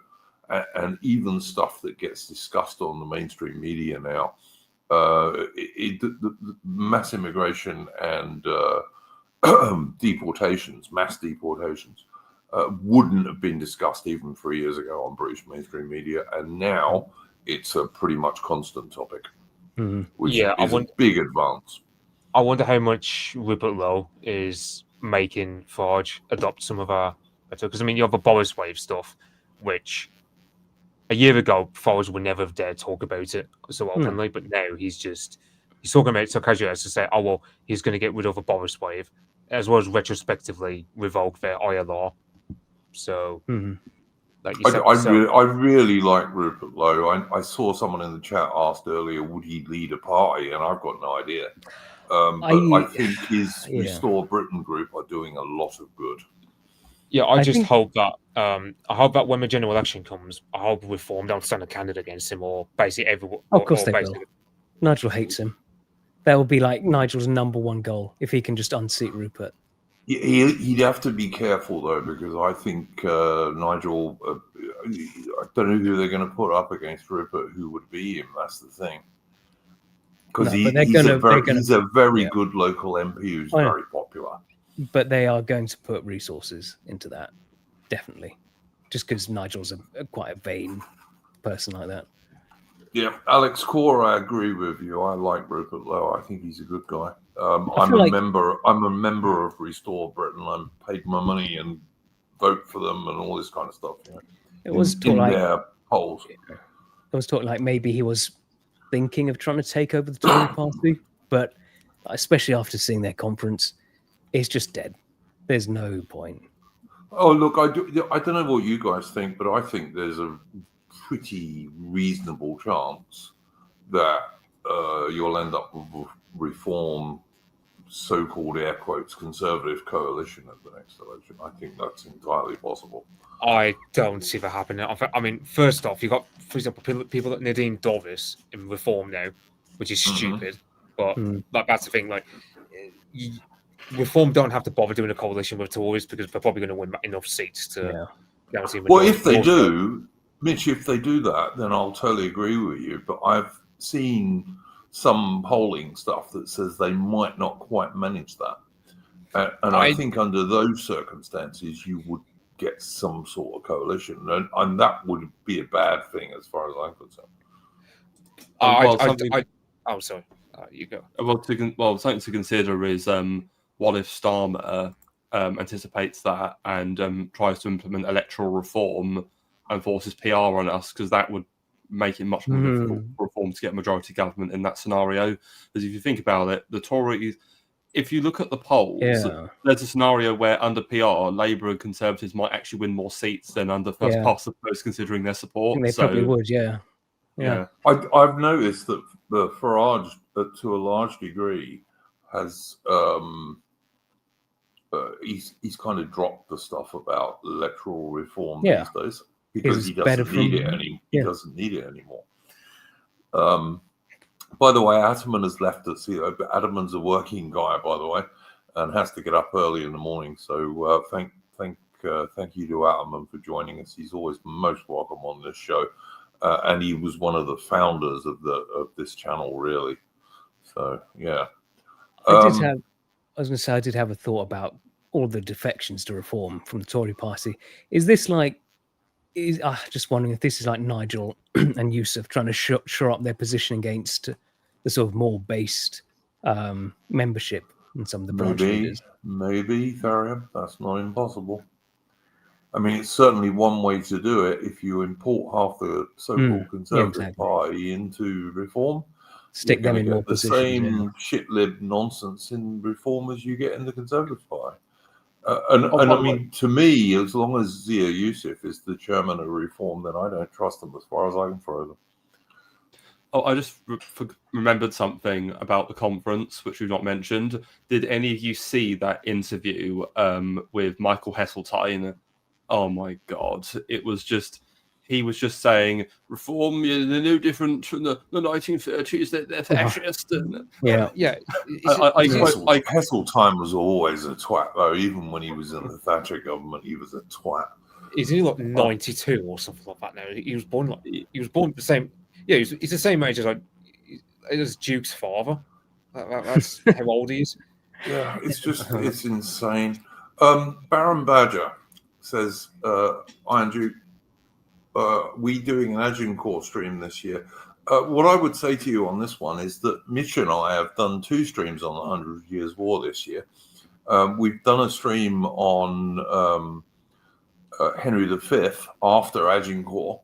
and even stuff that gets discussed on the mainstream media now, the mass immigration and mass deportations, wouldn't have been discussed even 3 years ago on British mainstream media, and now it's a pretty much constant topic, which is a big advance. I wonder how much Rupert Lowe is making Farage adopt some of our better, because I mean you have the Boris wave stuff, which a year ago Farage would never have dared talk about it so openly, but now he's talking about it so casually as to say, oh well, he's going to get rid of a Boris wave, as well as retrospectively revoke their ILR. So, like you said, I really like Rupert Lowe. I saw someone in the chat asked earlier, would he lead a party? And I've got no idea. But I think his Restore Britain group are doing a lot of good. Yeah, I hope that I hope that when the general election comes, I hope Reform don't stand a candidate against him, or basically everyone. Of course they will. Nigel hates him. That will be like Nigel's #1 goal if he can just unseat Rupert. He'd have to be careful though, because I think Nigel. I don't know who they're going to put up against Rupert. Who would be him? That's the thing. Because he's a very good local MP who's very popular. But they are going to put resources into that, definitely. Just because Nigel's quite a vain person like that. Yeah, Alex Core, I agree with you. I like Rupert Lowe. I think he's a good guy. I'm a member of Restore Britain. I'm paid my money and vote for them and all this kind of stuff. It was their polls. It was talk like maybe he was thinking of trying to take over the Tory party, but especially after seeing their conference, it's just dead. There's no point. Oh, look, I don't know what you guys think, but I think there's a pretty reasonable chance that you'll end up with Reform so-called air quotes conservative coalition at the next election. I think that's entirely possible. I don't see that happening. I mean, first off, you got, for example, people like Nadine Dorvis in Reform now, which is stupid. But that's the thing. Like, Reform don't have to bother doing a coalition with Tories because they're probably going to win enough seats to guarantee. Well, if they do, Mitch, if they do that, then I'll totally agree with you. But I've seen some polling stuff that says they might not quite manage that, and I think under those circumstances, you would get some sort of coalition, and that would be a bad thing as far as I'm concerned. Oh, sorry. You go. Something to consider is what if Starmer anticipates that and tries to implement electoral reform and forces PR on us, because that would make it much more difficult for Reform to get majority government in that scenario. Because if you think about it, the Tories, if you look at the polls, there's a scenario where under PR, Labour and Conservatives might actually win more seats than under first past the post, considering their support. They probably would, yeah. I've noticed that Farage, to a large degree, has he's kind of dropped the stuff about electoral reform these days because he doesn't need it anymore. He doesn't need it anymore. By the way, Atterman has left us here, but Atterman's a working guy, by the way, and has to get up early in the morning. So thank you to Atterman for joining us. He's always most welcome on this show, and he was one of the founders of this channel, really. So yeah, I did have a thought about all the defections to Reform from the Tory party. Is this like? Just wondering if this is like Nigel and Yusuf trying to shore up their position against the sort of more based membership in some of the branch leaders. Maybe, Tharian, that's not impossible. I mean, it's certainly one way to do it. If you import half the so-called Conservative Party into Reform, stick them in more positions. The same shit-lib nonsense in Reform as you get in the Conservative Party. And I mean, to me, as long as Zia Yusuf is the chairman of Reform, then I don't trust them as far as I can throw them. Oh, I just remembered something about the conference, which we've not mentioned. Did any of you see that interview with Michael Heseltine? Oh my God. It was just, he was just saying, Reform, they're no different from the 1930s, they're fascist. Heseltine was always a twat, though. Even when he was in the Thatcher government, he was a twat. He's only like 92 or something like that now. He was born the same. Yeah, he's the same age as Duke's father. That's how old he is. Yeah, it's insane. Baron Badger says, Iron Duke, we doing an Agincourt stream this year. What I would say to you on this one is that Mitch and I have done 2 streams on the 100 Years' War this year. We've done a stream on Henry V after Agincourt,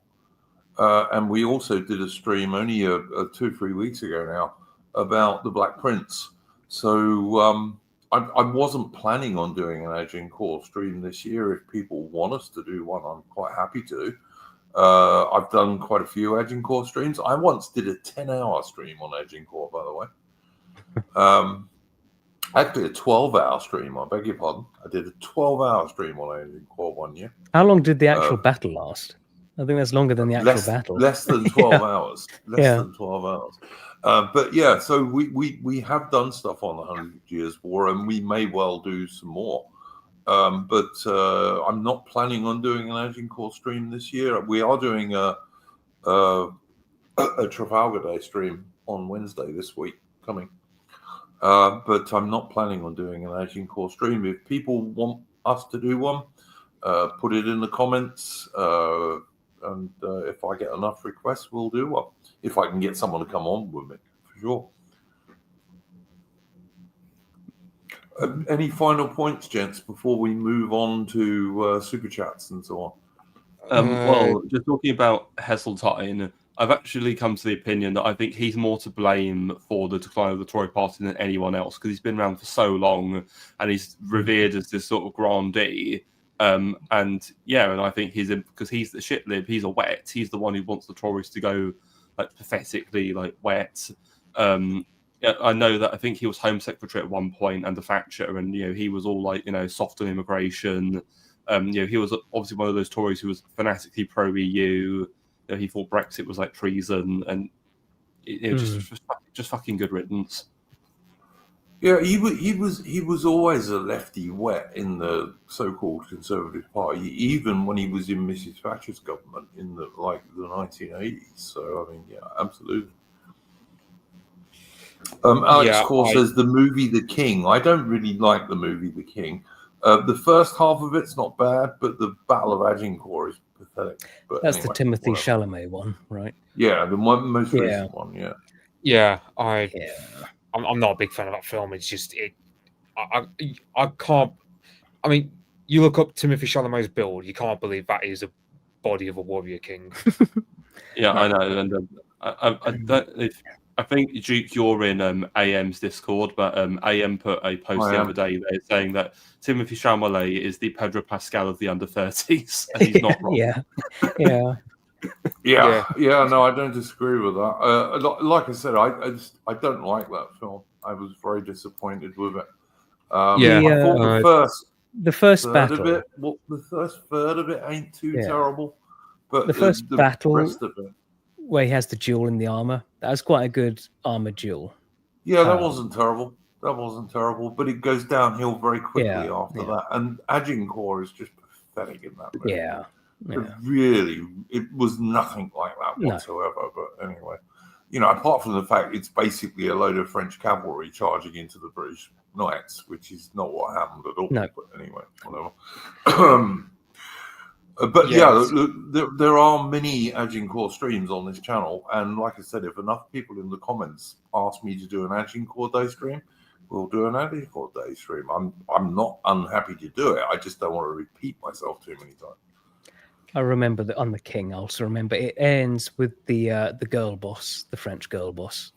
and we also did a stream only 2 or 3 weeks ago now about the Black Prince. So I wasn't planning on doing an Agincourt stream this year. If people want us to do one, I'm quite happy to. I've done quite a few Agincourt streams. I once did a 10-hour stream on Agincourt, by the way. Actually, a 12-hour stream. I beg your pardon. I did a 12-hour stream on Agincourt one year. How long did the actual battle last? I think that's longer than the actual battle. Less than 12 hours. Less than 12 hours. But yeah, so we have done stuff on the 100 Years' War, and we may well do some more. But I'm not planning on doing an Agincourt stream this year. We are doing a Trafalgar Day stream on Wednesday this week coming. But I'm not planning on doing an Agincourt stream. If people want us to do one, put it in the comments. And if I get enough requests, we'll do one. If I can get someone to come on with me, for sure. Any final points, gents, before we move on to super chats and so on? Well, just talking about Heseltine, I've actually come to the opinion that I think he's more to blame for the decline of the Tory party than anyone else, because he's been around for so long and he's revered as this sort of grandee. And I think because he's the shit lib, he's a wet. He's the one who wants the Tories to go like pathetically like wet. Yeah, I know that. I think he was Home Secretary at one point under Thatcher, and he was all like soft on immigration. He was obviously one of those Tories who was fanatically pro EU. He thought Brexit was like treason, and just fucking good riddance. Yeah, he was always a lefty wet in the so-called Conservative Party, even when he was in Mrs. Thatcher's government in the 1980s. So I mean, yeah, absolutely. Alex Core says the movie The King. I don't really like the movie The King. The first half of it's not bad, but the Battle of Agincourt is pathetic. But That's anyway, the Timothy whatever. Chalamet one, right? Yeah, the most recent one. Yeah. I'm not a big fan of that film. It's just I can't. I mean, you look up Timothy Chalamet's build, you can't believe that is a body of a warrior king. Yeah, I know, and I don't. I think Duke, you're in AM's Discord, but AM put a post the other day there saying that Timothy Chalamet is the Pedro Pascal of the under-30s, and he's not wrong. Yeah. No, I don't disagree with that. Like I said, I don't like that film. I was very disappointed with it. I thought the first battle of it, the first third of it ain't too terrible, but the first battle, rest of it, where he has the duel in the armor, that was quite a good armor duel. Yeah, that wasn't terrible. That wasn't terrible, but it goes downhill very quickly after that. And Agincourt is just pathetic in that movie. It was nothing like that whatsoever. No. But anyway, apart from the fact it's basically a load of French cavalry charging into the British Knights, which is not what happened at all. No. But anyway, whatever. But there are many Agincourt streams on this channel, and like I said, if enough people in the comments ask me to do an Agincourt Day stream, we'll do an Agincourt Day stream. I'm not unhappy to do it. I just don't want to repeat myself too many times. I remember that on the King. I also remember it ends with the girl boss, the French girl boss,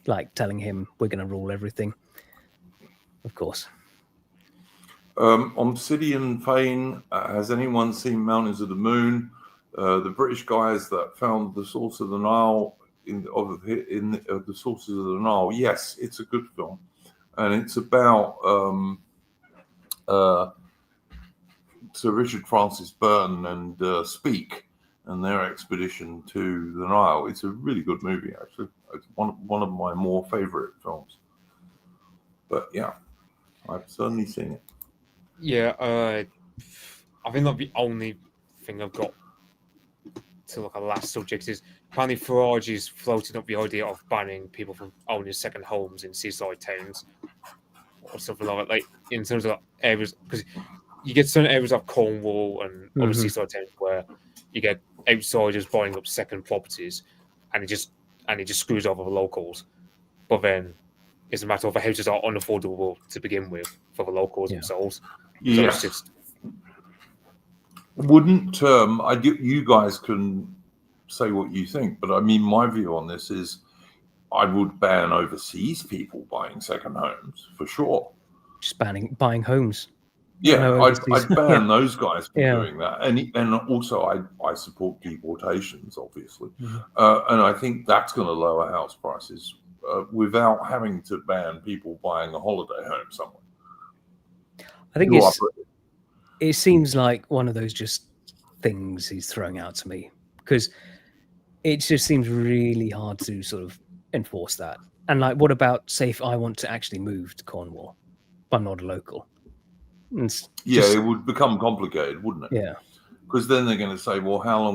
like telling him we're going to rule everything. Of course. Obsidian Fane, has anyone seen Mountains of the Moon? The British guys that found the source of the Nile the sources of the Nile. Yes, it's a good film, and it's about Sir Richard Francis Burton and Speke and their expedition to the Nile. It's a really good movie, actually. It's one of my more favourite films. But yeah, I've certainly seen it. Yeah, I think not the only thing I've got to look at last subject is apparently Farage is floating up the idea of banning people from owning second homes in seaside towns or something like that. Like in terms of areas, because you get certain areas of Cornwall and other seaside towns where you get outsiders buying up second properties, and it just screws over the locals. But then it's a matter of the houses are unaffordable to begin with for the locals themselves. Yeah. So it's just... Wouldn't you guys can say what you think, but I mean, my view on this is I would ban overseas people buying second homes for sure. Just buying homes. Yeah, I'd ban those guys from doing that, and also I support deportations, obviously, and I think that's going to lower house prices without having to ban people buying a holiday home somewhere. I think it seems like one of those just things he's throwing out to me, because it just seems really hard to sort of enforce that. And like, what about, say, if I want to actually move to Cornwall, but I'm not a local? It would become complicated, wouldn't it? Yeah. Because then they're going to say, well, how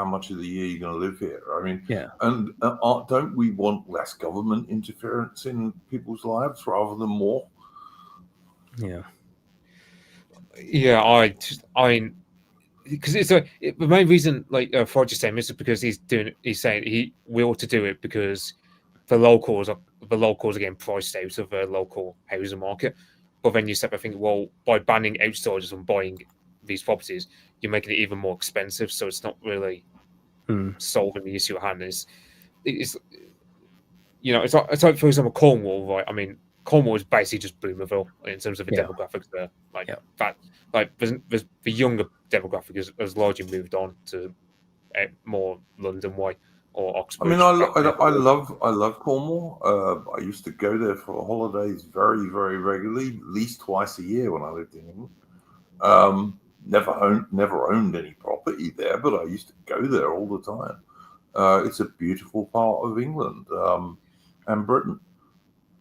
much of the year are you going to live here? I mean, and don't we want less government interference in people's lives rather than more? Yeah. Yeah, because the main reason, like Ford just saying, is because he's saying we ought to do it because the locals are getting priced out of the local housing market. But then you start to think, well, by banning outsiders from buying these properties, you're making it even more expensive. So it's not really solving the issue at hand. It's like, for example, Cornwall, right? I mean, Cornwall is basically just Boomerville in terms of the demographics there. The younger demographic has largely moved on to more London way. or I Oxbridge. mean, I love Cornwall. I used to go there for holidays very, very regularly, at least twice a year when I lived in England. Never owned any property there, but I used to go there all the time. It's a beautiful part of England and Britain.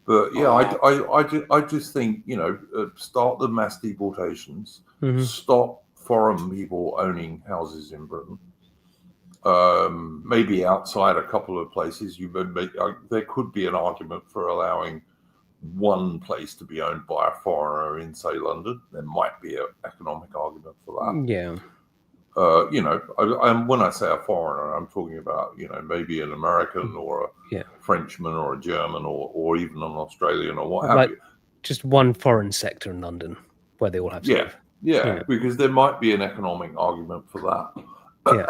But yeah, I just think, start the mass deportations, stop foreign people owning houses in Britain. Maybe outside a couple of places, there could be an argument for allowing one place to be owned by a foreigner in, say, London. There might be an economic argument for that. Yeah. When I say a foreigner, I'm talking about, maybe an American or a Frenchman or a German or even an Australian or what have you. Just one foreign sector in London where they all have stuff. Yeah, because there might be an economic argument for that.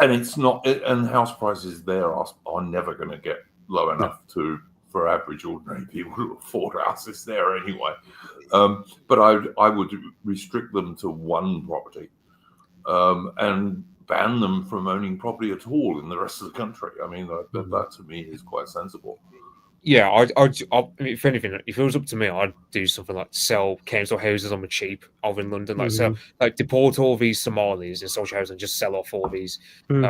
And it's not, and house prices there are never going to get low enough for average ordinary people to afford houses there anyway. But I would restrict them to one property. And ban them from owning property at all in the rest of the country. I mean, that to me is quite sensible. Yeah, I if anything, if it was up to me, I'd do something like sell council houses on the cheap over in London, like deport all these Somalis in social housing, just sell off all these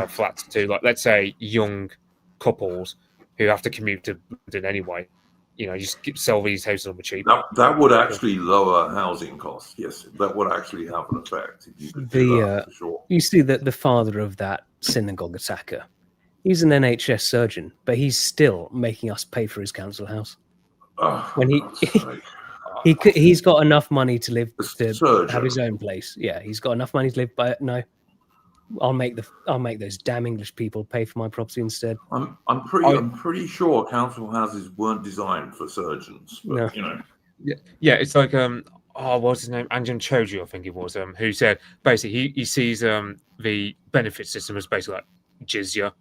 flats to, like, let's say, young couples who have to commute to London anyway. Just sell these houses on the cheap. That would actually lower housing costs. Yes, that would actually have an effect if you could do that, for sure. You see that the father of that synagogue attacker, he's an NHS surgeon, but he's still making us pay for his council house. When he's got enough money to live to have his own place. Yeah, he's got enough money to live. But no, I'll make those damn English people pay for my property instead. I'm pretty sure council houses weren't designed for surgeons. But, Yeah, it's like what's his name? Anjan Choudhury, I think it was, who said basically he sees the benefit system as basically like jizya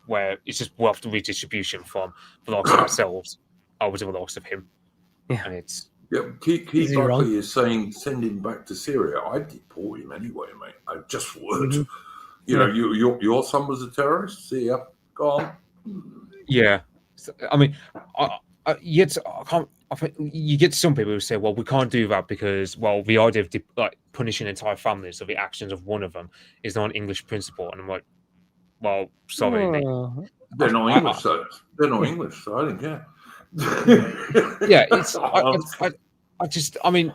where it's just wealth redistribution from the likes of ourselves over to the likes of him. Yeah, and it's Keith Buckley is saying send him back to Syria. I'd deport him anyway, mate. I just would. Your son was a terrorist. See ya. Go on. Yeah, I mean, I can't. I think you get some people who say, "Well, we can't do that because, well, the idea of like punishing entire families for the actions of one of them is not an English principle." And I'm like, "Well, sorry, they're not English, so they're not English, so I don't care." Yeah, it's. I mean,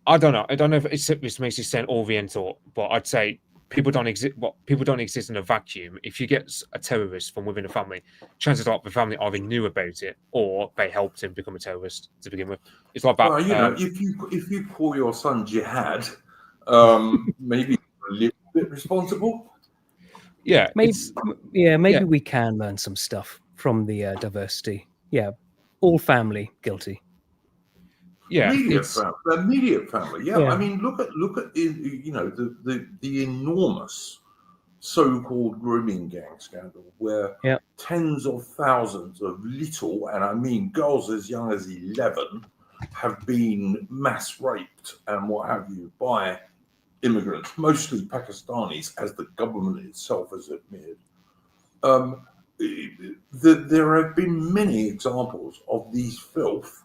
I don't know. I don't know if this makes you sound Oriental, but I'd say people don't exist. Well, people don't exist in a vacuum. If you get a terrorist from within a family, chances are the family either knew about it or they helped him become a terrorist to begin with. It's like that. Well, if you call your son jihad, maybe a little bit responsible. Yeah, maybe we can learn some stuff from the diversity. Yeah, all family guilty. Yeah, immediate family. Yeah, I mean, look at the enormous so-called grooming gang scandal where tens of thousands of little, and I mean girls as young as 11, have been mass raped and what have you by immigrants, mostly Pakistanis, as the government itself has admitted. There have been many examples of these filth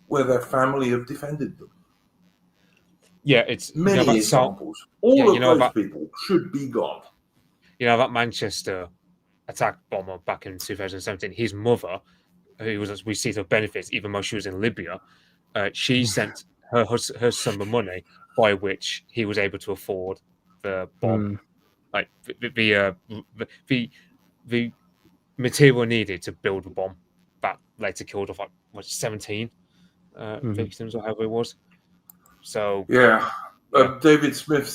where their family have defended them. Yeah, it's many examples. All of those people should be gone. That Manchester attack bomber back in 2017, his mother, who was, as we see, the benefits, even though she was in Libya, she sent her son the money by which he was able to afford the bomb, like the material needed to build the bomb that later killed off 17 victims or however it was. So David Smith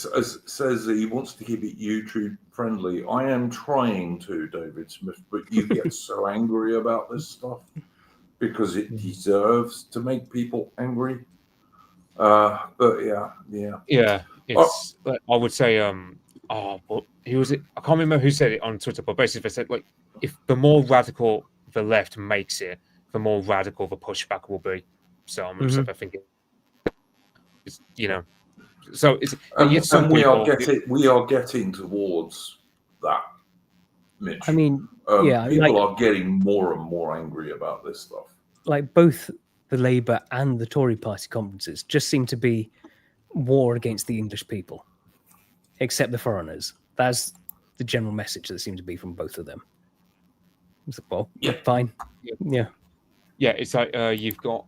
says that he wants to keep it YouTube friendly. I am trying to, David Smith, but you get so angry about this stuff because it deserves to make people angry. But it's I would say but he was, I can't remember who said it on Twitter, but basically they said, like, if the more radical the left makes it, the more radical the pushback will be. So I'm just thinking, so it's, and we are getting towards that, Mitch. I mean, yeah, people like, are getting more and more angry about this stuff. like both the Labour and the Tory party conferences just seem to be war against the English people, except the foreigners. That's the general message that seems to be from both of them. It's like, well, Yeah. fine. Yeah. Yeah, it's like you've got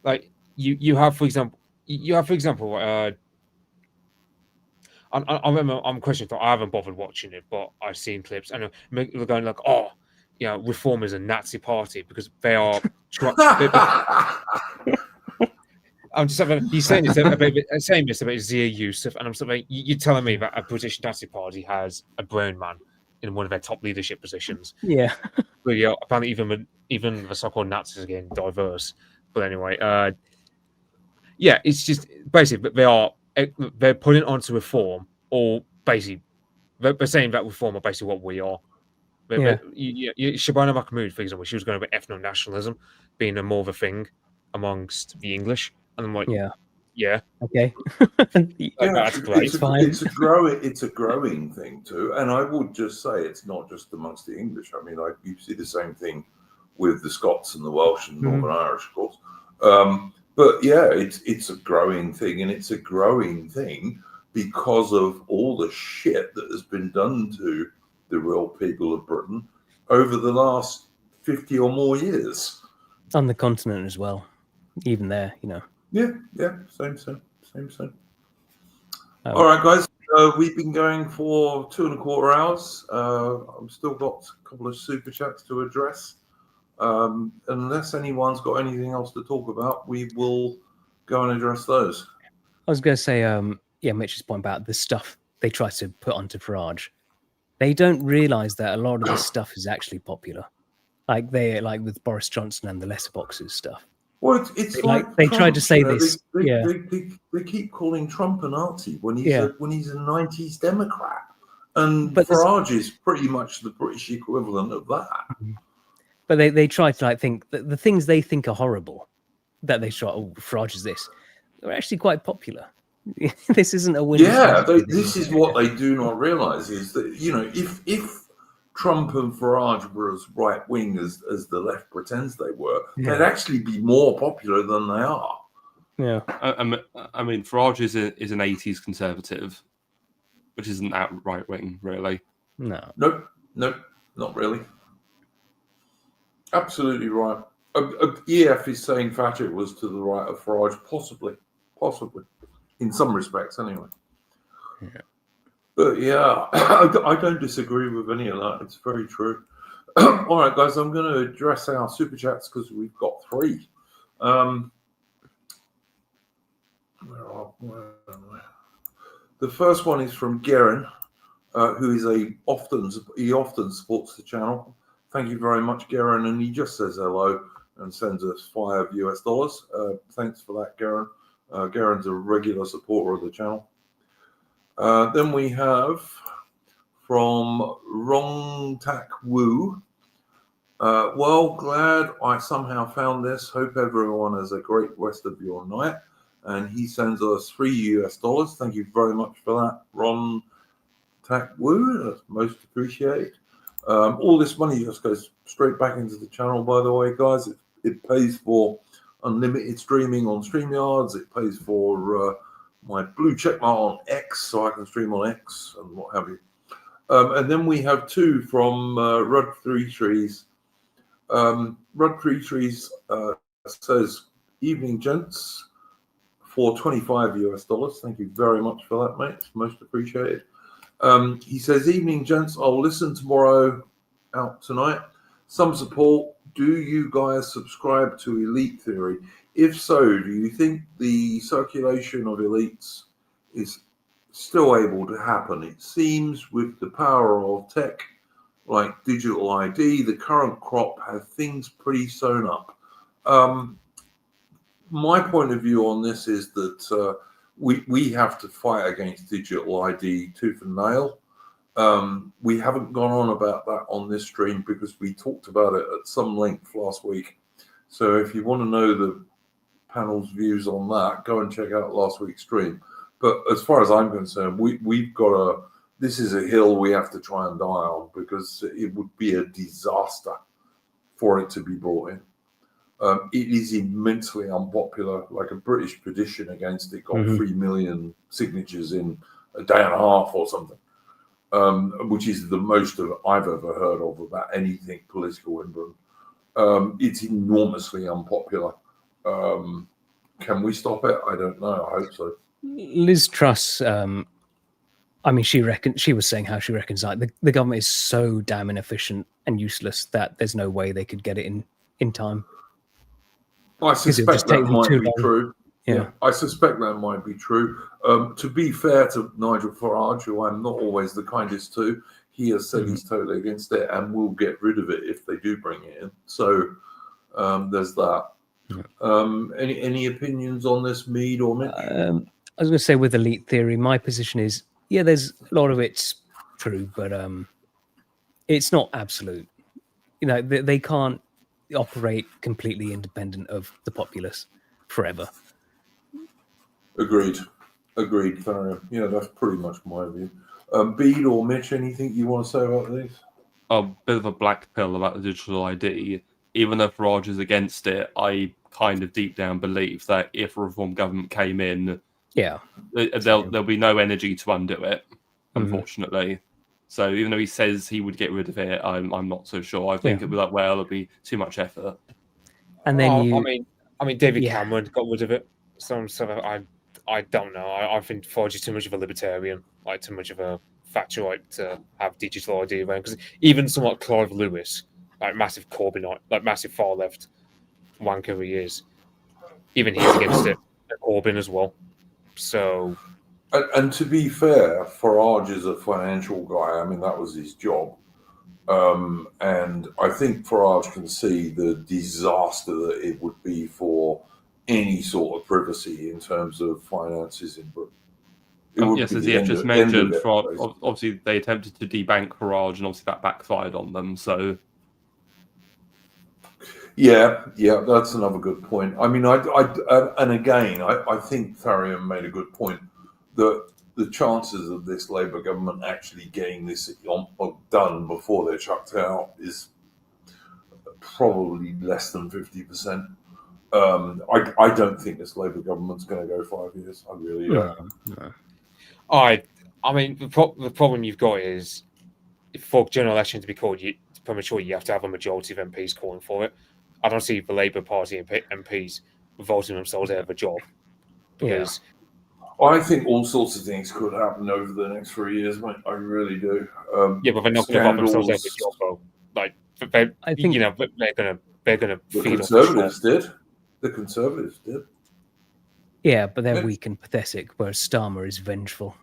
like you have, for example, I remember, I'm questioning. I haven't bothered watching it, but I've seen clips, and they're going like, "Oh, Reform is a Nazi party because they are." I'm just having, he's saying this about Zia Yusuf, and I'm sort of like, you're telling me that a British Nazi party has a brown man in one of their top leadership positions? Yeah. But apparently even the so-called Nazis are getting diverse. But anyway, yeah, it's just basically they're putting onto Reform, or basically they're saying that Reform are basically what we are. Shabana Mahmood, for example, she was going about ethno-nationalism being more of a thing amongst the English, and I'm like, yeah, okay, that's great. It's a growing thing too, and I would just say it's not just amongst the English. I mean, you see the same thing with the Scots and the Welsh and Northern Irish, of course. But yeah, it's a growing thing, and it's a growing thing because of all the shit that has been done to the real people of Britain over the last 50 or more years. On the continent as well, even there, Yeah, same. All right, guys, we've been going for 2.25 hours. I've still got a couple of super chats to address. Unless anyone's got anything else to talk about, we will go and address those. I was going to say, Mitch's point about the stuff they try to put onto Farage. They don't realise that a lot of this stuff is actually popular. Like with Boris Johnson and the letterboxes stuff. Well, it's like they Trump, tried to say this. They keep calling Trump a Nazi when he's a 90s Democrat, and Farage is pretty much the British equivalent of that. But they try to think that the things they think are horrible, that they try. Oh, Farage is this. They're actually quite popular. This isn't a winning. Yeah, this is what they do not realise is that if Trump and Farage were as right wing as the left pretends they were, they'd actually be more popular than they are. Yeah, I mean, Farage is an 80s conservative, which isn't that right wing, really. Nope, not really. Absolutely right. EF is saying Thatcher was to the right of Farage, possibly, in some respects, anyway. Yeah. But yeah, I don't disagree with any of that. It's very true. All right, guys, I'm going to address our super chats because we've got 3. The first one is from Garen, who often supports the channel. Thank you very much, Garen, and he just says hello and sends us $5. Thanks for that, Garen. Garen's a regular supporter of the channel. Then we have from Rong Tak Wu. Well, glad I somehow found this. Hope everyone has a great rest of your night. And he sends us $3. Thank you very much for that, Ron Tak Wu. That's most appreciated. All this money just goes straight back into the channel, by the way, guys. It pays for unlimited streaming on StreamYards. It pays for my blue checkmark on X, so I can stream on X and what have you. And then we have 2 from Rud Three Trees. Rud Three Trees says, "Evening, gents," for $25. Thank you very much for that, mate. It's most appreciated. He says, "Evening, gents. I'll listen tomorrow out tonight. Some support. Do you guys subscribe to Elite Theory? If so, do you think the circulation of elites is still able to happen? It seems with the power of tech like digital ID, the current crop have things pretty sewn up." My point of view on this is that we have to fight against digital ID tooth and nail. We haven't gone on about that on this stream because we talked about it at some length last week. So if you want to know the panel's views on that, go and check out last week's stream. But as far as I'm concerned, we've got a. This is a hill we have to try and die on, because it would be a disaster for it to be brought in. It is immensely unpopular. Like a British petition against it got 3 million signatures in a day and a half or something, which is the most I've ever heard of about anything political in Britain. It's enormously unpopular. Can we stop it? I don't know. I hope so. Liz Truss, I mean, she was saying how she reckons like the government is so damn inefficient and useless that there's no way they could get it in time. I suspect that might be true. Yeah, I suspect that might be true. To be fair to Nigel Farage, who I'm not always the kindest to, he has said he's totally against it and will get rid of it if they do bring it in. So there's that. Any opinions on this, Mead or Mitch? I was going to say with elite theory, my position is, yeah, there's a lot of it's true, but it's not absolute. You know, they can't operate completely independent of the populace forever. Agreed. Tharian. Yeah, that's pretty much my view. Bede or Mitch, anything you want to say about this? A bit of a black pill about the digital ID. Even though Farage is against it, I kind of deep down believe that if a reform government came in, there'll be no energy to undo it, unfortunately. So even though he says he would get rid of it, I'm not so sure. I think it'd be like, well, it'll be too much effort. And then I mean, David Cameron got rid of it. So I don't know. I think Farage is too much of a libertarian, like too much of a factual to have digital ID around. Because even someone like Clive Lewis, like massive Corbynite, like massive far left wanker he is, even he's against it. Corbyn as well. So, and to be fair, Farage is a financial guy. I mean, that was his job. And I think Farage can see the disaster that it would be for any sort of privacy in terms of finances in Britain. Yes, as he just mentioned, obviously they attempted to debank Farage, and obviously that backfired on them. So, yeah, that's another good point. I mean, and again, I think Tharian made a good point that the chances of this Labour government actually getting this done before they're chucked out is probably less than 50%. I don't think this Labour government's going to go 5 years. I really don't. No. I mean, the problem you've got is for general election to be called premature, you have to have a majority of MPs calling for it. I don't see the Labour Party MPs voting themselves out of a job because. I think all sorts of things could happen over the next 3 years, mate. I really do. But they're not going to vote themselves out of a job, though. Like, I think they're going to. The Conservatives did. The Conservatives did. Yeah, but they're weak and pathetic, whereas Starmer is vengeful.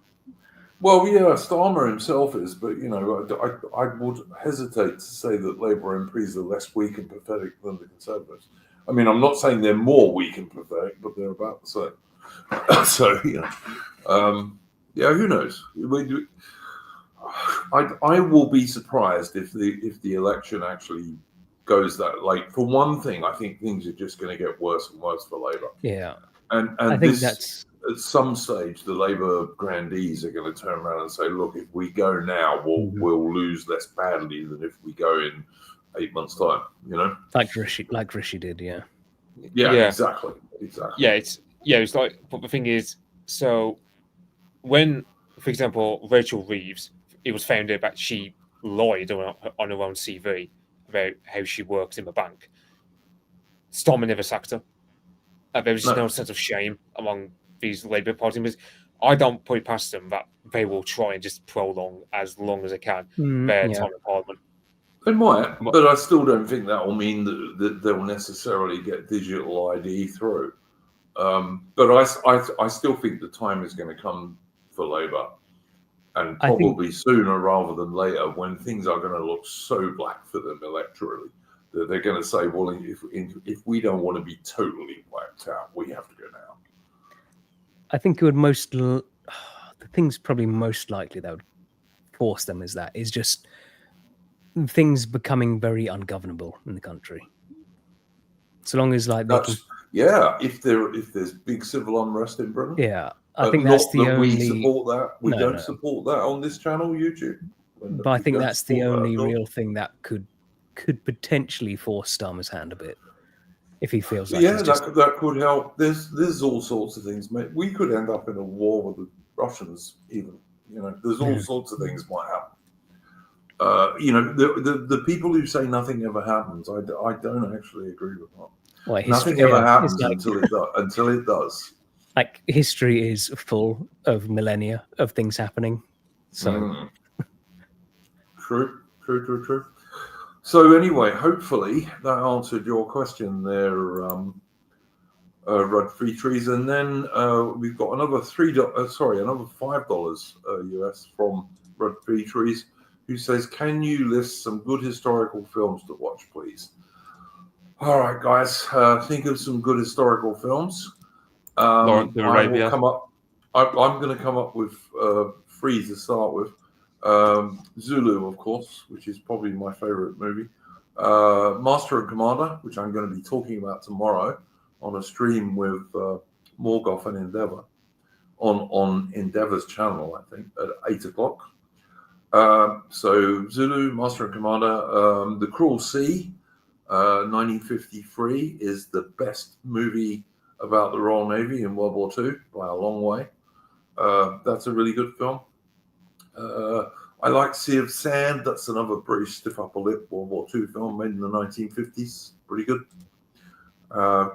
Well, yeah, Starmer himself is, but I would hesitate to say that Labour MPs are less weak and pathetic than the Conservatives. I mean, I'm not saying they're more weak and pathetic, but they're about the same. So who knows? I will be surprised if the election actually goes that late. For one thing, I think things are just going to get worse and worse for Labour. Yeah, and I think that's at some stage the Labour grandees are going to turn around and say, "Look, if we go now, we'll lose less badly than if we go in 8 months' time." You know, like Rishi did. Yeah, exactly. It's like, but the thing is, so when, for example, Rachel Reeves, it was found out that she lied on her own CV about how she works in the bank. Starmer never sacked her. There was just no sense of shame among these Labour Party members. I don't put it past them that they will try and just prolong as long as they can their time in Parliament. They might, but I still don't think that will mean that they'll necessarily get digital ID through. But I still think the time is going to come for Labour, and probably sooner rather than later, when things are going to look so black for them electorally that they're going to say, well, if we don't want to be totally wiped out, we have to go now. I think it would the things probably most likely that would force them is just things becoming very ungovernable in the country. So long as if there's big civil unrest in Britain. Yeah, I think not that's the that only. we support that. We No, don't no. support that on this channel, YouTube. But I We think don't that's the support that only at all. real thing that could potentially force Starmer's hand a bit if he feels like Yeah, he's just. that could help. There's all sorts of things, mate. We could end up in a war with the Russians, even. There's all sorts of things might happen. The people who say nothing ever happens, I don't actually agree with that. Well, Nothing ever happens it's like, until it does. like history is full of millennia of things happening. So True. So anyway, hopefully that answered your question there, Rud Free Trees, and then we've got another another $5 US from Rud Free Trees, who says, "Can you list some good historical films to watch, please?" All right, guys, think of some good historical films. Lawrence of I Arabia. will come up. I'm going to come up with 3 to start with. Zulu, of course, which is probably my favorite movie. Master and Commander, which I'm going to be talking about tomorrow on a stream with Morgoth and Endeavour on Endeavour's channel, I think, at 8 o'clock. So Zulu, Master and Commander, The Cruel Sea, 1953 is the best movie about the Royal Navy in World War II by a long way. That's a really good film. I like Sea of Sand. That's another British stiff upper lip World War II film made in the 1950s. Pretty good.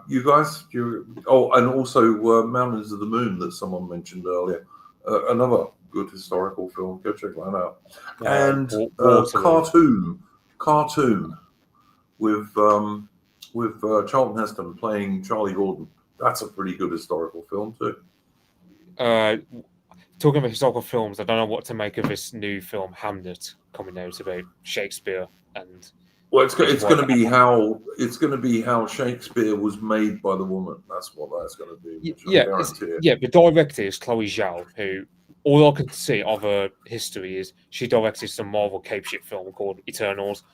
You guys? And also Mountains of the Moon that someone mentioned earlier. Another good historical film. Go check that out. And Cartoon with Charlton Heston playing Charlie Gordon. That's a pretty good historical film too. Talking about historical films, I don't know what to make of this new film Hamlet coming out about Shakespeare and. Well, it's going to be how Shakespeare was made by the woman. That's what that's going to be. The director is Chloe Zhao, who all I can see of her history is she directed some Marvel cape shit film called Eternals,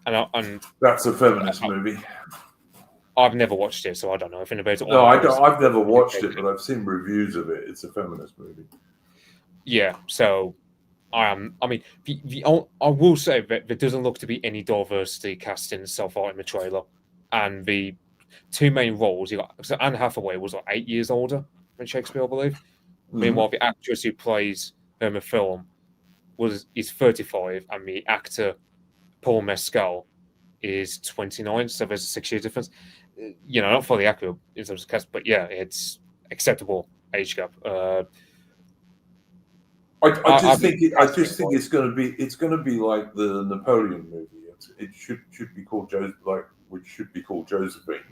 and that's a feminist movie. I've never watched it, so I don't know anything about it. No, I've never watched it, but I've seen reviews of it. It's a feminist movie. Yeah, so I mean, I will say that there doesn't look to be any diversity casting so far in the trailer, and the 2 main roles you got. So Anne Hathaway was like 8 years older than Shakespeare, I believe. Mm-hmm. Meanwhile, the actress who plays her in the film is 35, and the actor Paul Mescal is 29. So there's a 6-year difference. Not fully accurate in terms of cast, but yeah, it's acceptable age gap. I just think it's going to be like the Napoleon movie. It should be called Josephine,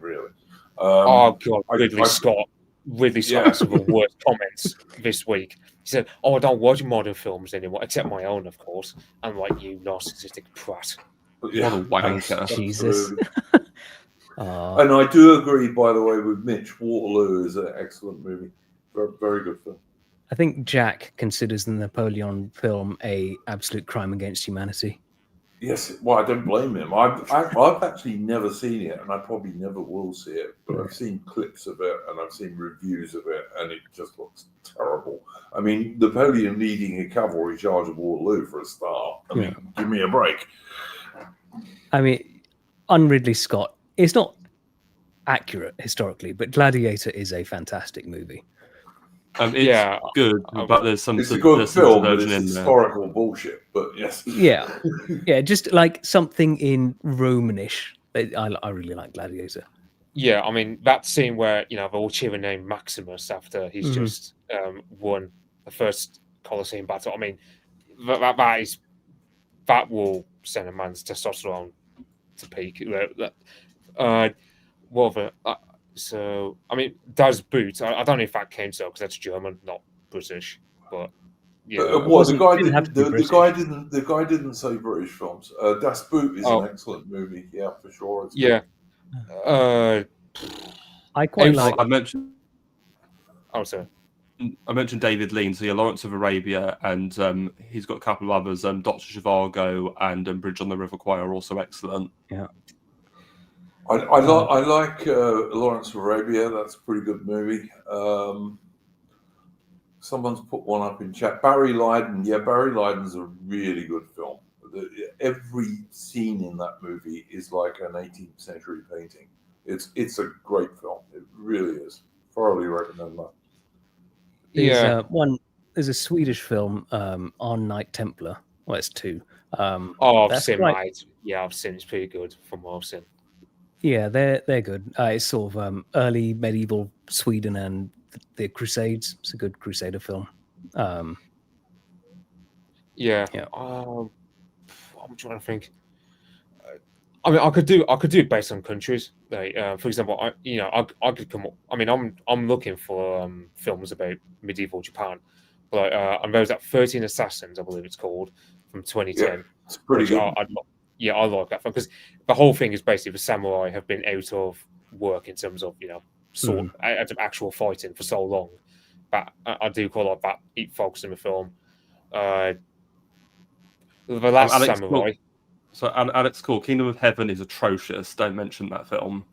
really. God, Ridley Scott has some of the worst comments this week. He said, "I don't watch modern films anymore, except my own, of course." I'm like, "You narcissistic prat." Yeah, what a wanker! Jesus. And I do agree, by the way, with Mitch. Waterloo is an excellent movie. Very, very good film. I think Jack considers the Napoleon film a absolute crime against humanity. Yes, well, I don't blame him. I've actually never seen it, and I probably never will see it. But I've seen clips of it, and I've seen reviews of it, and it just looks terrible. I mean, Napoleon leading a cavalry charge of Waterloo for a start. I mean, give me a break. I mean, on Ridley Scott, it's not accurate historically, but Gladiator is a fantastic movie. It's good, but there's some. It's a good film, but it's historical bullshit. But yes, yeah, just like something in Romanish. I really like Gladiator. Yeah, I mean that scene where they're all cheering name Maximus after he's just won the first Colosseum battle. I mean that will send a man's testosterone to peak. So, I mean, Das Boot. I don't know if that came so because that's German, not British. But yeah, the guy didn't say British films. Das Boot is an excellent movie. Yeah, for sure. I quite like. I mentioned. Oh, sorry. I mentioned David Lean. So yeah, Lawrence of Arabia, and he's got a couple of others. Dr. Zhivago and Bridge on the River Kwai are also excellent. Yeah. I like Lawrence of Arabia. That's a pretty good movie. Someone's put one up in chat. Barry Lyndon. Yeah, Barry Lyndon's a really good film. Every scene in that movie is like an 18th century painting. It's a great film. It really is. Thoroughly recommend that. There's there's a Swedish film, On Night Templar. Well, it's two. I've that's seen, quite- mate. Yeah, I've seen. It's pretty good from what I've seen. Yeah, they're good. It's sort of early medieval Sweden and the Crusades. It's a good Crusader film. Yeah. Yeah. I'm trying to think. I mean, I could do it based on countries. Like, for example, I could come up. I mean, I'm looking for films about medieval Japan. But and there's that 13 Assassins, I believe it's called, from 2010. Yeah, it's pretty good. I like that film because the whole thing is basically the samurai have been out of work in terms of sort out of actual fighting for so long. But I do quite like that. It focuses in the film. The Last Alex, Samurai. So Alex, cool. Kingdom of Heaven is atrocious. Don't mention that film.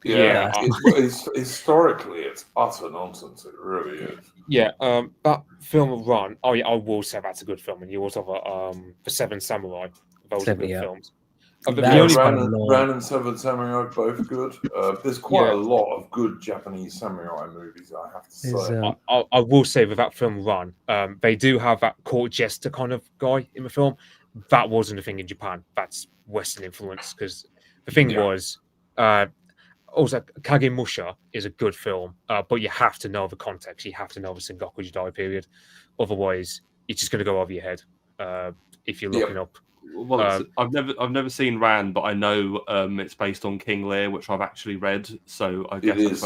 Yeah, it's historically it's utter nonsense. It really is. Yeah, that film Run. Oh yeah, I will say that's a good film. And you also have The Seven Samurai. Those are good films. Ran and Seven Samurai both good. There's quite a lot of good Japanese samurai movies, I have to say. I will say with that film Run, they do have that court jester kind of guy in the film. That wasn't a thing in Japan. That's Western influence because the thing was, also Kagemusha is a good film, but you have to know the context. You have to know the Sengoku Jidai period, otherwise it's just going to go over your head if you're looking up. Well, I've never seen Ran, but I know it's based on King Lear, which I've actually read. So I guess it is.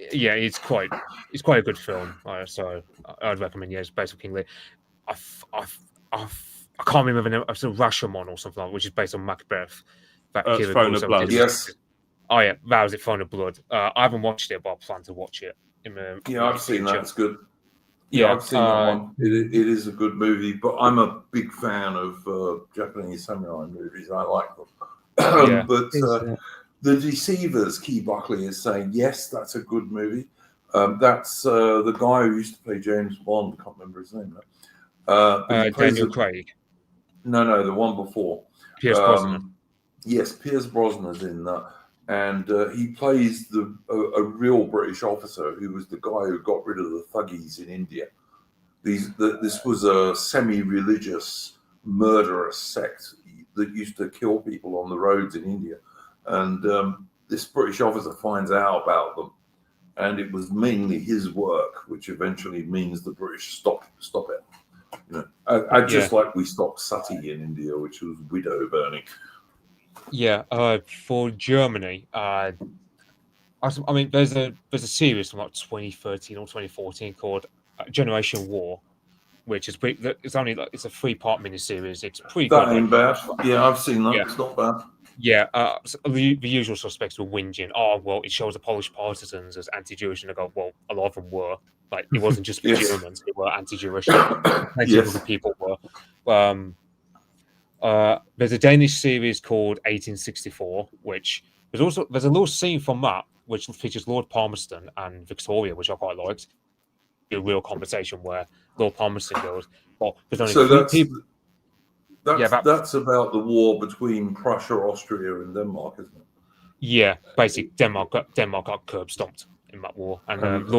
It's quite a good film. So I'd recommend. Yeah, it's based on King Lear. I can't remember the name. It's Rashomon or something like that, which is based on Macbeth. Throne of Blood. Yes. Oh yeah, that was it. Throne of Blood. I haven't watched it, but I plan to watch it. I've seen that. It's good. Yeah, I've seen that one. It is a good movie, but I'm a big fan of Japanese samurai movies. I like them. But The Deceivers, Key Buckley is saying, yes, that's a good movie. That's the guy who used to play James Bond. I can't remember his name now. Daniel Craig. No, the one before. Pierce Brosnan. Yes, Pierce Brosnan's in that. And he plays a real British officer who was the guy who got rid of the thuggies in India. This was a semi-religious, murderous sect that used to kill people on the roads in India. And this British officer finds out about them. And it was mainly his work, which eventually means the British stop it. Just like we stopped sati in India, which was widow burning. Yeah, for Germany, I mean, there's a series from like 2013 or 2014 called Generation War, which is pretty. It's only it's a 3-part miniseries. It's pretty good. That ain't bad. Yeah, I've seen that. Yeah. It's not bad. Yeah, so the usual suspects were whinging. Oh well, it shows the Polish partisans as anti-Jewish, and I go, well, a lot of them were. Like, it wasn't just the Germans; they were anti-Jewish. Plenty of other people were. There's a Danish series called 1864, which there's a little scene from that which features Lord Palmerston and Victoria, which I quite liked. A real conversation where Lord Palmerston goes, "Well, there's only 3 people." That's about the war between Prussia, Austria, and Denmark, isn't it? Yeah, basically Denmark got curb stomped in that war, and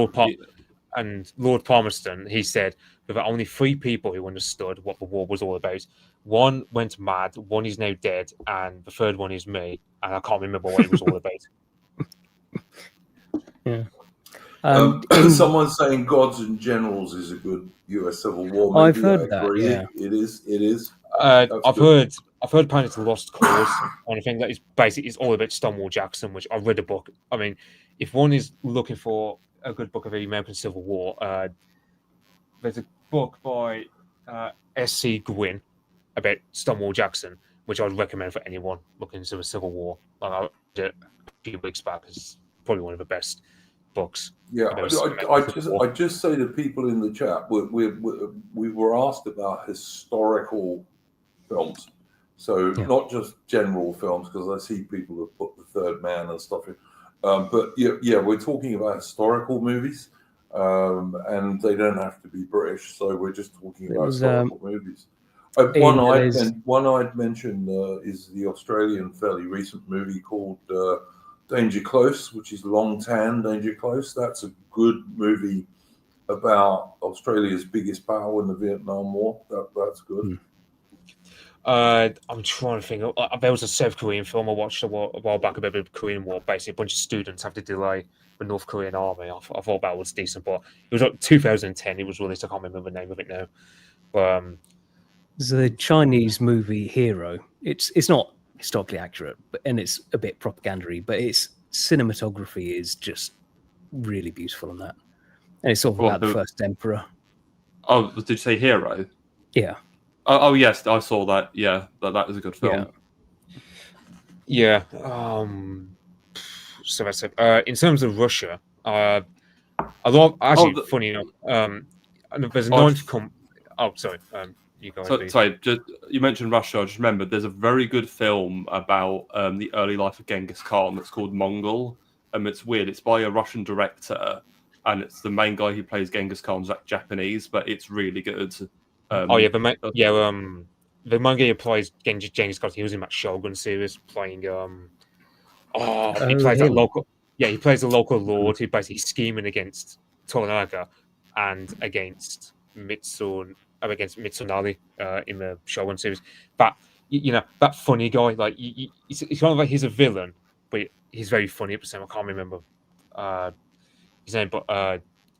Lord Palmerston, he said there were only 3 people who understood what the war was all about. One went mad, one is now dead, and the third one is me, and I can't remember what it was all about. Yeah. Someone's saying Gods and Generals is a good US Civil War movie. I've heard that. Yeah, it is. I've heard apparently it's a lost cause kind of thing. That is basically it's all about Stonewall Jackson, which I read a book. I mean, if one is looking for a good book of the American Civil War, there's a book by S.C. Gwynn about Stonewall Jackson, which I'd recommend for anyone looking into the Civil War. I did it a few weeks back. It's probably one of the best books. Yeah, I just say to people in the chat, we were asked about historical films, so not just general films, because I see people have put The Third Man and stuff in. But we're talking about historical movies. and they don't have to be British. So we're just talking It about was, historical movies. Ian One I'd mention is the Australian fairly recent movie called Danger Close, which is Long Tan Danger Close. That's a good movie about Australia's biggest battle in the Vietnam War. That's good. I'm trying to think. There was a South Korean film I watched a while back about the Korean War. Basically, a bunch of students have to delay the North Korean army. I thought that was decent, but it was like 2010. It was released. I can't remember the name of it now. But the Chinese movie Hero. It's not historically accurate, and it's a bit propagandary, but its cinematography is just really beautiful on that. And it's all about the first emperor. Oh, did you say Hero? Yeah. Oh yes, I saw that. Yeah, that is a good film. Yeah. So that's it. In terms of Russia, a lot. Actually, funny enough, there's a ninth. Sorry. You go ahead. Sorry, you mentioned Russia. I just remembered there's a very good film about the early life of Genghis Khan that's called Mongol. It's weird. It's by a Russian director, and it's the main guy who plays Genghis Khan's Japanese, but it's really good. The manga he plays Genghis Khan. He was in that Shogun series playing. He plays that local. Yeah, he plays the local lord who basically scheming against Toranaga and against Mitsunari in the Shogun series. But that funny guy, like he's kind of like he's a villain, but he's very funny at the same. I can't remember his name, but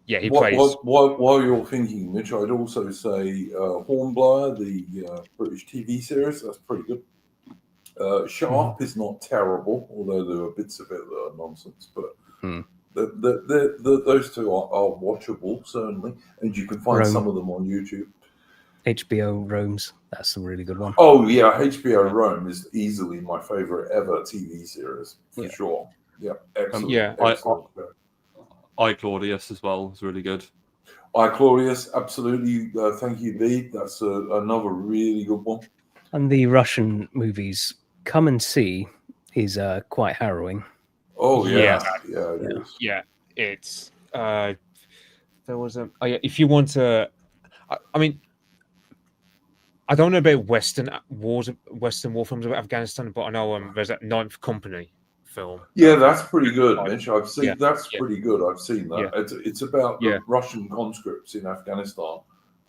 yeah, he plays. While you're thinking, Mitch, I'd also say Hornblower, the British TV series. That's pretty good. Sharp is not terrible, although there are bits of it that are nonsense. But those two are watchable, certainly, and you can find some of them on YouTube. HBO Rome's, that's a really good one. Oh yeah, HBO Rome is easily my favorite ever TV series for sure. Yeah, excellent. Excellent. I Claudius as well is really good. I Claudius, absolutely. Thank you, V. That's another really good one. And the Russian movies, Come and See, is quite harrowing. Oh yeah, yeah. It's there was a. If you want to, I mean, I don't know about Western war films about Afghanistan, but I know there's that Ninth Company film. Yeah, that's pretty good, Mitch. I've seen that's pretty good. I've seen that. It's about the Russian conscripts in Afghanistan,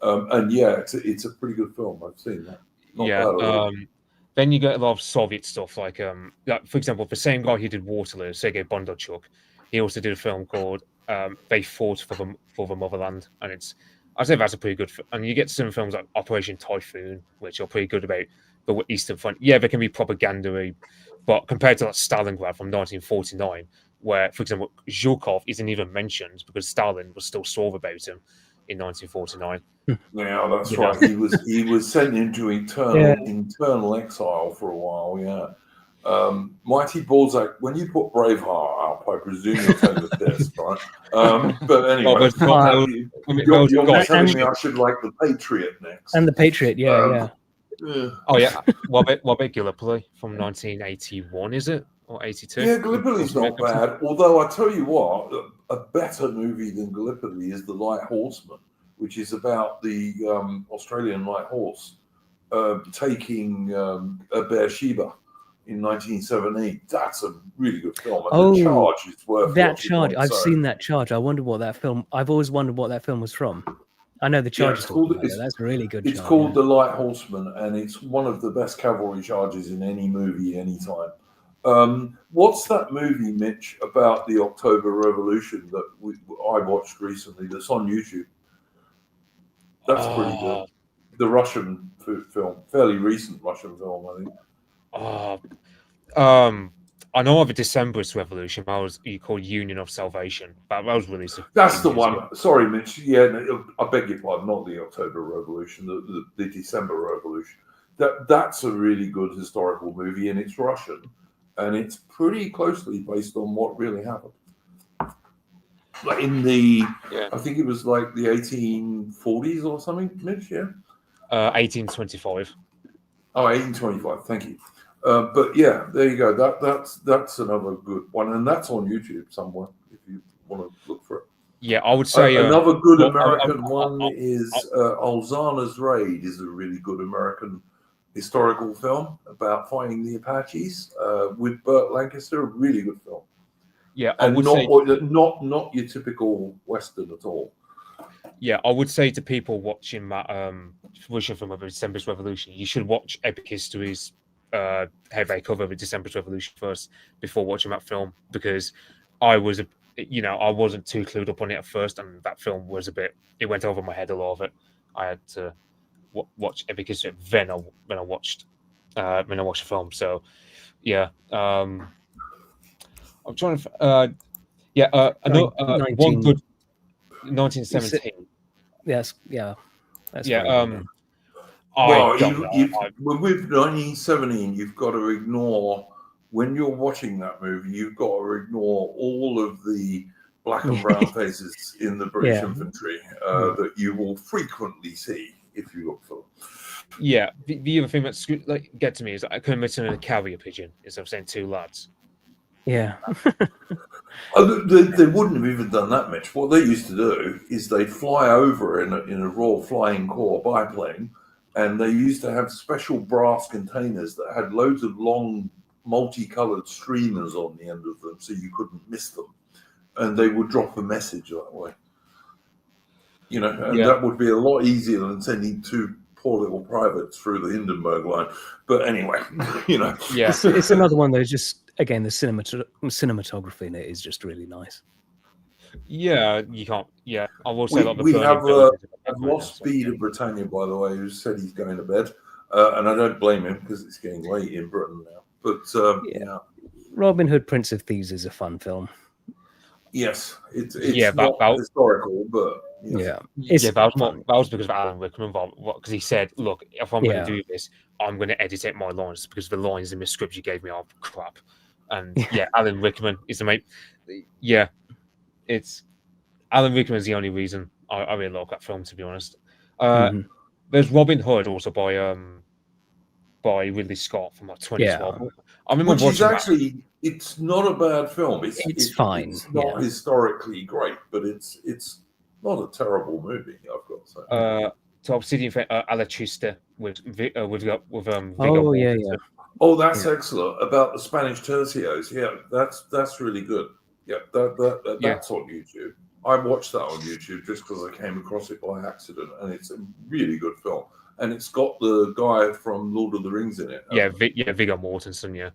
and it's a pretty good film. I've seen that. Not bad at all. Then you get a lot of Soviet stuff, like for example, the same guy who did Waterloo, Sergei Bondarchuk, he also did a film called "They Fought for the Motherland," and I'd say that's a pretty good. And you get some films like Operation Typhoon, which are pretty good about the Eastern Front. Yeah, they can be propaganda-y, but compared to like Stalingrad from 1949, where, for example, Zhukov isn't even mentioned because Stalin was still sore about him in 1949. Yeah, that's right. He was sent into internal exile for a while. Yeah. Mighty Balzac. When you put Braveheart up, I presume you'll take the piss, right? But anyway, you're telling me I should like The Patriot next. And The Patriot, yeah. Oh yeah. What about Gallipoli from 1981? Is it or 82? Yeah, Gallipoli's not bad. Although I tell you what, a better movie than Gallipoli is The Light Horseman, which is about the Australian light horse taking Beersheba in 1917. That's a really good film. And the charge is worth that charge. I've seen that charge. I've always wondered what that film was from. I know the charge is called. That's a really good. It's called The Light Horseman, and it's one of the best cavalry charges in any movie, anytime. What's that movie, Mitch, about the October Revolution that I watched recently? That's on YouTube. That's pretty good. The Russian film, fairly recent Russian film, I think. I know of a Decemberist Revolution. You called Union of Salvation. That was released. That's the one. Sorry, Mitch. Yeah, I beg your pardon. Not the October Revolution, the December Revolution. That's a really good historical movie, and it's Russian, and it's pretty closely based on what really happened. Like I think it was like the 1840s or something, Mitch. Yeah. 1825. Oh, 1825. Thank you. But yeah, there you go. That's another good one, and that's on YouTube somewhere if you want to look for it. Yeah, I would say another good well, American one is Alzana's Raid. Is a really good American historical film about fighting the Apaches with Burt Lancaster. A really good film. Yeah, I And would not say not your typical Western at all. yeah, I would say to people watching that Russian film of December's Revolution, you should watch Epic History's heavy cover of December's Revolution first before watching that film, because I wasn't too clued up on it at first, and that film was it went over my head, a lot of it. I had to watch Epic History then I watched the film. So yeah, I'm trying to another one good 1917. Yes, yeah, that's Yeah, very well done. Well, know. with 1917, you've got to ignore, when you're watching that movie, you've got to ignore all of the black and brown faces in the British Yeah. infantry that you will frequently see if you look for them. Yeah, the other thing that's get to me is I couldn't mention a carrier pigeon instead of saying two lads. Yeah. They wouldn't have even done that much. What they used to do is they'd fly over in a Royal Flying Corps biplane, and they used to have special brass containers that had loads of long, multicolored streamers on the end of them, so you couldn't miss them. And they would drop a message that way. And that would be a lot easier than sending two poor little privates through the Hindenburg line. But anyway, Yeah, it's another one that's just, again, the cinematography in it is just really nice. Yeah, you can't. Yeah, I will say we have lost Speed of Britannia, by the way, who said he's going to bed, and I don't blame him because it's getting late in Britain now. But yeah, Robin Hood, Prince of Thieves is a fun film. Yes, it's not historical, but yes. That was because of Alan Rickman, because he said, "Look, if I'm going to do this, I'm going to edit out my lines because the lines in the script you gave me are crap." And Alan Rickman is the mate. Yeah, it's Alan Rickman is the only reason I really like that film, to be honest. There's Robin Hood also by Ridley Scott from 2012. I remember watching that. It's not a bad film. It's fine. It's not historically great, but it's not a terrible movie, I've got to say. So Obsidian Alecista with Viggo Mortensen. Oh, that's excellent. About the Spanish tercios. Yeah, that's really good. Yeah, that's on YouTube. I watched that on YouTube just because I came across it by accident, and it's a really good film. And it's got the guy from Lord of the Rings in it. Viggo Mortensen. Yeah.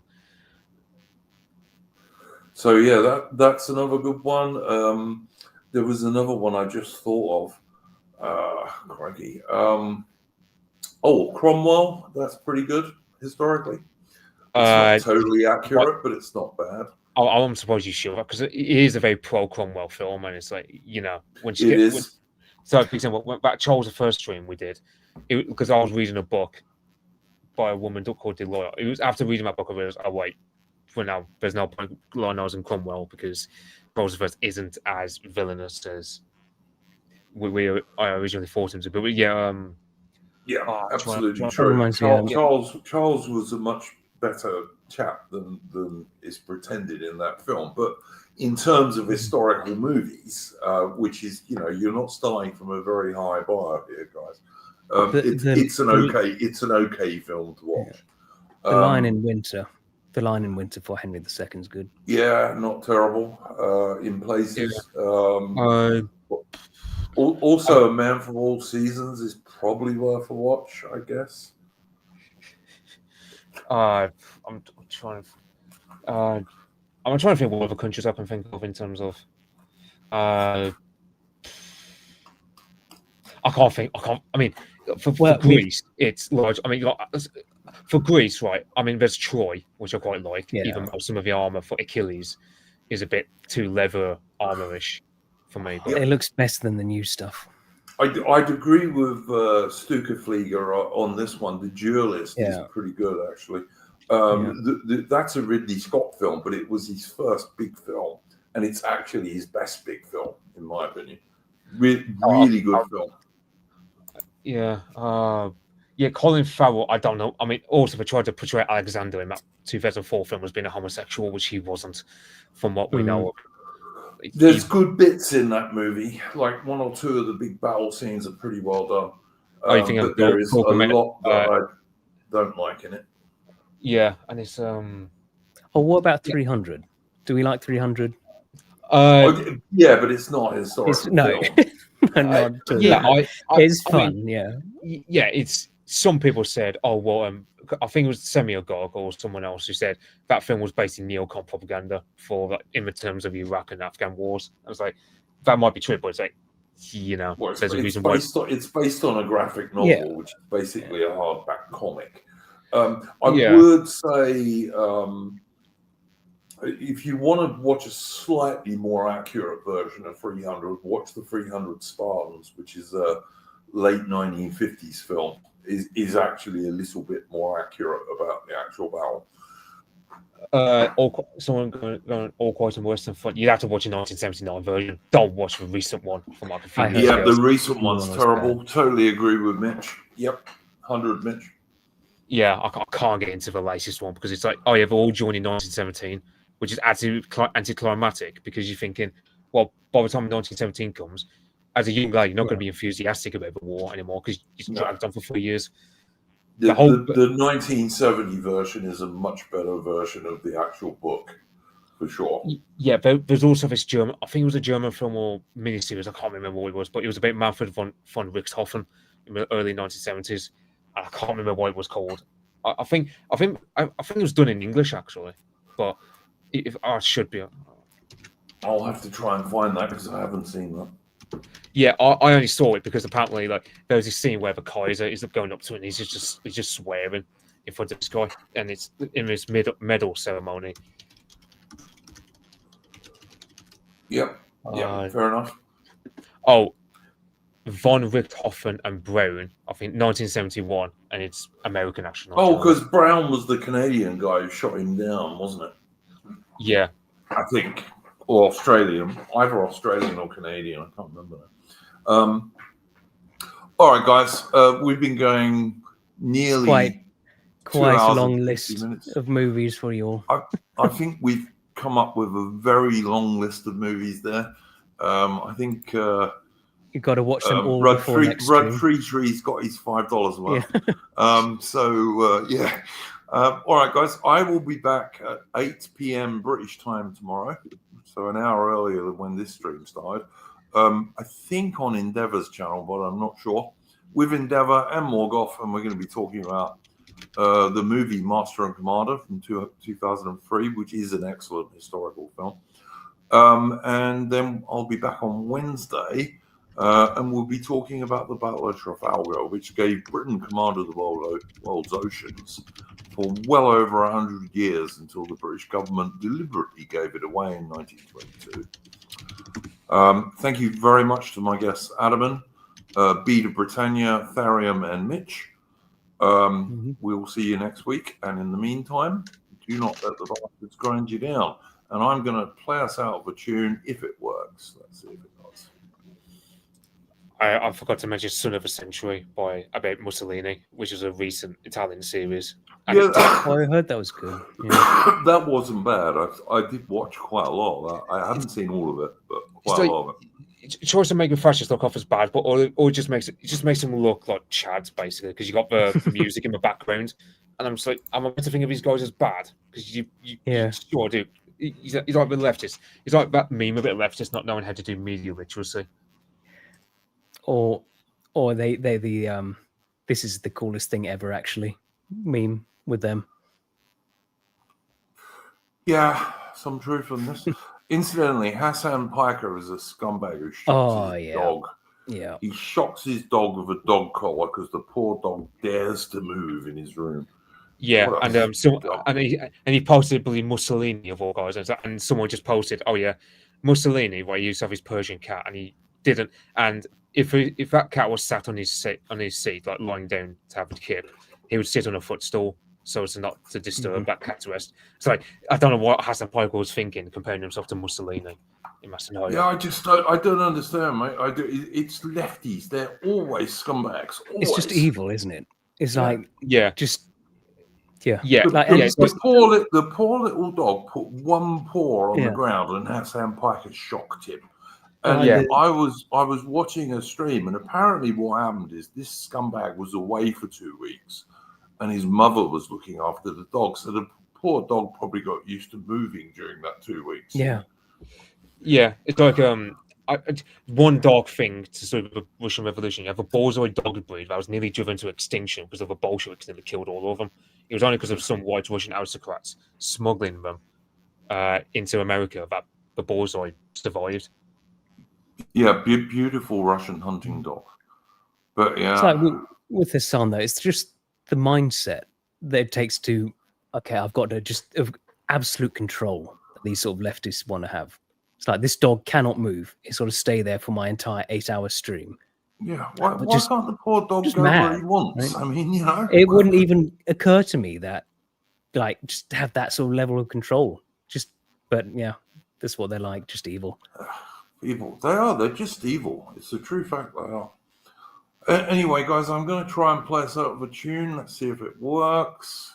So that's another good one. There was another one I just thought of. Crikey. Cromwell. That's pretty good historically. It's not totally accurate, but it's not bad. I'm surprised you sure, because it is a very pro Cromwell film, and it's like, when she so for example, that Charles I stream we did, because I was reading a book by a woman called Deloya. It was after reading that book I realized, for now there's no point Lionel's in Cromwell because Charles I isn't as villainous as I originally thought him to be. But absolutely true. Charles was a much better chap than is pretended in that film. But in terms of historical movies, which is, you're not starting from a very high bar here, guys. It's an okay film to watch. The Lion in Winter. The Lion in Winter for Henry II is good. Yeah, not terrible. In places. Also, A Man for All Seasons is probably worth a watch, I guess. I'm trying to think what other countries I can think of in terms of. I mean, for Greece, it's large. I mean, for Greece, right? I mean, there's Troy, which I quite like. Yeah. Even though some of the armor for Achilles is a bit too leather armorish for me. But it looks better than the new stuff. I'd agree with Stukerflieger on this one. The Duelist is pretty good, actually. That's a Ridley Scott film, but it was his first big film, and it's actually his best big film, in my opinion. Really good film. Yeah. Colin Farrell, I don't know. I mean, also they tried to portray Alexander in that 2004 film as being a homosexual, which he wasn't, from what we know of. There's good bits in that movie. Like 1 or 2 of the big battle scenes are pretty well done. You think but there is a lot that I don't like in it. Yeah, and it's Oh, what about 300? Do we like 300? Yeah, but it's not a historical no, film. not at all. yeah, It's I fun. mean, Yeah, yeah. It's some people said, oh well, I think it was Semyogorg or someone else who said that film was based in neocon propaganda for like, in the terms of Iraq and Afghan wars. I was like, that might be true, but it's like, Well, there's a reason it's based on a graphic novel, Yeah. which is basically a hardback comic. I Yeah. would say if you want to watch a slightly more accurate version of 300, watch the 300 Spartans, which is a late 1950s film. Is actually a little bit more accurate about the actual battle. Someone going all quite and worse than fun. You'd have to watch a 1979 version. Don't watch the recent one from like a few years Yeah, ago. the recent one's was terrible. bad. Totally agree with Mitch. Yep, 100 Mitch. Yeah, I can't get into the latest one because it's like, oh yeah, they're all joined in 1917, which is anticlimactic because you're thinking, well, by the time 1917 comes, as a young guy, you're not going to be enthusiastic about the war anymore because it's dragged on for 3 years. The 1970 version is a much better version of the actual book, for sure. Yeah, there's also this German, I think it was a German film or miniseries, I can't remember what it was, but it was about Manfred von Richthofen in the early 1970s. And I can't remember what it was called. I think it was done in English actually, but if I should be. I'll have to try and find that because I haven't seen that. Yeah, I only saw it because apparently, like, there was this scene where the Kaiser is going up to it and he's just swearing in front of this guy, and it's in this medal ceremony. Yep. Fair enough. Oh, von Richthofen and Brown, I think 1971, and it's American action. Oh, because Brown was the Canadian guy who shot him down, wasn't it? Yeah, I think, or Australian, either Australian or Canadian. I can't remember that. All right, guys, we've been going nearly quite a long 2 hours and 50 list minutes. of movies for you all. I think we've come up with a very long list of movies there. I think You've got to watch them all Rudd before next stream. Freetree's got his $5 a month. Yeah. All right, guys, I will be back at 8 p.m. British time tomorrow, so an hour earlier than when this stream started. I think on Endeavour's channel, but I'm not sure. With Endeavour and Morgoth, and we're going to be talking about the movie Master and Commander from 2003, which is an excellent historical film. And then I'll be back on Wednesday, and we'll be talking about the Battle of Trafalgar, which gave Britain command of the world's oceans for well over 100 years until the British government deliberately gave it away in 1922. Thank you very much to my guests, Adaman, Bede of Britannia, Tharium, and Mitch. We will see you next week. And in the meantime, do not let the bastards grind you down. And I'm going to play us out of a tune if it works. Let's see if it does. I forgot to mention Son of a Century about Mussolini, which is a recent Italian series. Yeah, Oh, I heard that was good. Yeah. that wasn't bad. I did watch quite a lot of that. I haven't seen all of it, but quite a lot of it. It tries to make the fascists look off as bad, but or it just makes them look like chads basically because you got the music in the background, and I'm just like I'm meant to think of these guys as bad because you sure do. He's like the leftist. He's like that meme a bit leftist, not knowing how to do media literacy. Or they the this is the coolest thing ever actually meme with them. Yeah, some truth on this. Incidentally, Hassan Piker is a scumbag who shocks his dog. Yeah. He shocks his dog with a dog collar because the poor dog dares to move in his room. Yeah, and he posted, I believe, Mussolini of all guys, and someone just posted, "Oh yeah, Mussolini, where he used to have his Persian cat, and he didn't." And if that cat was sat on his seat, like lying down to have a kip, he would sit on a footstool so as not to disturb that cat's rest. So like, I don't know what Hassan Piker was thinking, comparing himself to Mussolini in that scenario. Yeah, I don't understand, mate. It's lefties. They're always scumbags. Always. It's just evil, isn't it? It's like yeah, just Yeah. Yeah, The, Like, the- and yeah, it's the just, poor little dog put one paw on the Yeah. ground, and that sandpiper shocked him. like And Yeah. the- I was watching a stream, and apparently what happened is this scumbag was away for 2 weeks, and his mother was looking after the dog. So the poor dog probably got used to moving during that 2 weeks. yeah. yeah. It's like one dog thing to sort of the Russian Revolution. You have a Borzoi dog breed that was nearly driven to extinction because of the Bolsheviks nearly killed all of them. It was only because of some white Russian aristocrats smuggling them into America that the Borzoi survived. Yeah, beautiful Russian hunting dog. But It's yeah, like with this son, though, it's just the mindset that it takes to, okay, I've got to just have absolute control that these sort of leftists want to have. It's like this dog cannot move. It's got to stay there for my entire 8-hour stream. yeah. Why just- can't the poor dog just go where he mad, wants? right? I mean, you know, It wouldn't even occur to me that, like, just to have that sort of level of control. But yeah, that's what they're like, just evil. evil. They are. They're just evil. It's a true fact. They are. Anyway, guys, I'm going to try and play us out of a tune. Let's see if it works.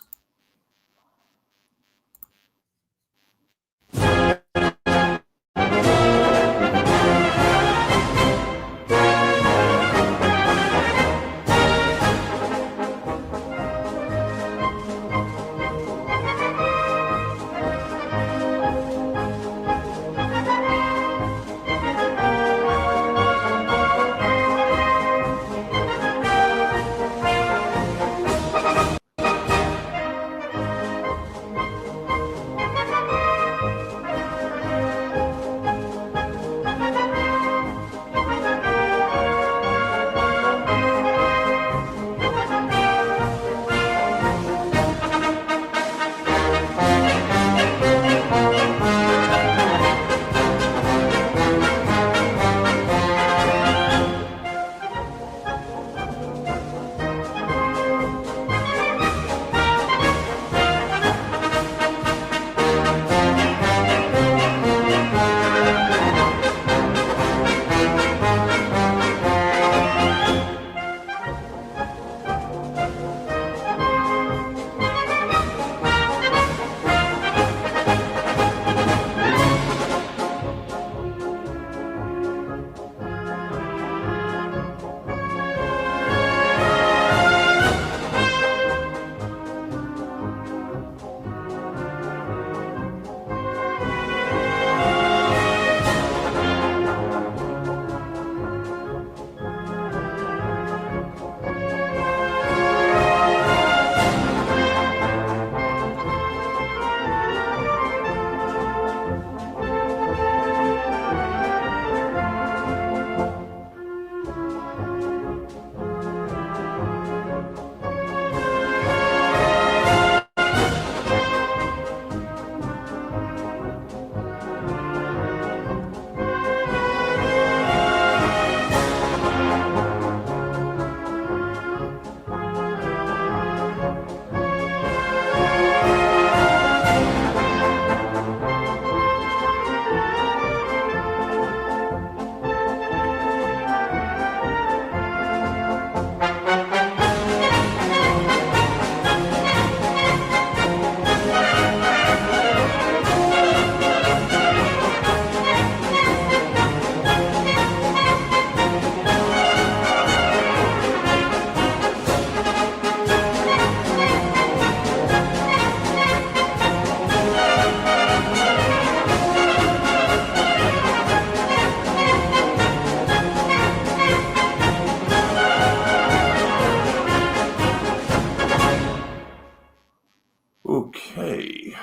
Okay.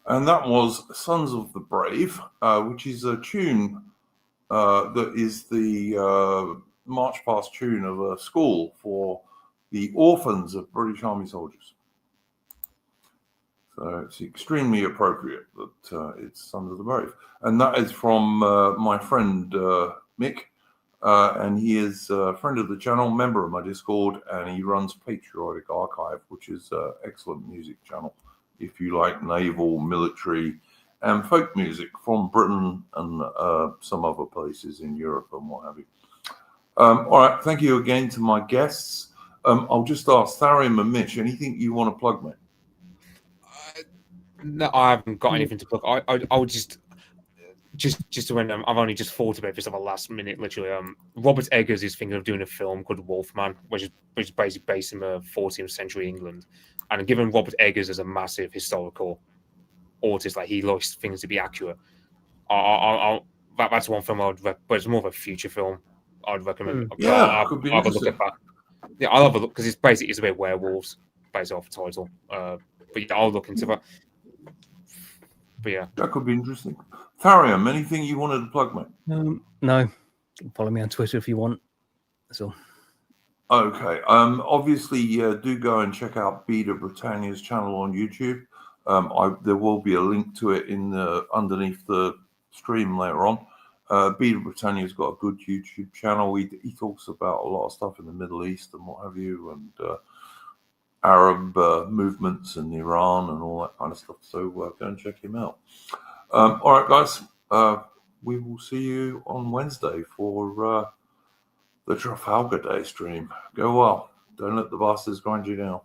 And that was Sons of the Brave, which is a tune that is the march past tune of a school for the orphans of British Army soldiers. So it's extremely appropriate that it's Sons of the Brave. And that is from my friend Mick. And he is a friend of the channel, member of my Discord, and he runs Patriotic Archive, which is an excellent music channel if you like naval, military, and folk music from Britain and some other places in Europe and what have you. All right, thank you again to my guests. I'll just ask Tharium and Mitch, anything you want to plug, mate? No, I haven't got anything to plug. I would just when I've only just thought about this at the last minute. Literally, Robert Eggers is thinking of doing a film called Wolfman, which is basically based in 14th century England. And given Robert Eggers is a massive historical artist, like he likes things to be accurate, that's one film I would but it's more of a future film I'd recommend. But Yeah, could be I'll have a look interesting. at that. Yeah, I'll have a look because it's about werewolves based off the title. But yeah, I'll look into that. But yeah, That could be interesting. Tharium, anything you wanted to plug, mate? No, you can follow me on Twitter if you want. That's all. Okay. Obviously, do go and check out Beta Britannia's channel on YouTube. There will be a link to it in underneath the stream later on. Beta Britannia's got a good YouTube channel. He talks about a lot of stuff in the Middle East and what have you, and Arab movements in Iran and all that kind of stuff. So go and check him out. All right, guys. We will see you on Wednesday for the Trafalgar Day stream. Go well. Don't let the bastards grind you down.